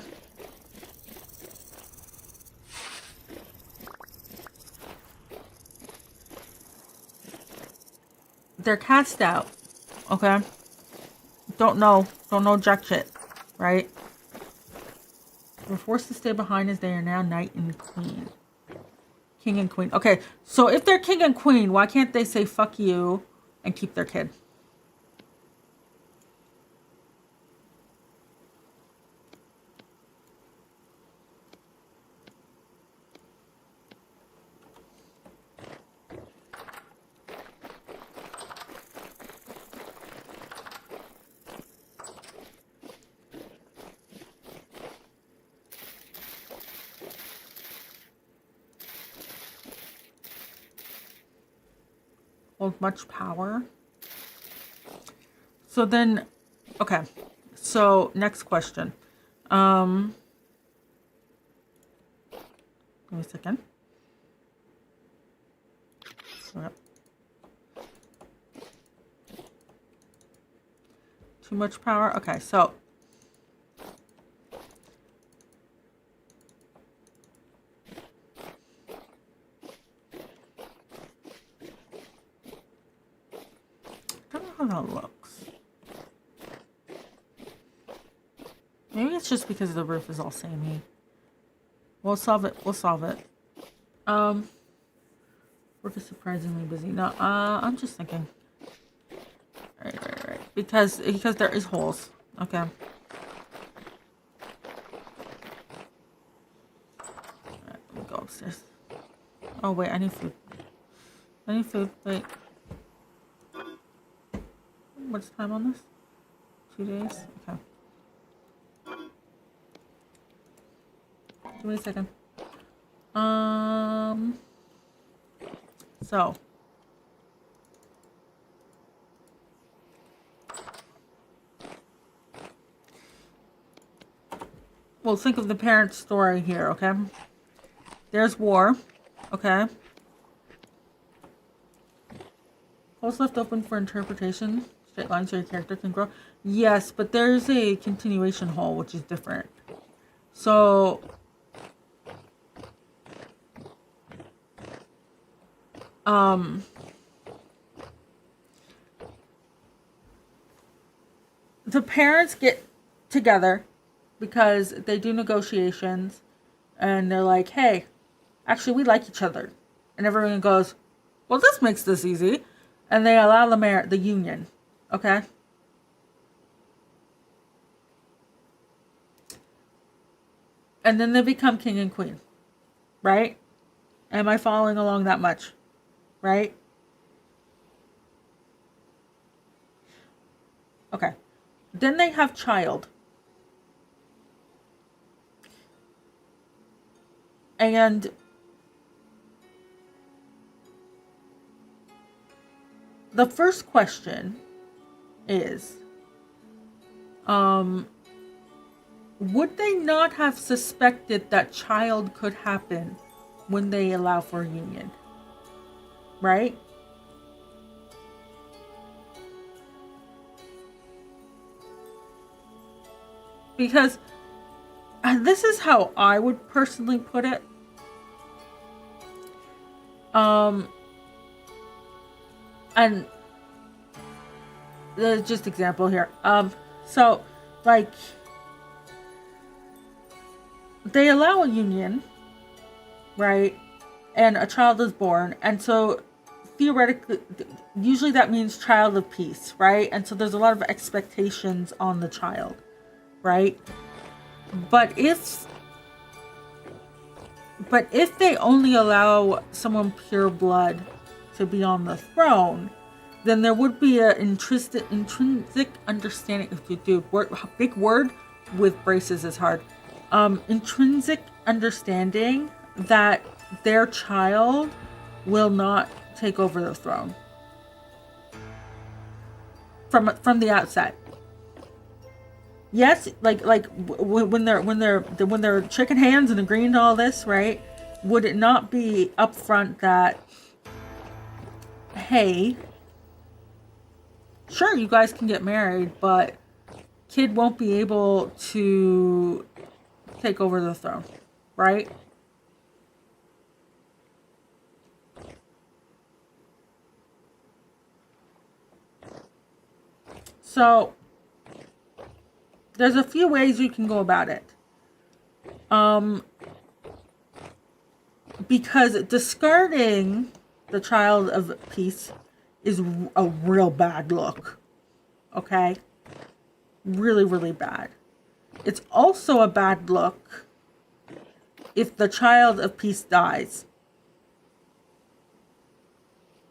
Speaker 1: They're cast out. Okay. Don't know jack shit. Right? We're forced to stay behind as they are now knight and queen. King and queen. Okay, so if they're king and queen, why can't they say fuck you and keep their kid? Hold much power. So then, okay. So next question. Give me a second. Yep. Too much power. Okay, so I don't know how that looks. Maybe it's just because the roof is all samey. We'll solve it. We'll solve it. Work is surprisingly busy. No, I'm just thinking. Right. Because there is holes. Okay. Alright, let me go upstairs. Oh wait, I need food. Wait. What's the time on this? 2 days? Okay. Give me a second. So. We'll think of the parent story here, okay? There's war, okay? Holes left open for interpretation. Straight lines so your character can grow. Yes, but there's a continuation hole, which is different. So... the parents get together because they do negotiations and they're like, hey, actually we like each other. And everyone goes, well, this makes this easy. And they allow the union. Okay? And then they become king and queen. Right? Am I following along that much? Right? Okay. Then they have child. And the first question is, would they not have suspected that child could happen when they allow for a union? Right? Because this is how I would personally put it. And there's just example here. So like they allow a union, right? And a child is born, and so theoretically, usually that means child of peace, right? And so there's a lot of expectations on the child, right? But if they only allow someone pure blood to be on the throne, then there would be an intrinsic understanding. Big word with braces is hard. Intrinsic understanding that their child will not take over the throne from the outset. Yes, like when they're shaking hands and agreeing to all this, right? Would it not be upfront that, hey, sure, you guys can get married, but kid won't be able to take over the throne, right? So there's a few ways you can go about it. Because discarding the child of peace is a real bad look. Okay? Really, really bad. It's also a bad look if the child of peace dies.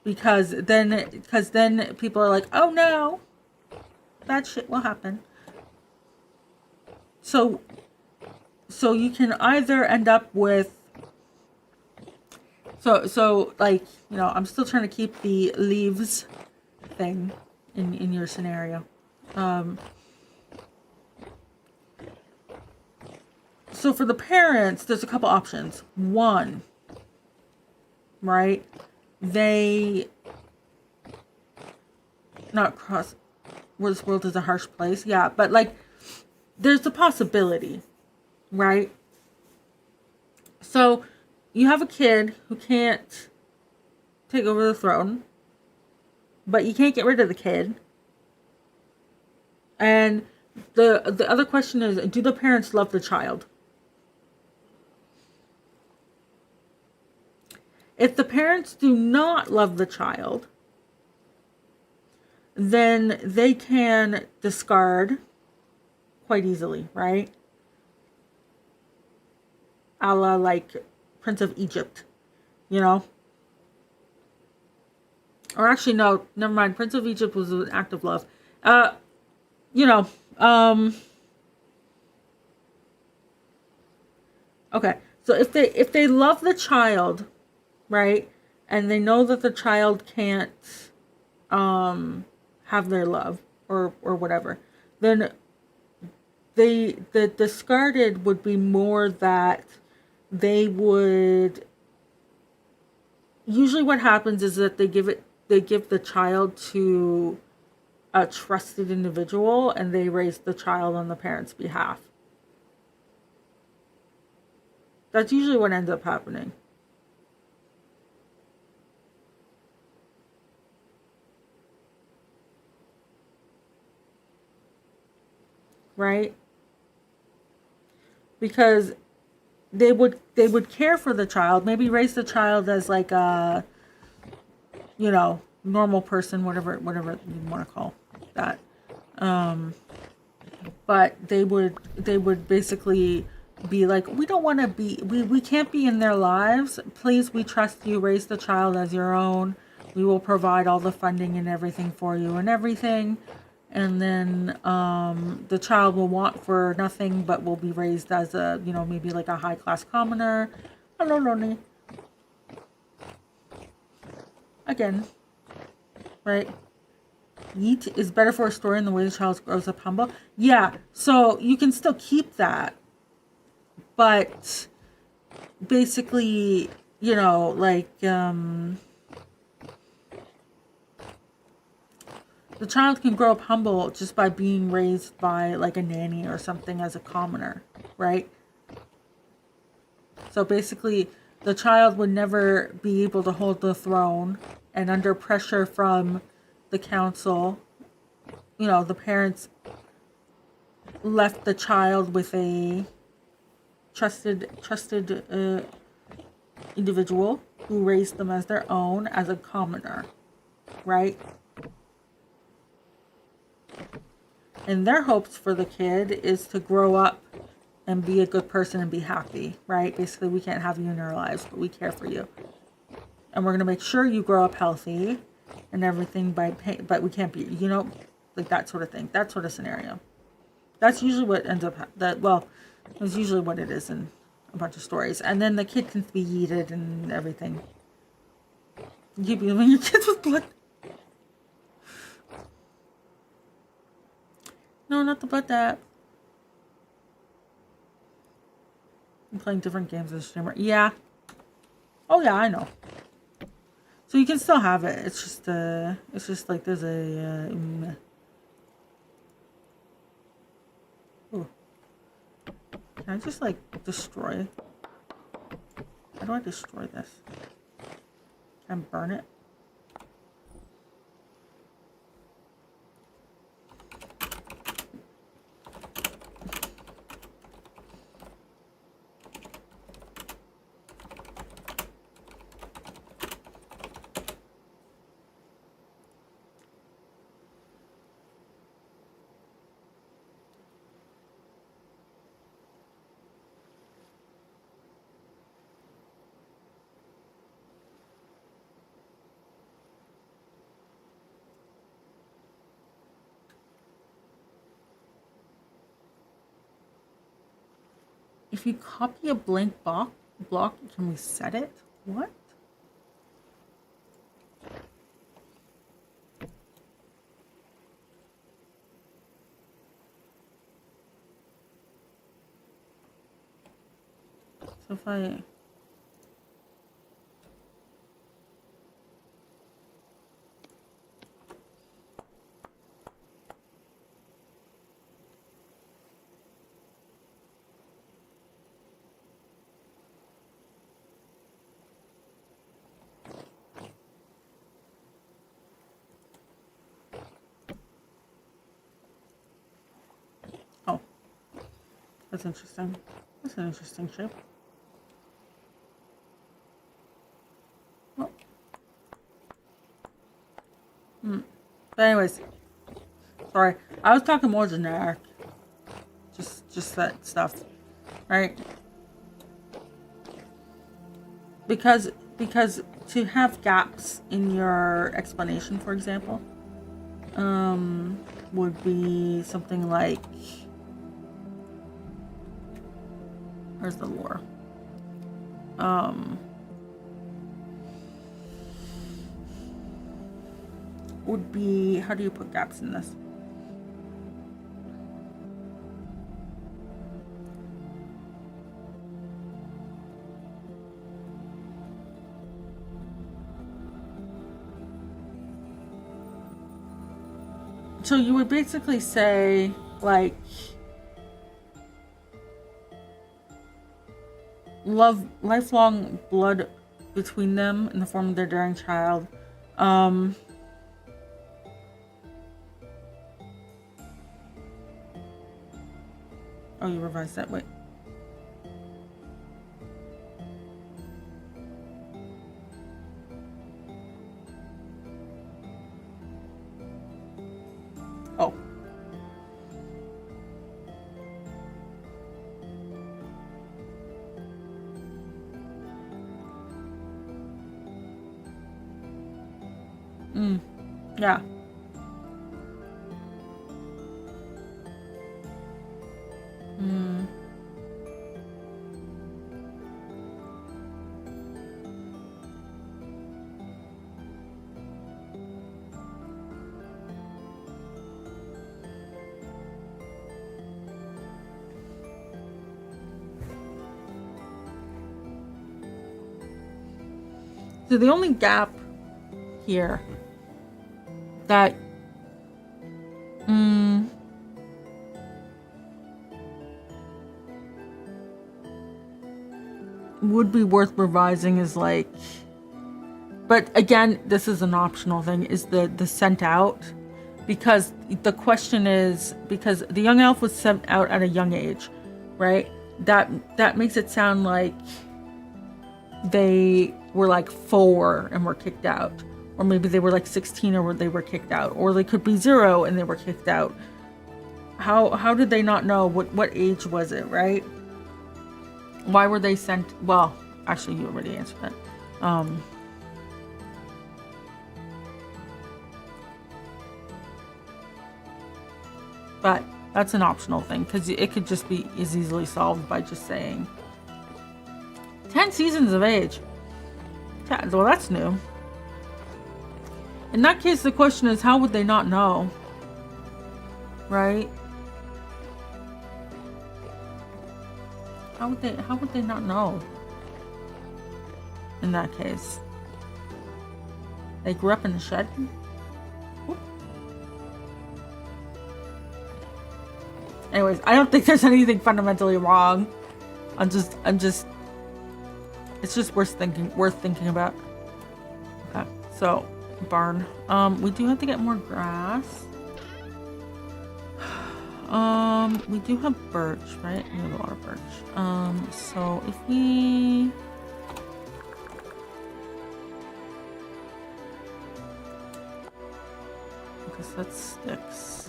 Speaker 1: Because then people are like, oh no, bad shit will happen. So you can either end up with so like, you know, I'm still trying to keep the leaves thing in your scenario. So for the parents, there's a couple options. One, right? They not cross. This world is a harsh place. Yeah, but like, there's a possibility, right? So you have a kid who can't take over the throne, but you can't get rid of the kid. And the other question is, do the parents love the child? If the parents do not love the child, then they can discard quite easily, right? A la like Prince of Egypt, you know? Or actually, no, never mind. Prince of Egypt was an act of love. You know, okay. So if they love the child, right, and they know that the child can't have their love or whatever, then the discarded would be more that they would, usually what happens is that they give the child to a trusted individual and they raise the child on the parents' behalf. That's usually what ends up happening. Right? Because they would care for the child, maybe raise the child as like a, you know, normal person, whatever you want to call that. But they would basically be like, we don't want to be, we can't be in their lives. Please, we trust you. Raise the child as your own. We will provide all the funding and everything for you and everything. And then the child will want for nothing, but will be raised as a, you know, maybe like a high-class commoner. Hello, Lonnie. Again, right? Yeet is better for a story in the way the child grows up humble. Yeah, so you can still keep that. But basically, you know, like, the child can grow up humble just by being raised by like a nanny or something as a commoner, right? So basically, the child would never be able to hold the throne, and under pressure from the council, you know, the parents left the child with a trusted individual who raised them as their own, as a commoner, right? And their hopes for the kid is to grow up and be a good person and be happy, right? Basically, we can't have you in our lives, but we care for you. And we're going to make sure you grow up healthy and everything but we can't be, you know, like that sort of thing. That sort of scenario. That's usually what ends up, that's usually what it is in a bunch of stories. And then the kid can be yeeted and everything. You be when your kids with blood. No, not the blood dab. I'm playing different games as a streamer. Yeah. Oh yeah, I know. So you can still have it. It's just like there's ooh. Can I just like destroy? How do I destroy this? Can I burn it? If you copy a blank block, can we set it? What? So if I... Oh. That's interesting. That's an interesting shape. Oh. But anyways, sorry. I was talking more generic. Just that stuff, right? Because to have gaps in your explanation, for example, would be something like, where's the lore? Would be, how do you put gaps in this? So you would basically say, like, love, lifelong blood between them in the form of their daring child. Oh, you revised that. Wait. Oh. Yeah. So the only gap here that would be worth revising is like, but again, this is an optional thing, is the sent out, because the question is, because the young elf was sent out at a young age, right? That makes it sound like they were like 4 and were kicked out, or maybe they were like 16 or they were kicked out, or they could be 0 and they were kicked out. How did they not know what age was it, right? Why were they sent? Well, actually, you already answered that. But that's an optional thing, because it could just be as easily solved by just saying 10 seasons of age. Well, that's new. In that case, the question is, how would they not know? Right? How would they not know? In that case. They grew up in the shed. Oop. Anyways, I don't think there's anything fundamentally wrong. I'm just. It's just worth thinking about. Okay, so barn. We do have to get more grass. We do have birch, right? We have a lot of birch. So if we. Okay, so that's sticks.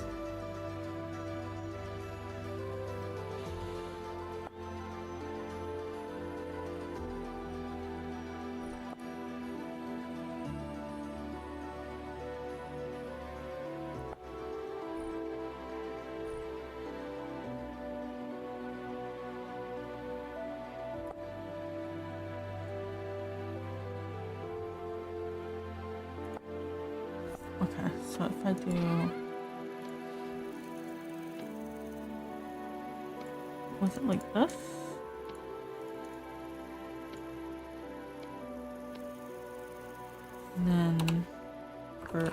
Speaker 1: Okay, so if I do. Was it like this? And then for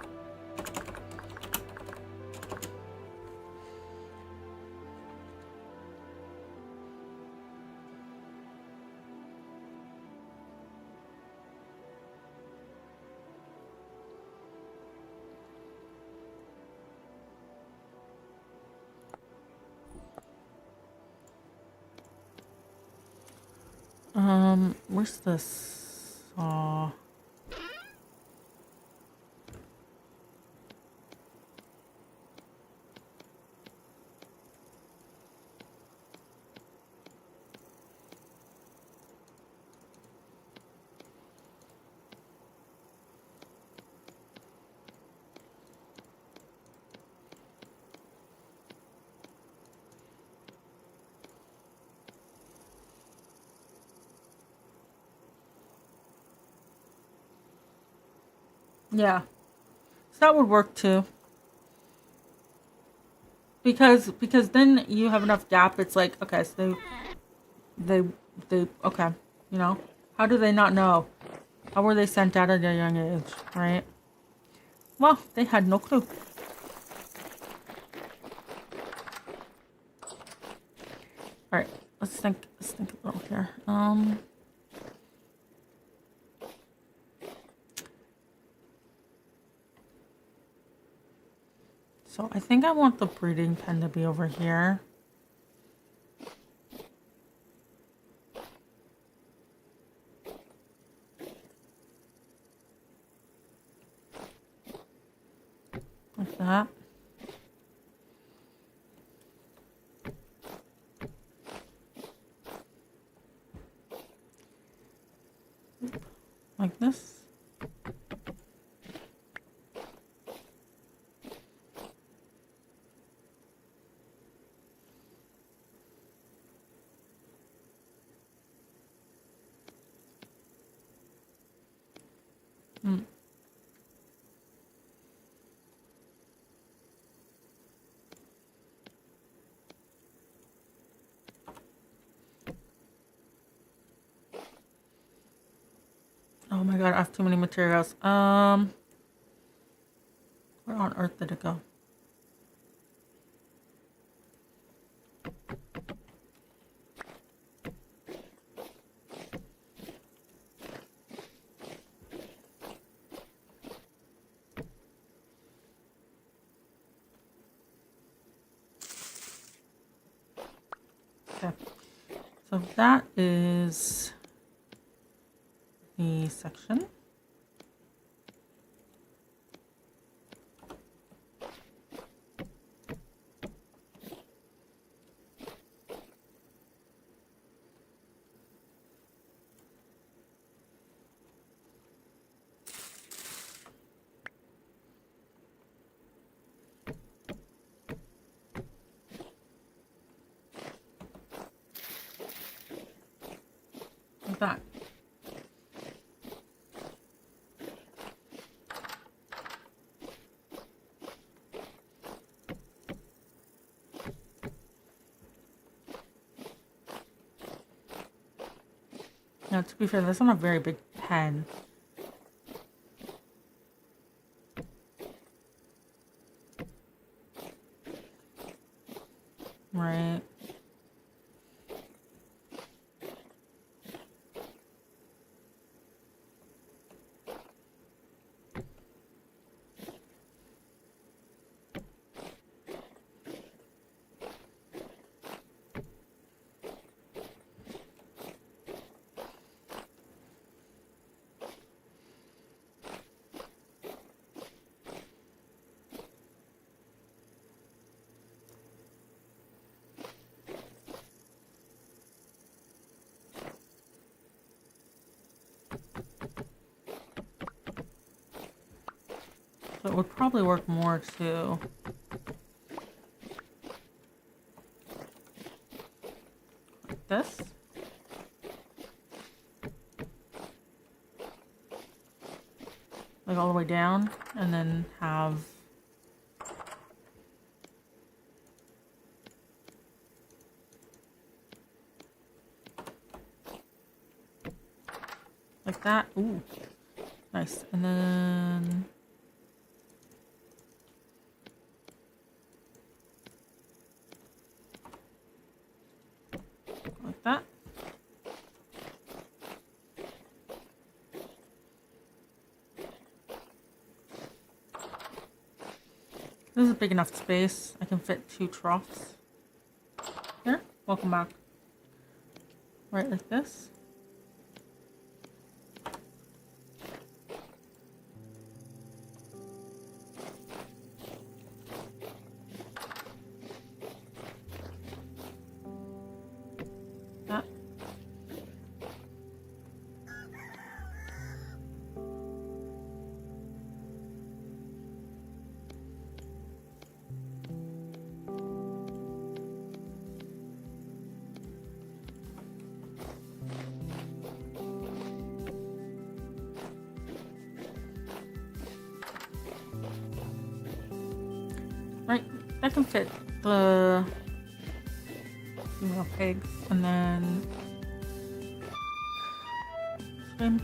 Speaker 1: where's this saw? Yeah, so that would work too. Because then you have enough gap. It's like, okay, so they okay, you know, how do they not know? How were they sent out at a young age, right? Well, they had no clue. All right, let's think a little here. So I think I want the breeding pen to be over here. Like that. Like this. Oh my god, I have too many materials. Where on earth did it go? Okay. So that is the section. Like that. Now, to be fair, that's not a very big pen. So it would probably work more to like this. Like all the way down, and then have like that. Ooh, nice. And then like that. This is a big enough space. I can fit 2 troughs. Here, welcome back. Right like this. That. Right, that can fit the female pigs, and then swim.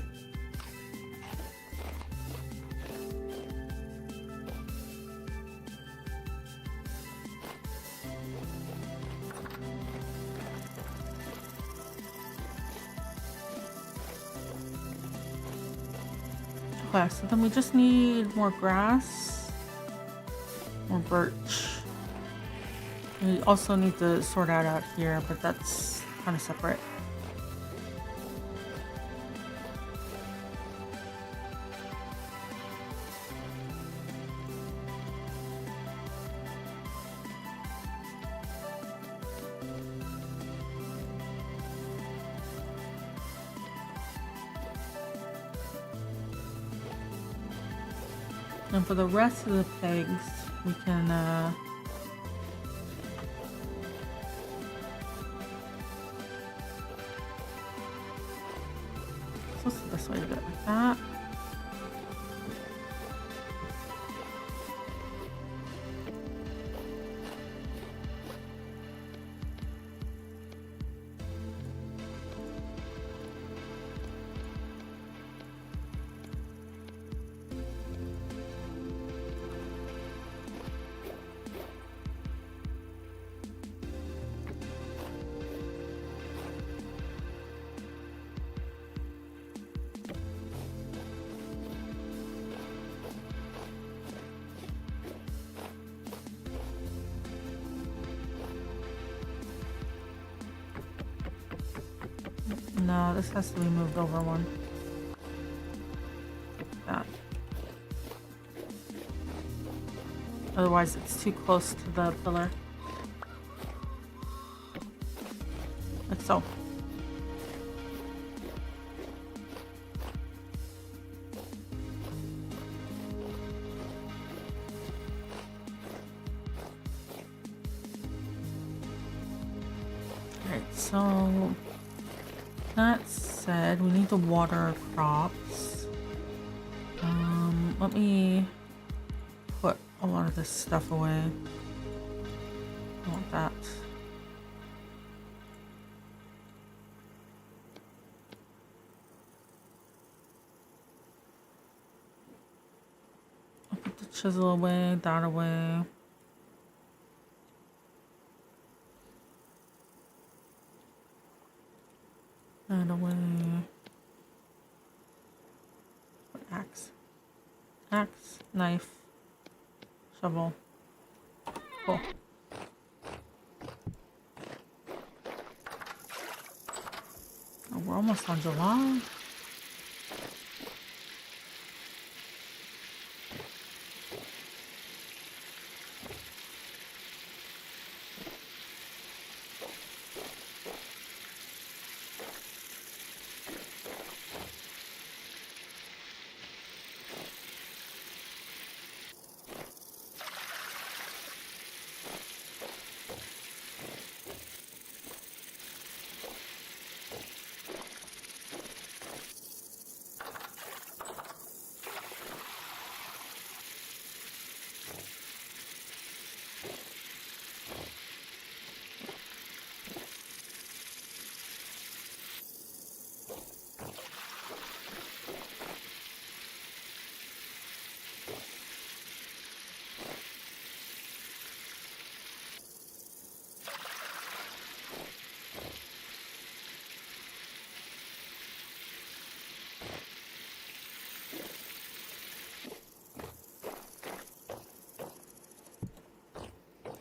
Speaker 1: Okay, so then we just need more grass, more birch. We also need to sort out here, but that's kind of separate. And for the rest of the pigs, we can so let's do this way a bit like that. No, this has to be moved over one. Like that. Otherwise, it's too close to the pillar. Like so. Alright, so that said, we need to water our crops. Let me put a lot of this stuff away. I want that. I'll put the chisel away, that away. That away. What axe? Axe, knife, shovel. Cool. Oh, we're almost on July.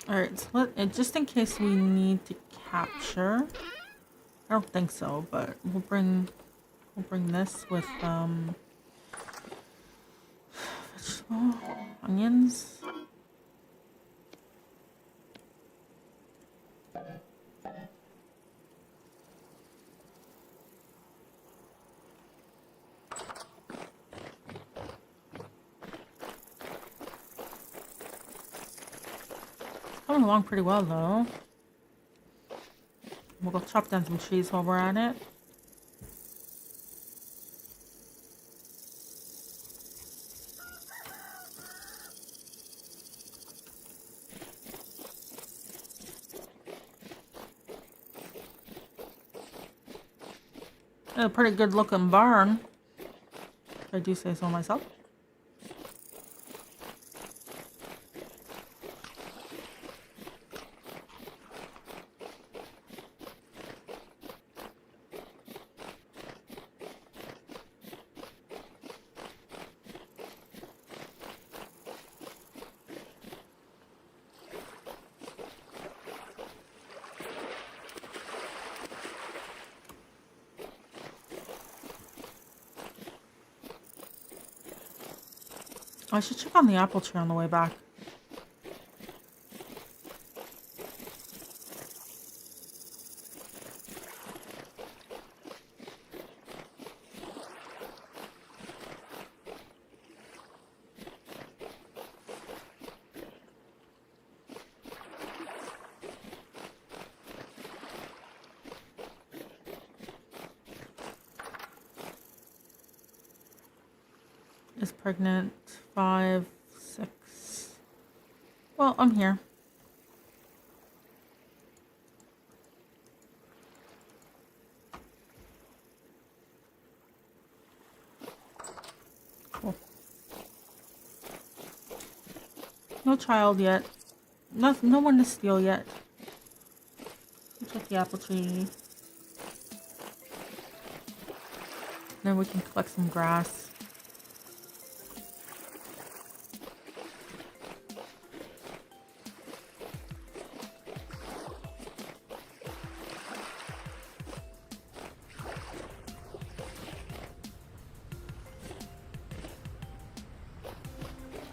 Speaker 1: Alright, so just in case we need to capture. I don't think so, but we'll bring this with vegetable, onions. Coming along pretty well though. We'll go chop down some trees while we're at it. A pretty good looking barn, if I do say so myself. I should check on the apple tree on the way back. Is pregnant. 5, 6. Well, I'm here. Cool. No child yet. No one to steal yet. Check the apple tree. Then we can collect some grass.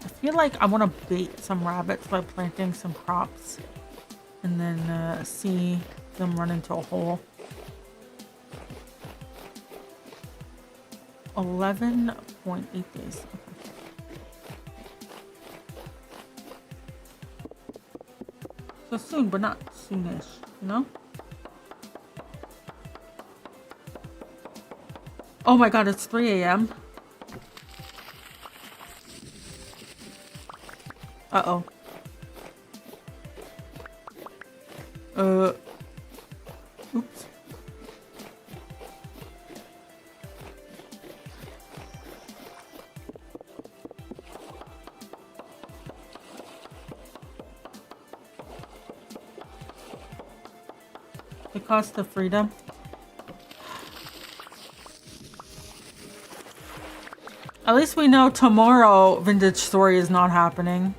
Speaker 1: I feel like I want to bait some rabbits by planting some crops and then see them run into a hole. 11.8 days. Okay. So soon, but not soonish, you know? Oh my god, it's 3 a.m. Uh-oh. Oops. The cost of freedom. At least we know tomorrow Vintage Story is not happening.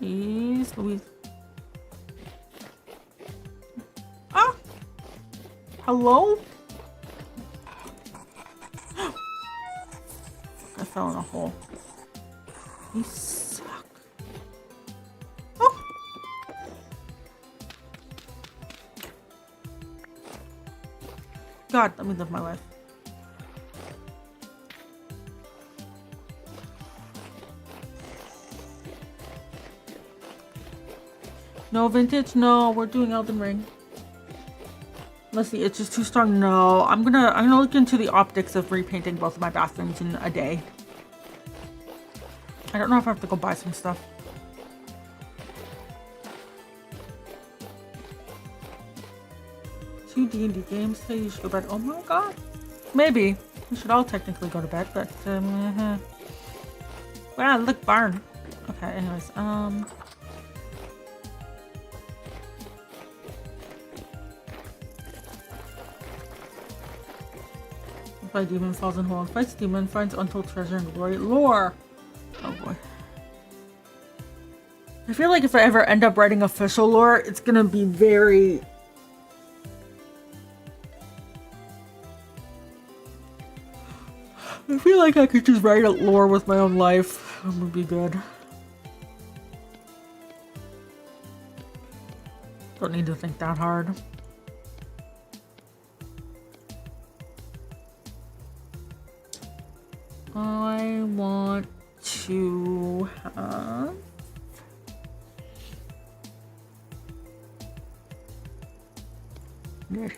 Speaker 1: Jeez Louise. Ah! Hello? I fell in a hole. You suck. Oh! God, let me live my life. No Vintage, no, we're doing Elden Ring. Let's see, it's just too strong. No, I'm gonna look into the optics of repainting both of my bathrooms in a day. I don't know if I have to go buy some stuff. Two D&D games today, you should go to bed. Oh my god. Maybe. We should all technically go to bed, but Wow, look, barn. Okay, anyways, Fight demon falls in hole. Fights demon, finds untold treasure and glory. Lore! Oh boy. I feel like if I ever end up writing official lore, it's gonna be very... I feel like I could just write a lore with my own life. It would be good. Don't need to think that hard. I want to have... this.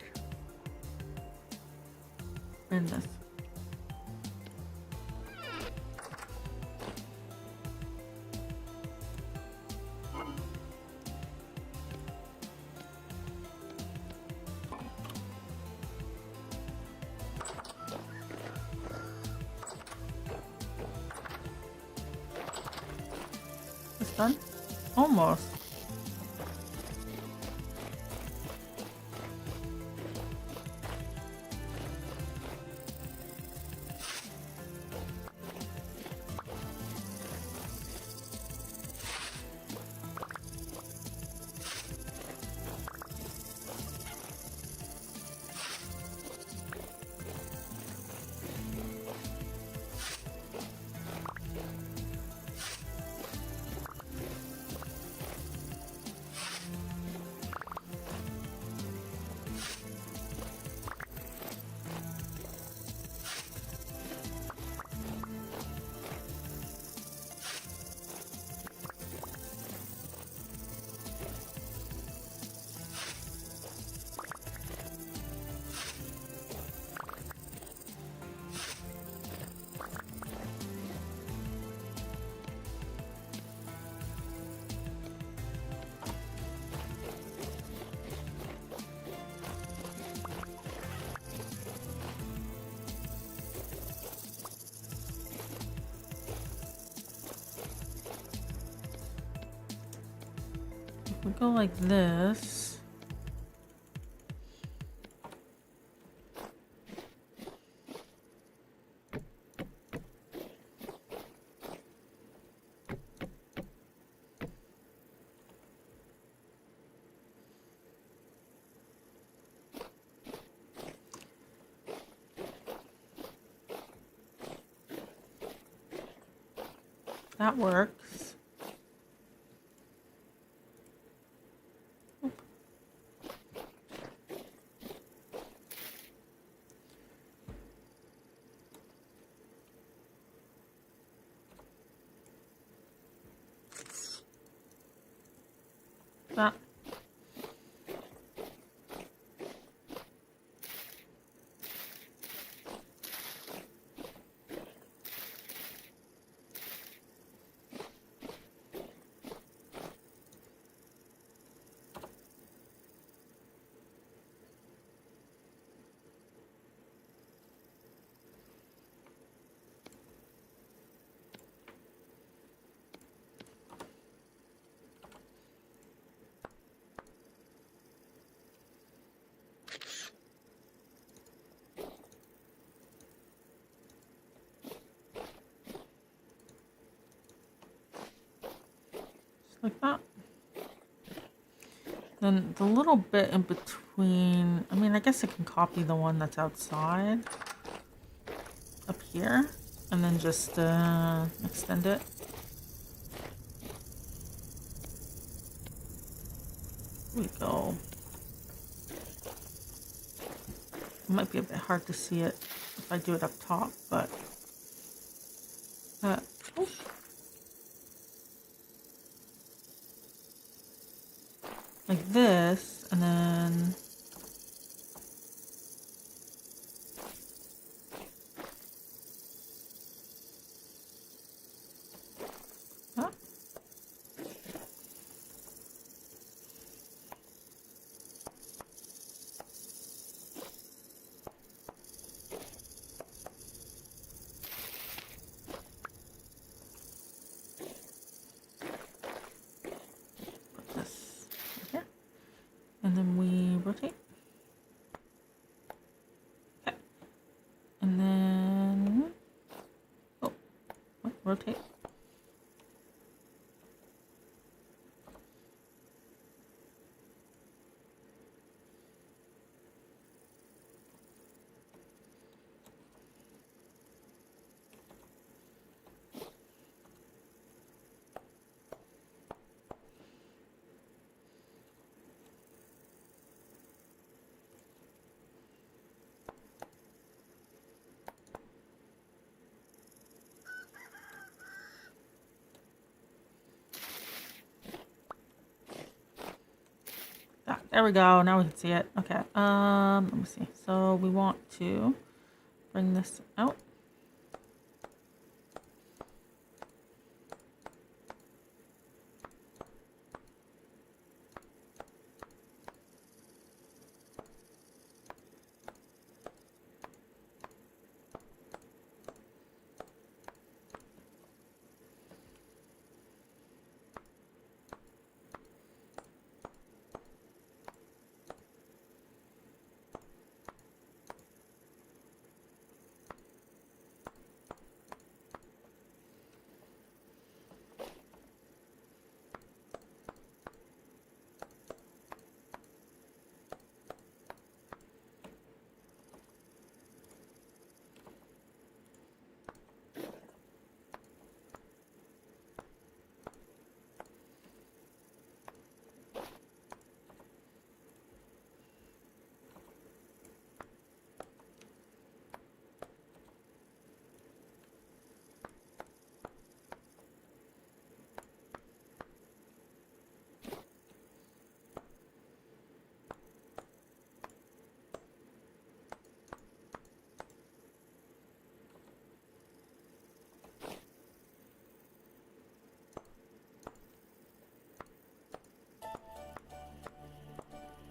Speaker 1: And this. It's done? Almost. We go like this. That works. That. Like that. Then the little bit in between, I mean, I guess I can copy the one that's outside up here and then just extend it. Here we go. It might be a bit hard to see it if I do it up top, but oh. Like this, and then huh? rotate. There we go. Now we can see it. Okay. Let me see. So we want to bring this out.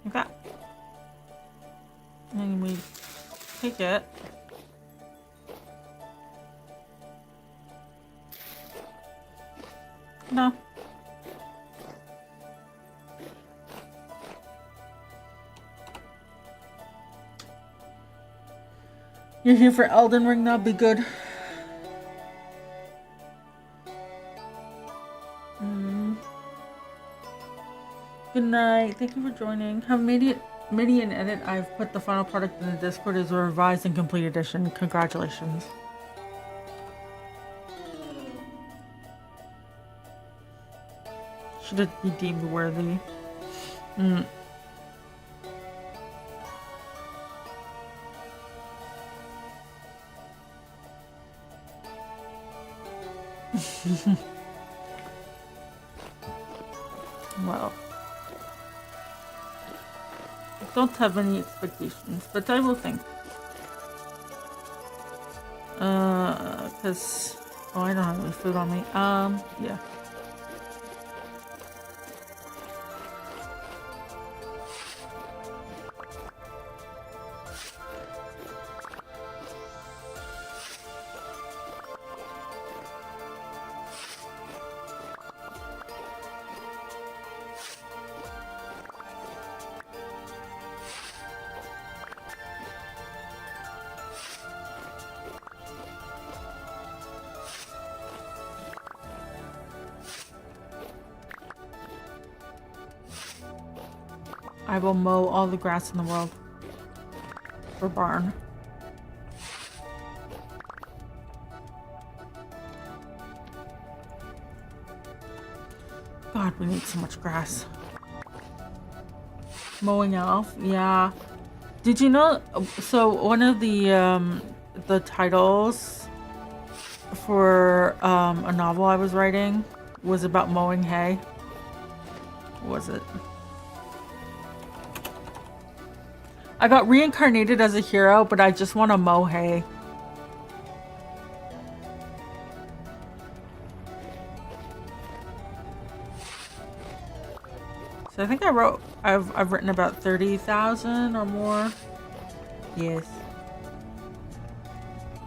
Speaker 1: Okay. And we take it. No. You're here for Elden Ring, that'll be good. Good night. Thank you for joining. Have made it an edit. I've put the final product in the Discord as a revised and complete edition. Congratulations. Should it be deemed worthy? Well, I don't have any expectations, but I will think. Cause I don't have any food on me. Yeah. I will mow all the grass in the world for barn. God, we need so much grass. Mowing elf, yeah. Did you know? So one of the titles for a novel I was writing was about mowing hay. What was it? I got reincarnated as a hero, but I just want to mow hay. So I think I've written about 30,000 or more. Yes.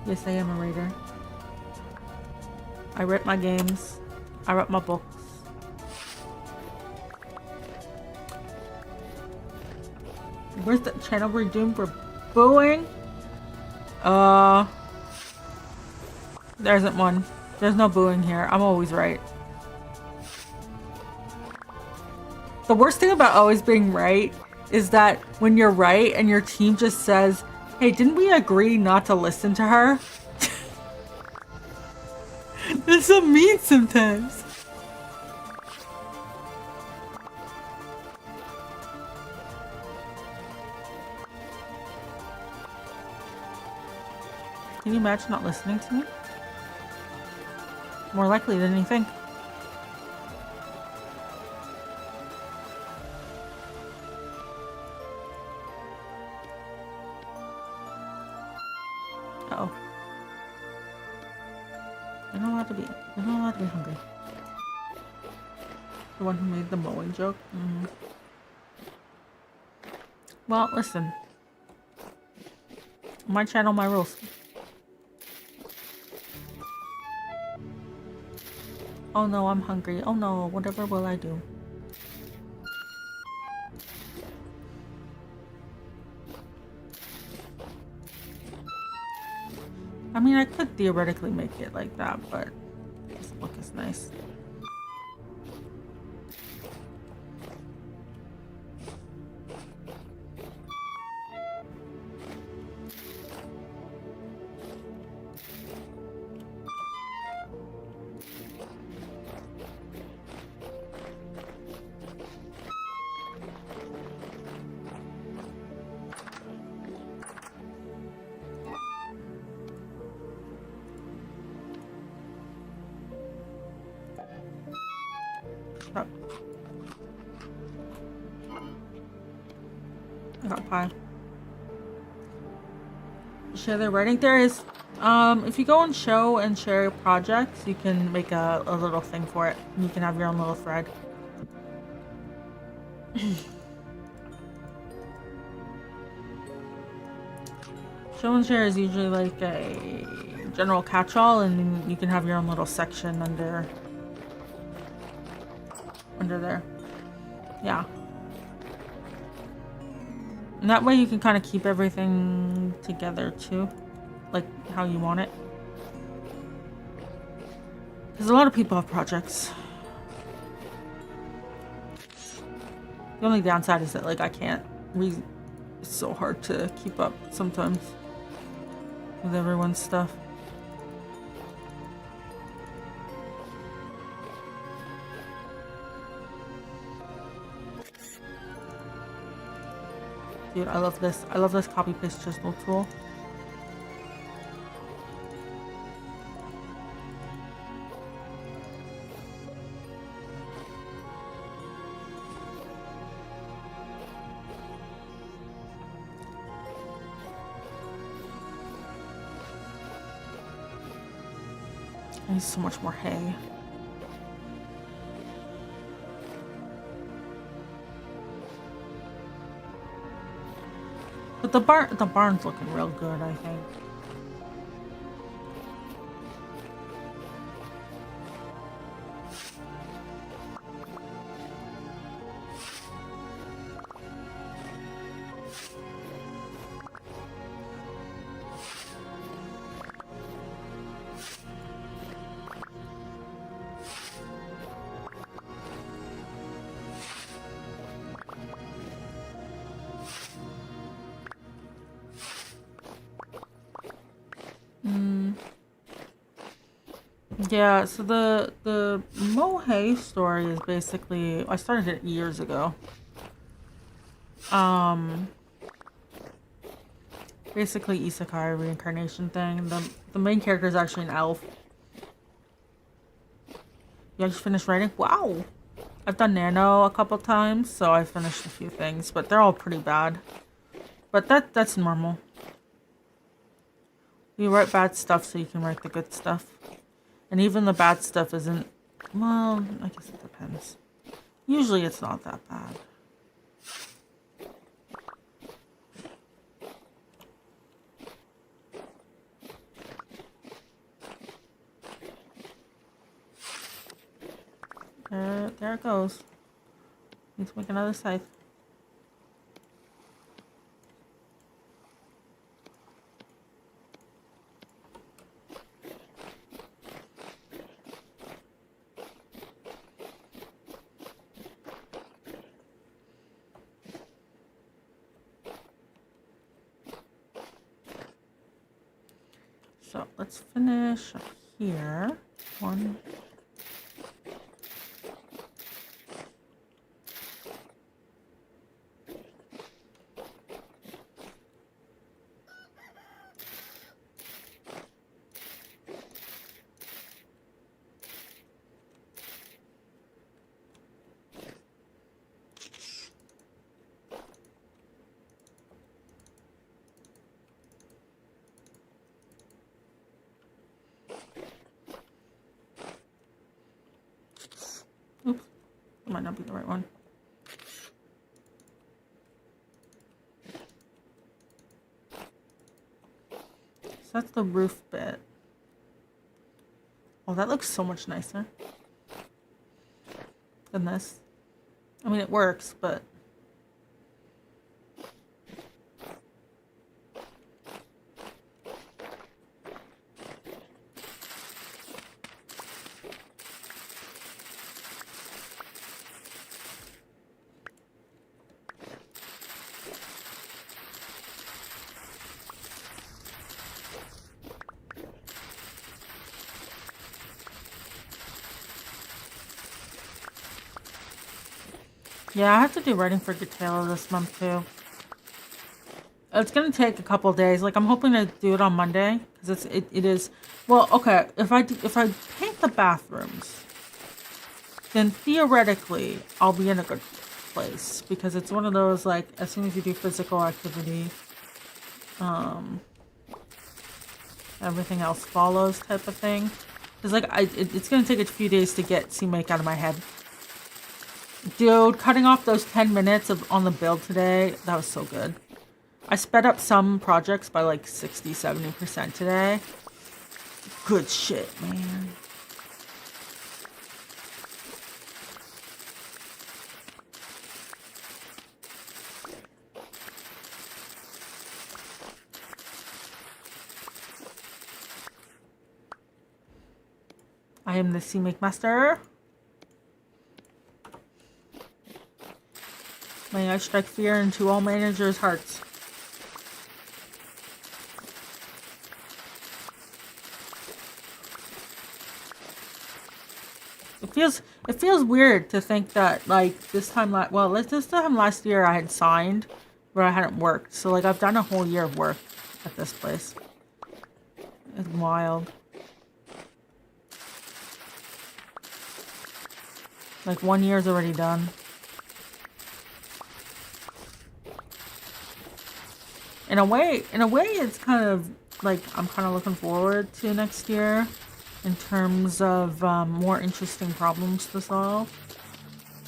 Speaker 1: Yes, I am a writer. I write my games. I write my books. Where's the channel we're doing for booing? There isn't one. There's no booing here. I'm always right. The worst thing about always being right is that when you're right and your team just says, hey, didn't we agree not to listen to her? That's so mean sometimes. Can you imagine not listening to me? More likely than you think. Uh-oh. You're not allowed to be hungry. The one who made the mowing joke? Mm. Well, listen. My channel, my rules. Oh no, I'm hungry. Oh no, whatever will I do? I mean, I could theoretically make it like that, but it doesn't look as nice. Oh. I got pie. Share their writing. There is, if you go on show and share projects, you can make a little thing for it. And you can have your own little thread. Show and share is usually like a general catch-all, and you can have your own little section under there. Yeah. And that way you can kind of keep everything together too, like how you want it. Because a lot of people have projects. The only downside is that like I can't it's so hard to keep up sometimes with everyone's stuff. Dude, I love this. I love this copy paste chisel tool. I need so much more hay. But the barn's looking real good, I think. Yeah, so the Mohei story is basically, I started it years ago. Basically isekai reincarnation thing. The main character is actually an elf. You just finished writing? Wow! I've done Nano a couple times, so I finished a few things, but they're all pretty bad. But that's normal. You write bad stuff so you can write the good stuff. And even the bad stuff isn't, well, I guess it depends. Usually it's not that bad. There it goes. Need to make another scythe. So let's finish up here. One. Oops, that might not be the right one. So that's the roof bit. Oh, that looks so much nicer than this. I mean, it works, but... Yeah, I have to do writing for Detail this month too. It's gonna take a couple days. Like I'm hoping to do it on Monday because it is. Well, okay. If I paint the bathrooms, then theoretically I'll be in a good place because it's one of those like as soon as you do physical activity, everything else follows type of thing. Because like it's gonna take a few days to get C-Make out of my head. Dude, cutting off those 10 minutes on the build today, that was so good. I sped up some projects by like 60-70% today. Good shit, man. I am the C-Make master. May I strike fear into all managers' hearts. It feels weird to think that like this time last year I had signed, but I hadn't worked. So like I've done a whole year of work at this place. It's wild. Like 1 year's already done. In a way, it's kind of like I'm kind of looking forward to next year in terms of more interesting problems to solve.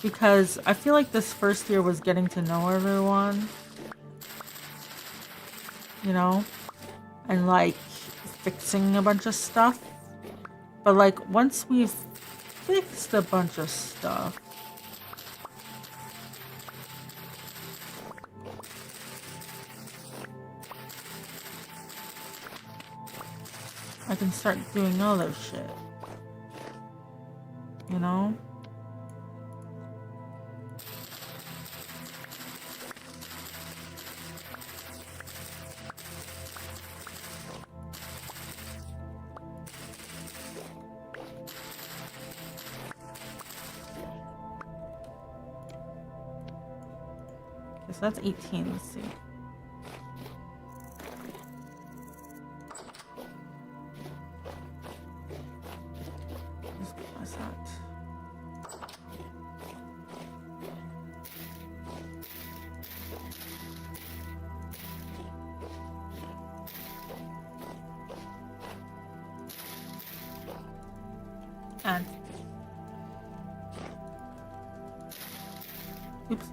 Speaker 1: Because I feel like this first year was getting to know everyone, you know, and like fixing a bunch of stuff. But like once we've fixed a bunch of stuff, I can start doing other shit. You know? Okay, so that's 18, let's see. And oops.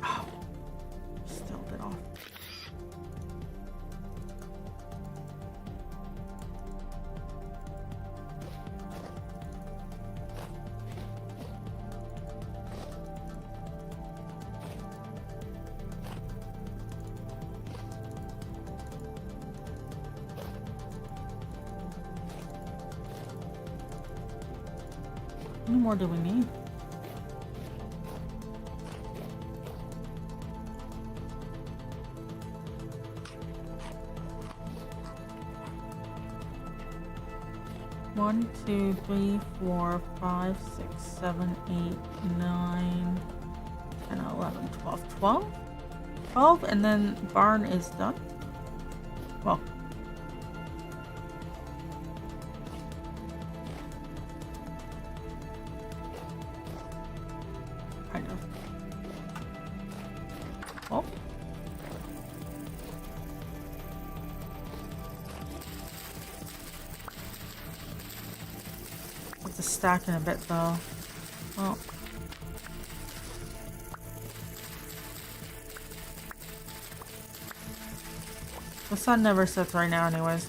Speaker 1: Oh, still a bit off. How many more do we need? One, 2, 3, 4, 5, 6, 7, 8, 9, 10, 11, 12, 12? 12, and then barn is done. Well, kind of. Oh. It's a stack in a bit though. Oh. The sun never sets right now anyways.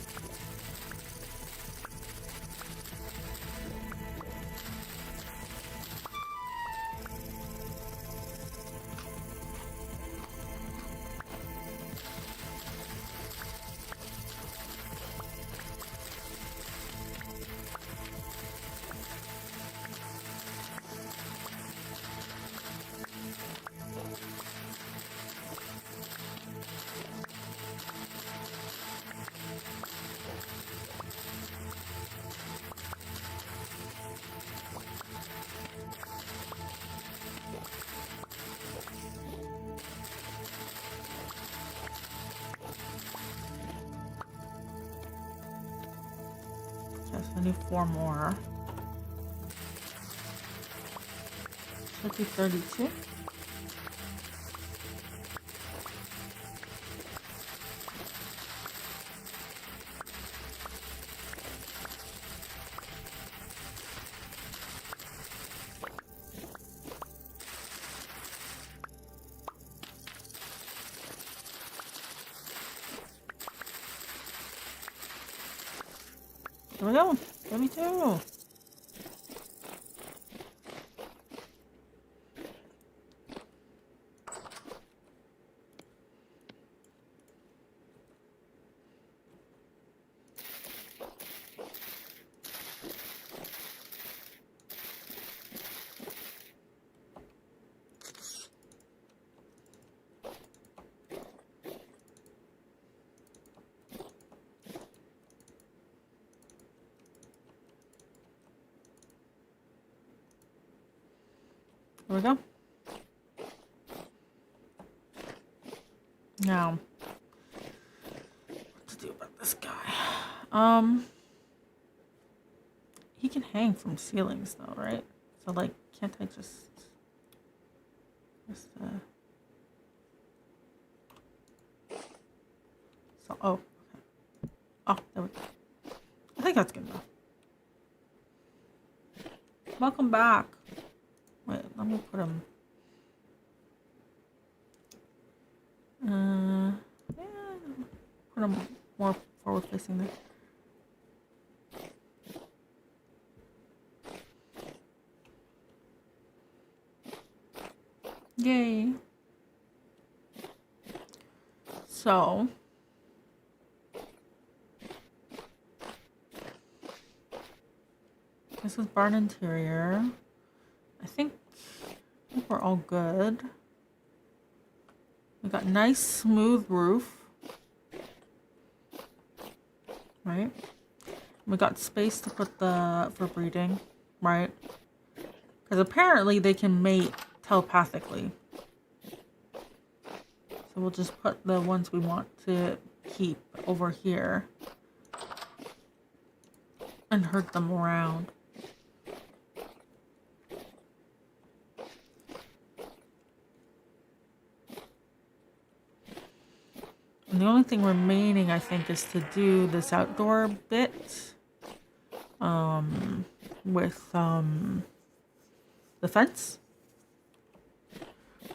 Speaker 1: I need 4 more. Should be 32. Here we go. Let me too. There we go. Now, what to do about this guy? He can hang from ceilings though, right? So like, can't I just so, oh, okay. Oh, there we go. I think that's good enough. Welcome back. Wait, let me put him. Yeah, put him more forward facing there. Yay. So, this is barn interior. I think we're all good. We got nice smooth roof, right? We got space to put for breeding, right? Because apparently they can mate telepathically. So we'll just put the ones we want to keep over here and herd them around. And the only thing remaining, I think, is to do this outdoor bit with the fence.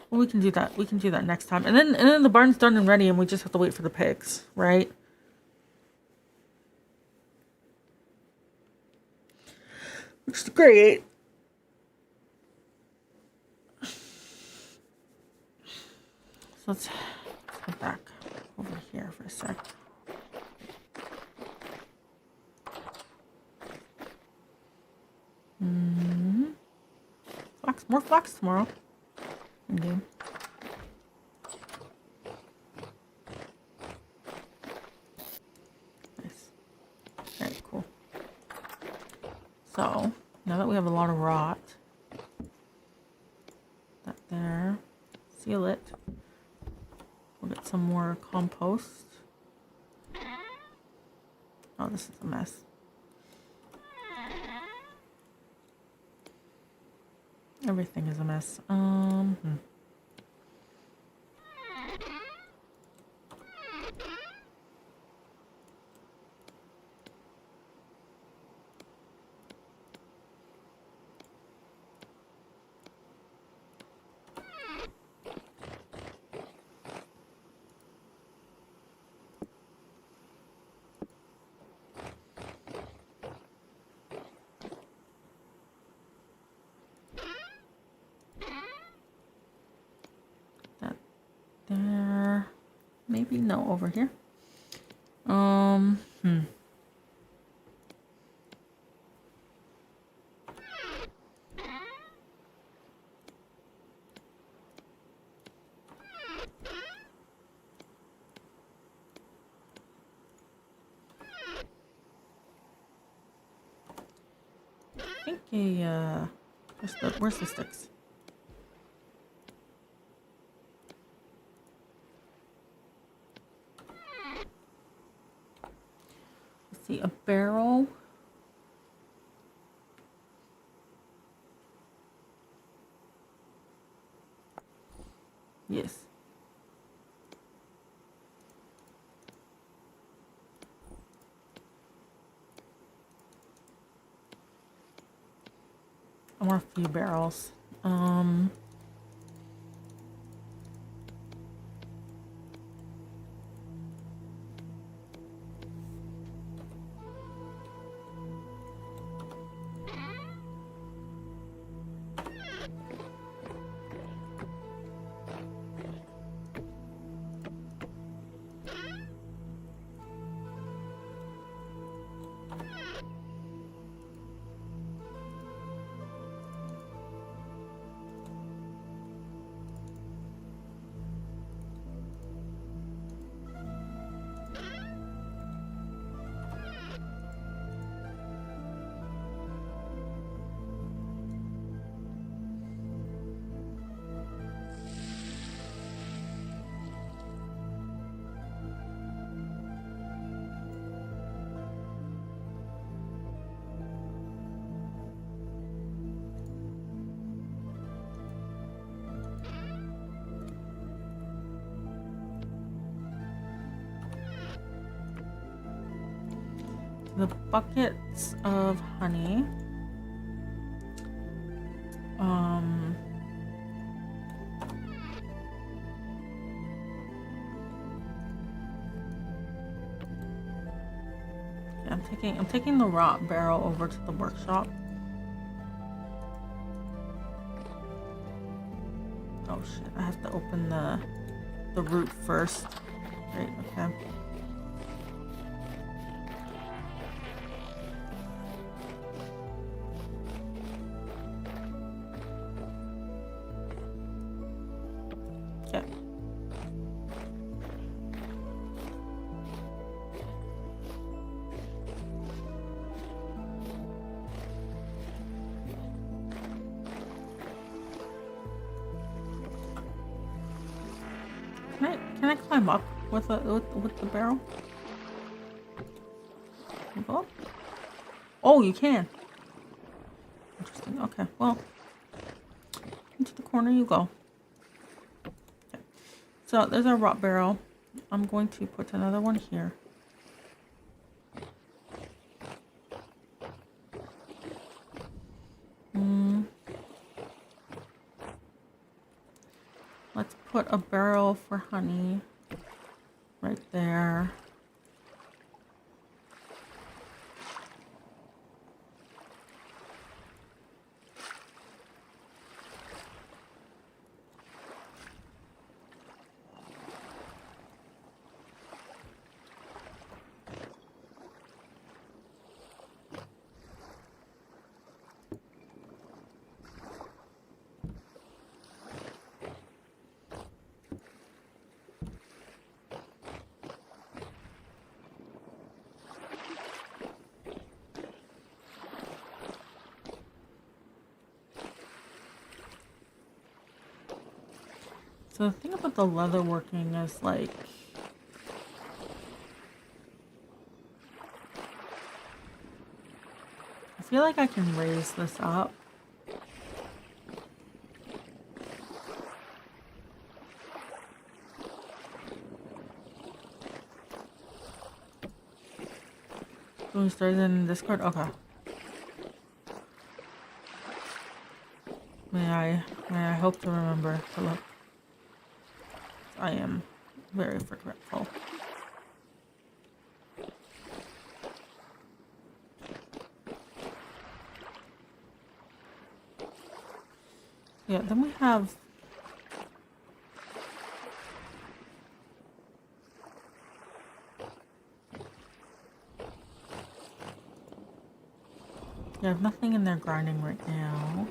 Speaker 1: Well, we can do that. We can do that next time. And then the barn's done and ready, and we just have to wait for the pigs, right? Which is great. So let's go back over here for a sec. Mm-hmm. flax. More flax tomorrow. Okay. Nice. Very cool. So, now that we have a lot of rot, that there, seal it. We'll get some more compost. Oh, this is a mess. Everything is a mess. That there. Maybe no over here. I think where's the sticks? Let's see, a barrel. Yes. I want a few barrels. The buckets of honey. I'm taking the rot barrel over to the workshop. Oh shit, I have to open the root first. Right, okay. Okay. Can I climb up with the barrel? Can you go up? Oh, you can. Interesting. Okay. Well, into the corner you go. Okay. So there's our rot barrel. I'm going to put another one here. Let's put a barrel for honey right there. So the thing about the leather working is like, I feel like I can raise this up. Who started in Discord? Okay. May I hope to remember to look. I am very forgetful. Yeah, then we have nothing in there grinding right now.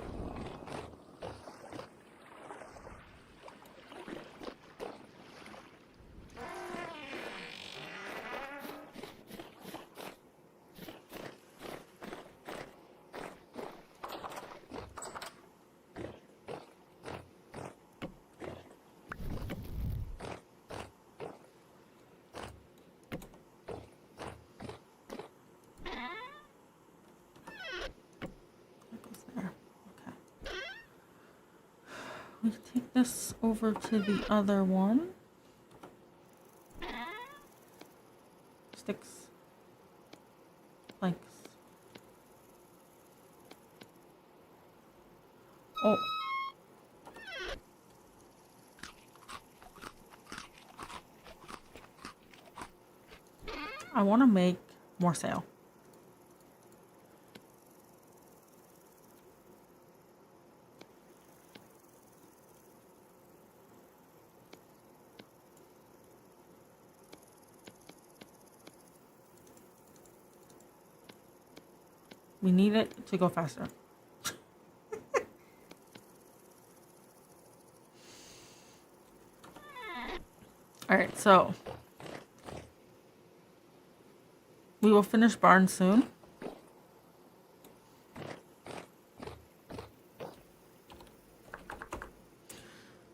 Speaker 1: We take this over to the other one. Sticks. Planks. Oh. I want to make more sail. We need it to go faster. Alright, so we will finish barn soon.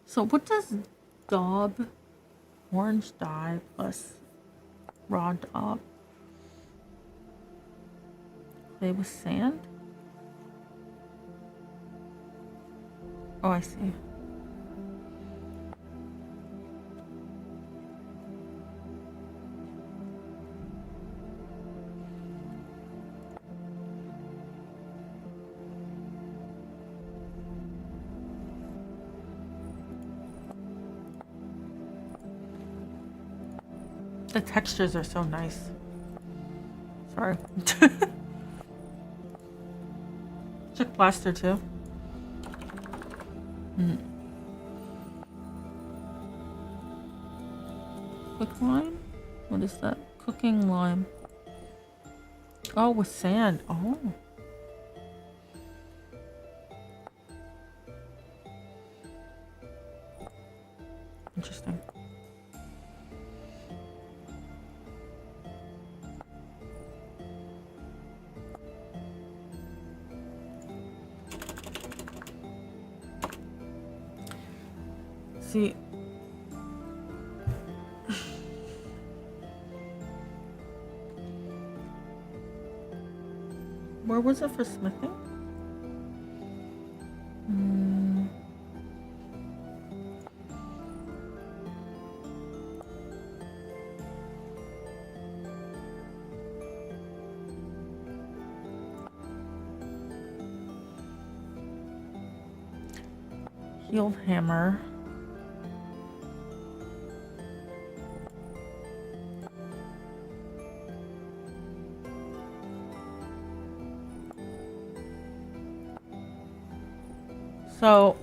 Speaker 1: So what does daub, orange dye plus raw daub, clay with sand? Oh, I see. The textures are so nice. Sorry. Check plaster too. Quick lime? What is that? Cooking lime. Oh, with sand. Oh. Interesting. See, where was it for smithing? Healed hammer. So,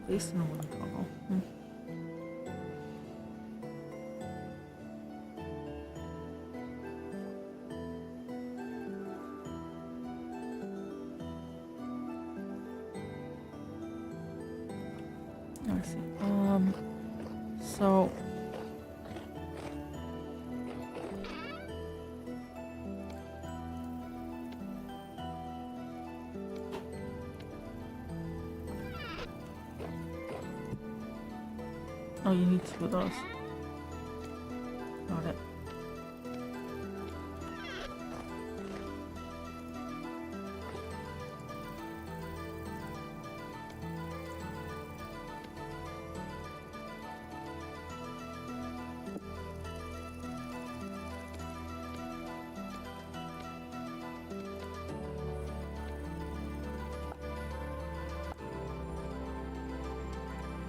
Speaker 1: base and one toggle. I see. So Oh, you need two of those. Got it.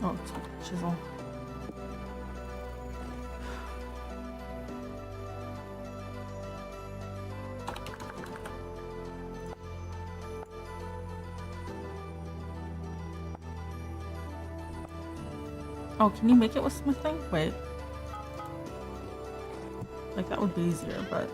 Speaker 1: Oh, it's a chisel. Oh, can you make it with smithing? Wait. Like, that would be easier, but...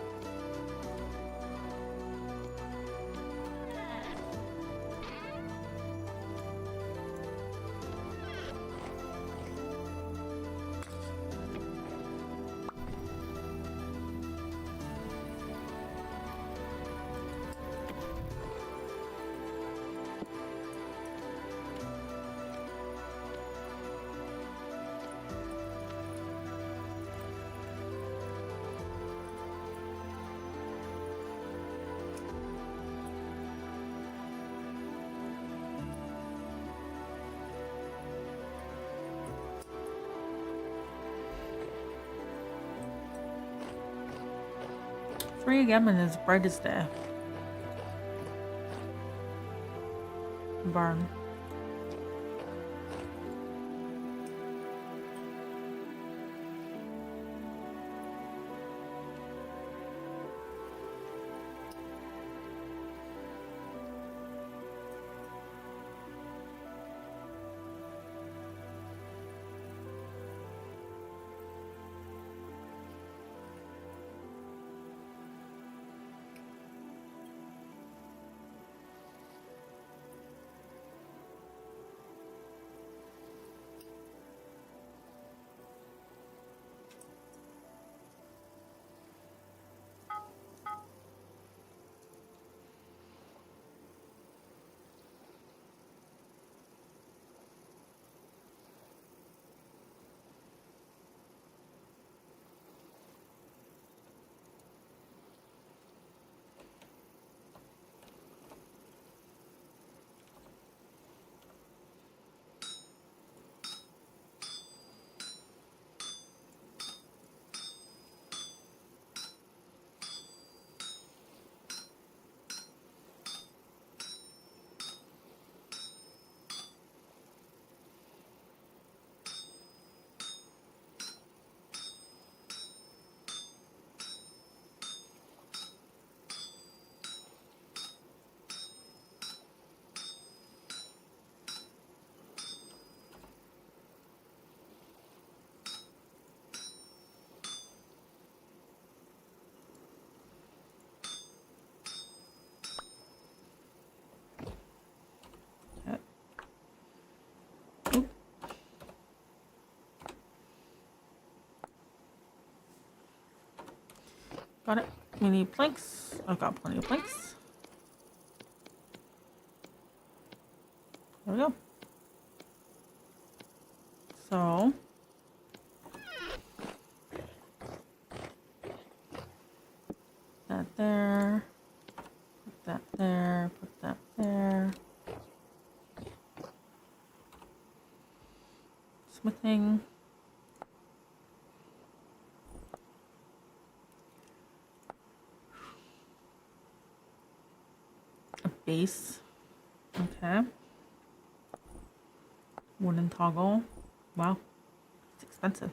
Speaker 1: Three again and as bright as day. Barn. Got it. We need planks. I've got plenty of planks. There we go. So... that there. Put that there. Put that there. Smithing. Base. Okay. Wooden toggle. Wow. It's expensive.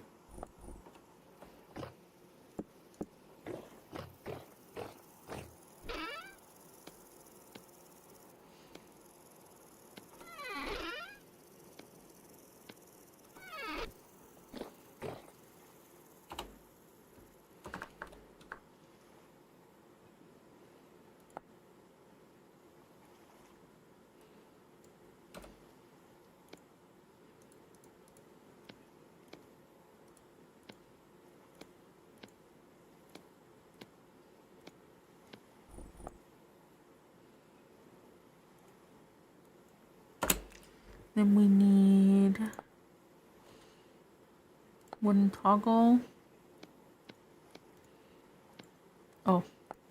Speaker 1: Then we need Wooden toggle. Oh,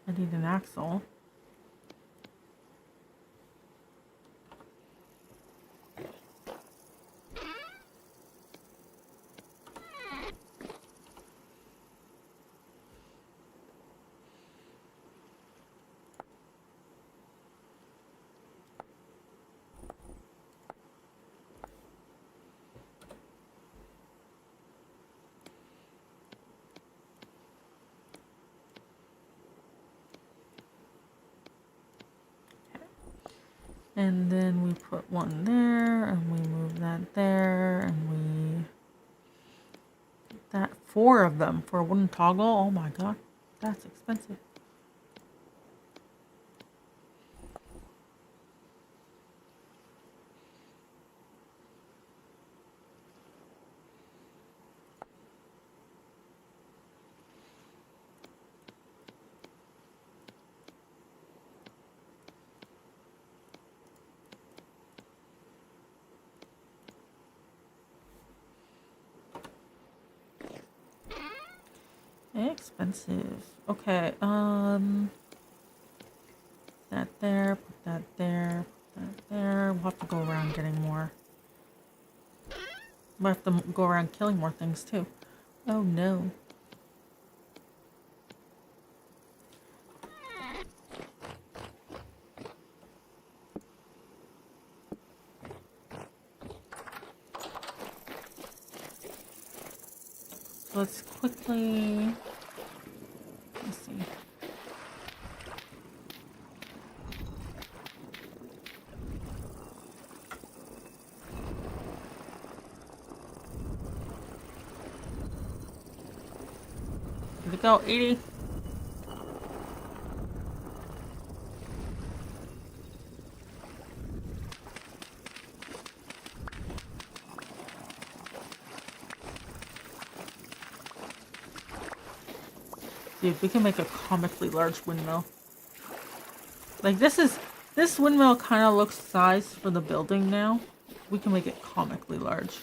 Speaker 1: I need an axle. And then we put one there, and we move that there, and we get that 4 of them for a wooden toggle. Oh my god, that's expensive. Expensive. Okay, that there, put that there, put that there. We'll have to go around getting more. We'll have to go around killing more things too. Oh no. So let's quickly, let's see. Here we go, 80. Dude, we can make a comically large windmill. Like this windmill kind of looks sized for the building now. We can make it comically large.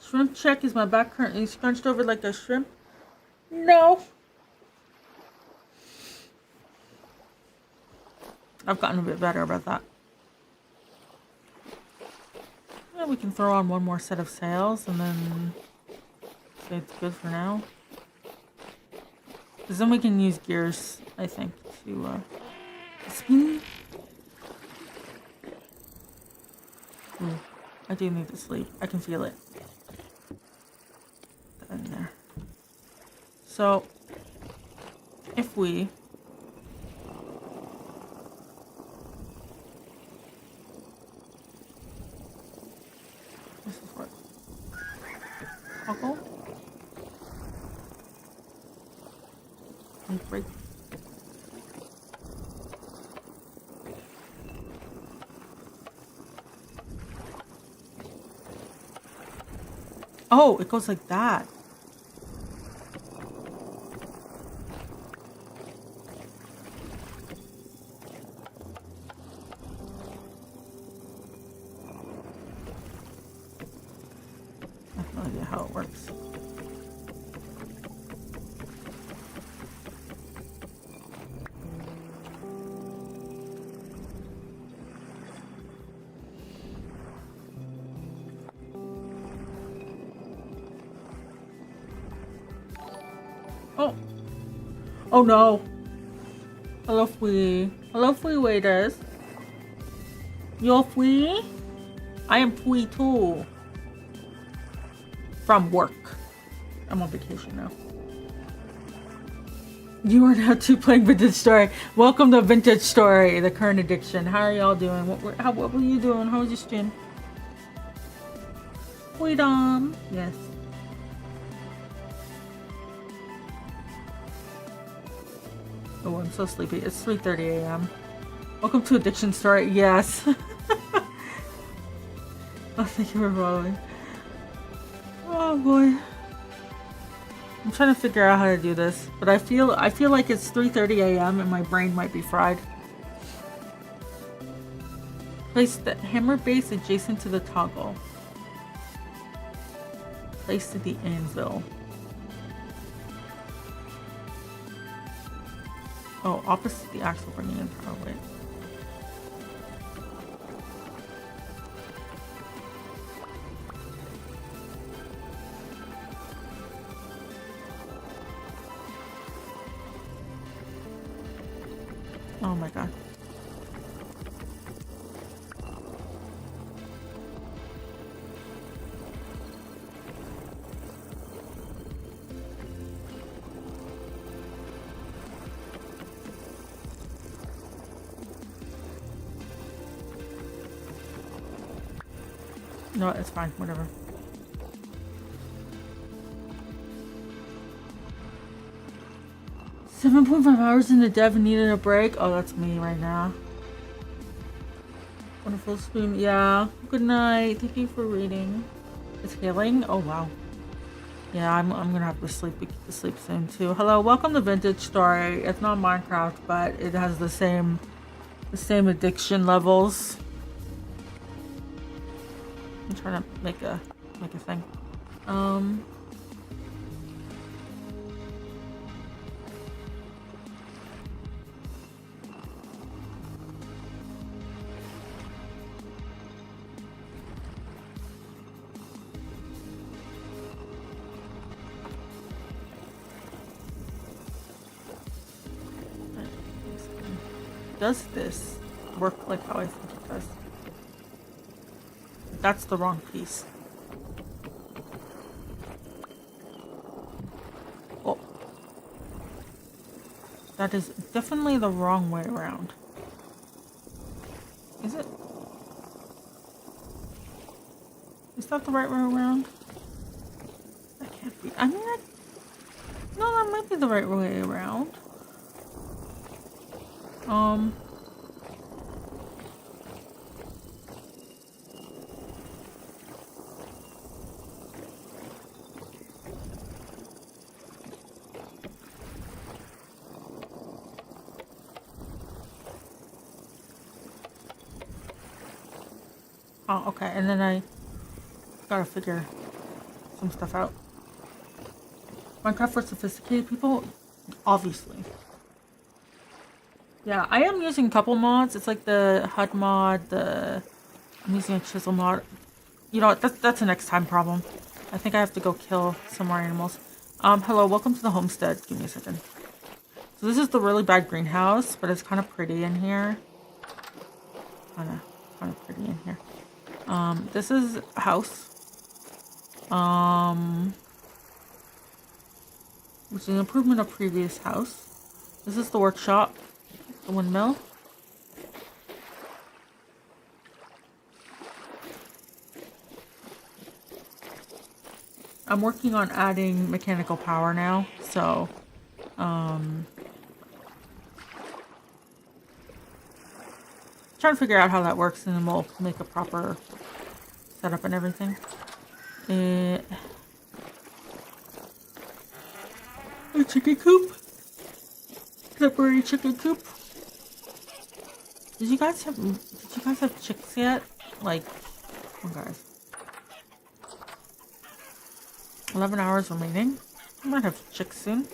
Speaker 1: Shrimp check. Is my back currently scrunched over like a shrimp? No. I've gotten a bit better about that. Yeah, we can throw on one more set of sails and then say it's good for now. Because then we can use gears, I think, to spin. Ooh, I do need to sleep. I can feel it. Put that in there. So, if we break. Oh, it goes like that. I have no idea how it works. Oh. Oh no. Hello, Fui. Hello, Fui waiters. You're Fui? I am Fui too. From work. I'm on vacation now. You are now too playing Vintage Story. Welcome to Vintage Story, the current addiction. How are y'all doing? What were you doing? How was your stream? Freedom. Yes. Oh, I'm so sleepy. It's 3:30 a.m. Welcome to Addiction Story. Yes. Oh, thank you for following. Oh boy. I'm trying to figure out how to do this, but I feel like it's 3:30 a.m. and my brain might be fried. Place the hammer base adjacent to the toggle. Place to the anvil. Oh, opposite the axle bringing in power weight. Oh my god. No, it's fine, whatever. $7.5 in the dev and needed a break. Oh, that's me right now. Wonderful stream. Yeah. Good night. Thank you for reading. It's healing. Oh wow. Yeah, I'm gonna have to sleep soon too. Hello, welcome to Vintage Story. It's not Minecraft, but it has the same addiction levels. I'm trying to make a thing. Does this work like how I think it does? That's the wrong piece. Oh. That is definitely the wrong way around. Is it? Is that the right way around? That can't be. I mean, no, that might be the right way around. Oh, okay, and then I gotta figure some stuff out. Minecraft for sophisticated people? Obviously. Yeah, I am using a couple mods. It's like the HUD mod, I'm using a chisel mod. You know what, that's a next time problem. I think I have to go kill some more animals. Hello, welcome to the homestead. Give me a second. So this is the really bad greenhouse, but it's kind of pretty in here. Kind of pretty in here. This is a house. Which is an improvement of previous house. This is the workshop. The windmill. I'm working on adding mechanical power now, so trying to figure out how that works, and then we'll make a proper setup and everything. A chicken coop. Temporary chicken coop. Did you guys have chicks yet? Like, oh guys. 11 hours remaining. I might have chicks soon.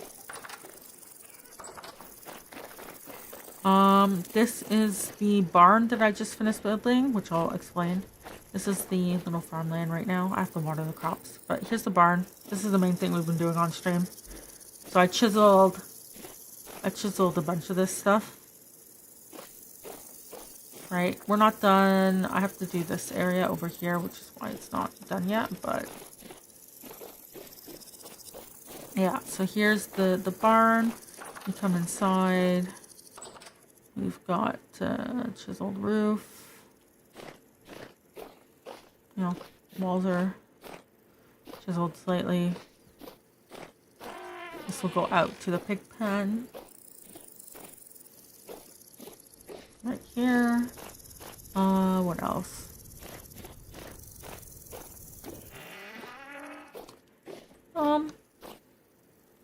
Speaker 1: This is the barn that I just finished building, which I'll explain. This is the little farmland right now. I have to water the crops, but here's the barn. This is the main thing we've been doing on stream. So I chiseled a bunch of this stuff. Right, we're not done. I have to do this area over here, which is why it's not done yet, but yeah, so here's the barn. You come inside. We've got chiseled roof. You know, walls are chiseled slightly. This will go out to the pig pen. Right here. What else?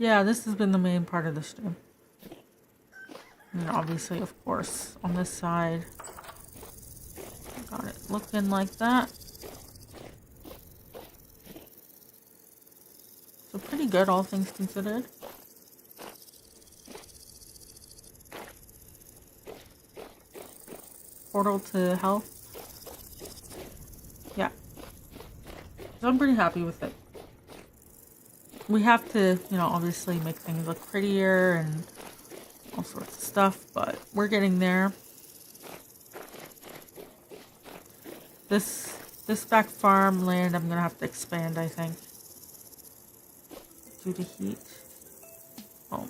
Speaker 1: Yeah, this has been the main part of the stream. And obviously, of course, on this side, got it looking like that. So pretty good, all things considered. Portal to hell. Yeah. So I'm pretty happy with it. We have to, you know, obviously make things look prettier and all sorts of stuff, but we're getting there. This back farmland I'm gonna have to expand, I think. Due to heat. Oh.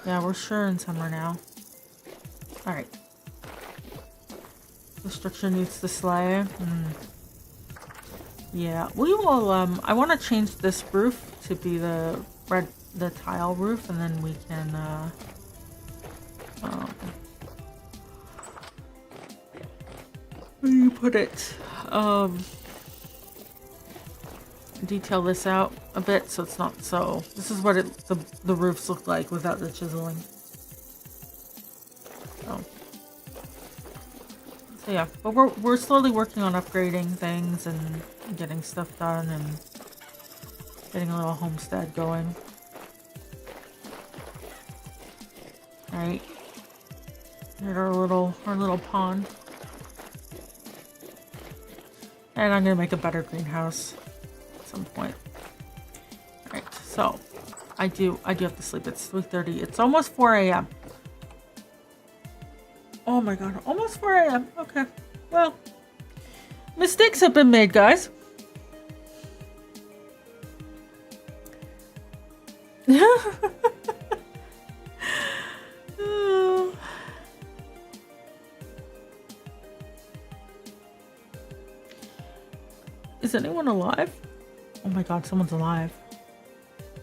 Speaker 1: Yeah, we're sure in summer now. Alright. The structure needs to slay. Yeah, we will, I want to change this roof to be the tile roof, and then we can, where do you put it? Detail this out a bit so it's not so... This is what the roofs look like without the chiseling. So yeah, but we're slowly working on upgrading things and getting stuff done and getting a little homestead going. Alright. Here's our little pond. And I'm gonna make a better greenhouse at some point. Alright, so I do have to sleep. It's 3:30. It's almost 4 a.m. Oh my god, almost 4 a.m. Okay. Well, mistakes have been made, guys. Is anyone alive? Oh my god, someone's alive.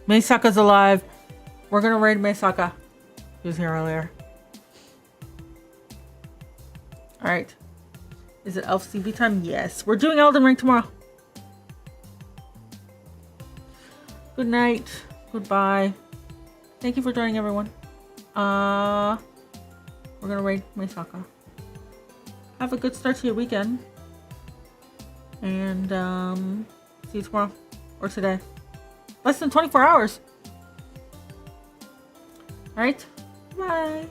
Speaker 1: Meisaka's alive. We're gonna raid Meisaka. He was here earlier. Alright. Is it Elf CB time? Yes. We're doing Elden Ring tomorrow. Good night. Goodbye. Thank you for joining, everyone. We're gonna raid Meisaka. Have a good start to your weekend. And, see you tomorrow. Or today. Less than 24 hours. Alright. Bye.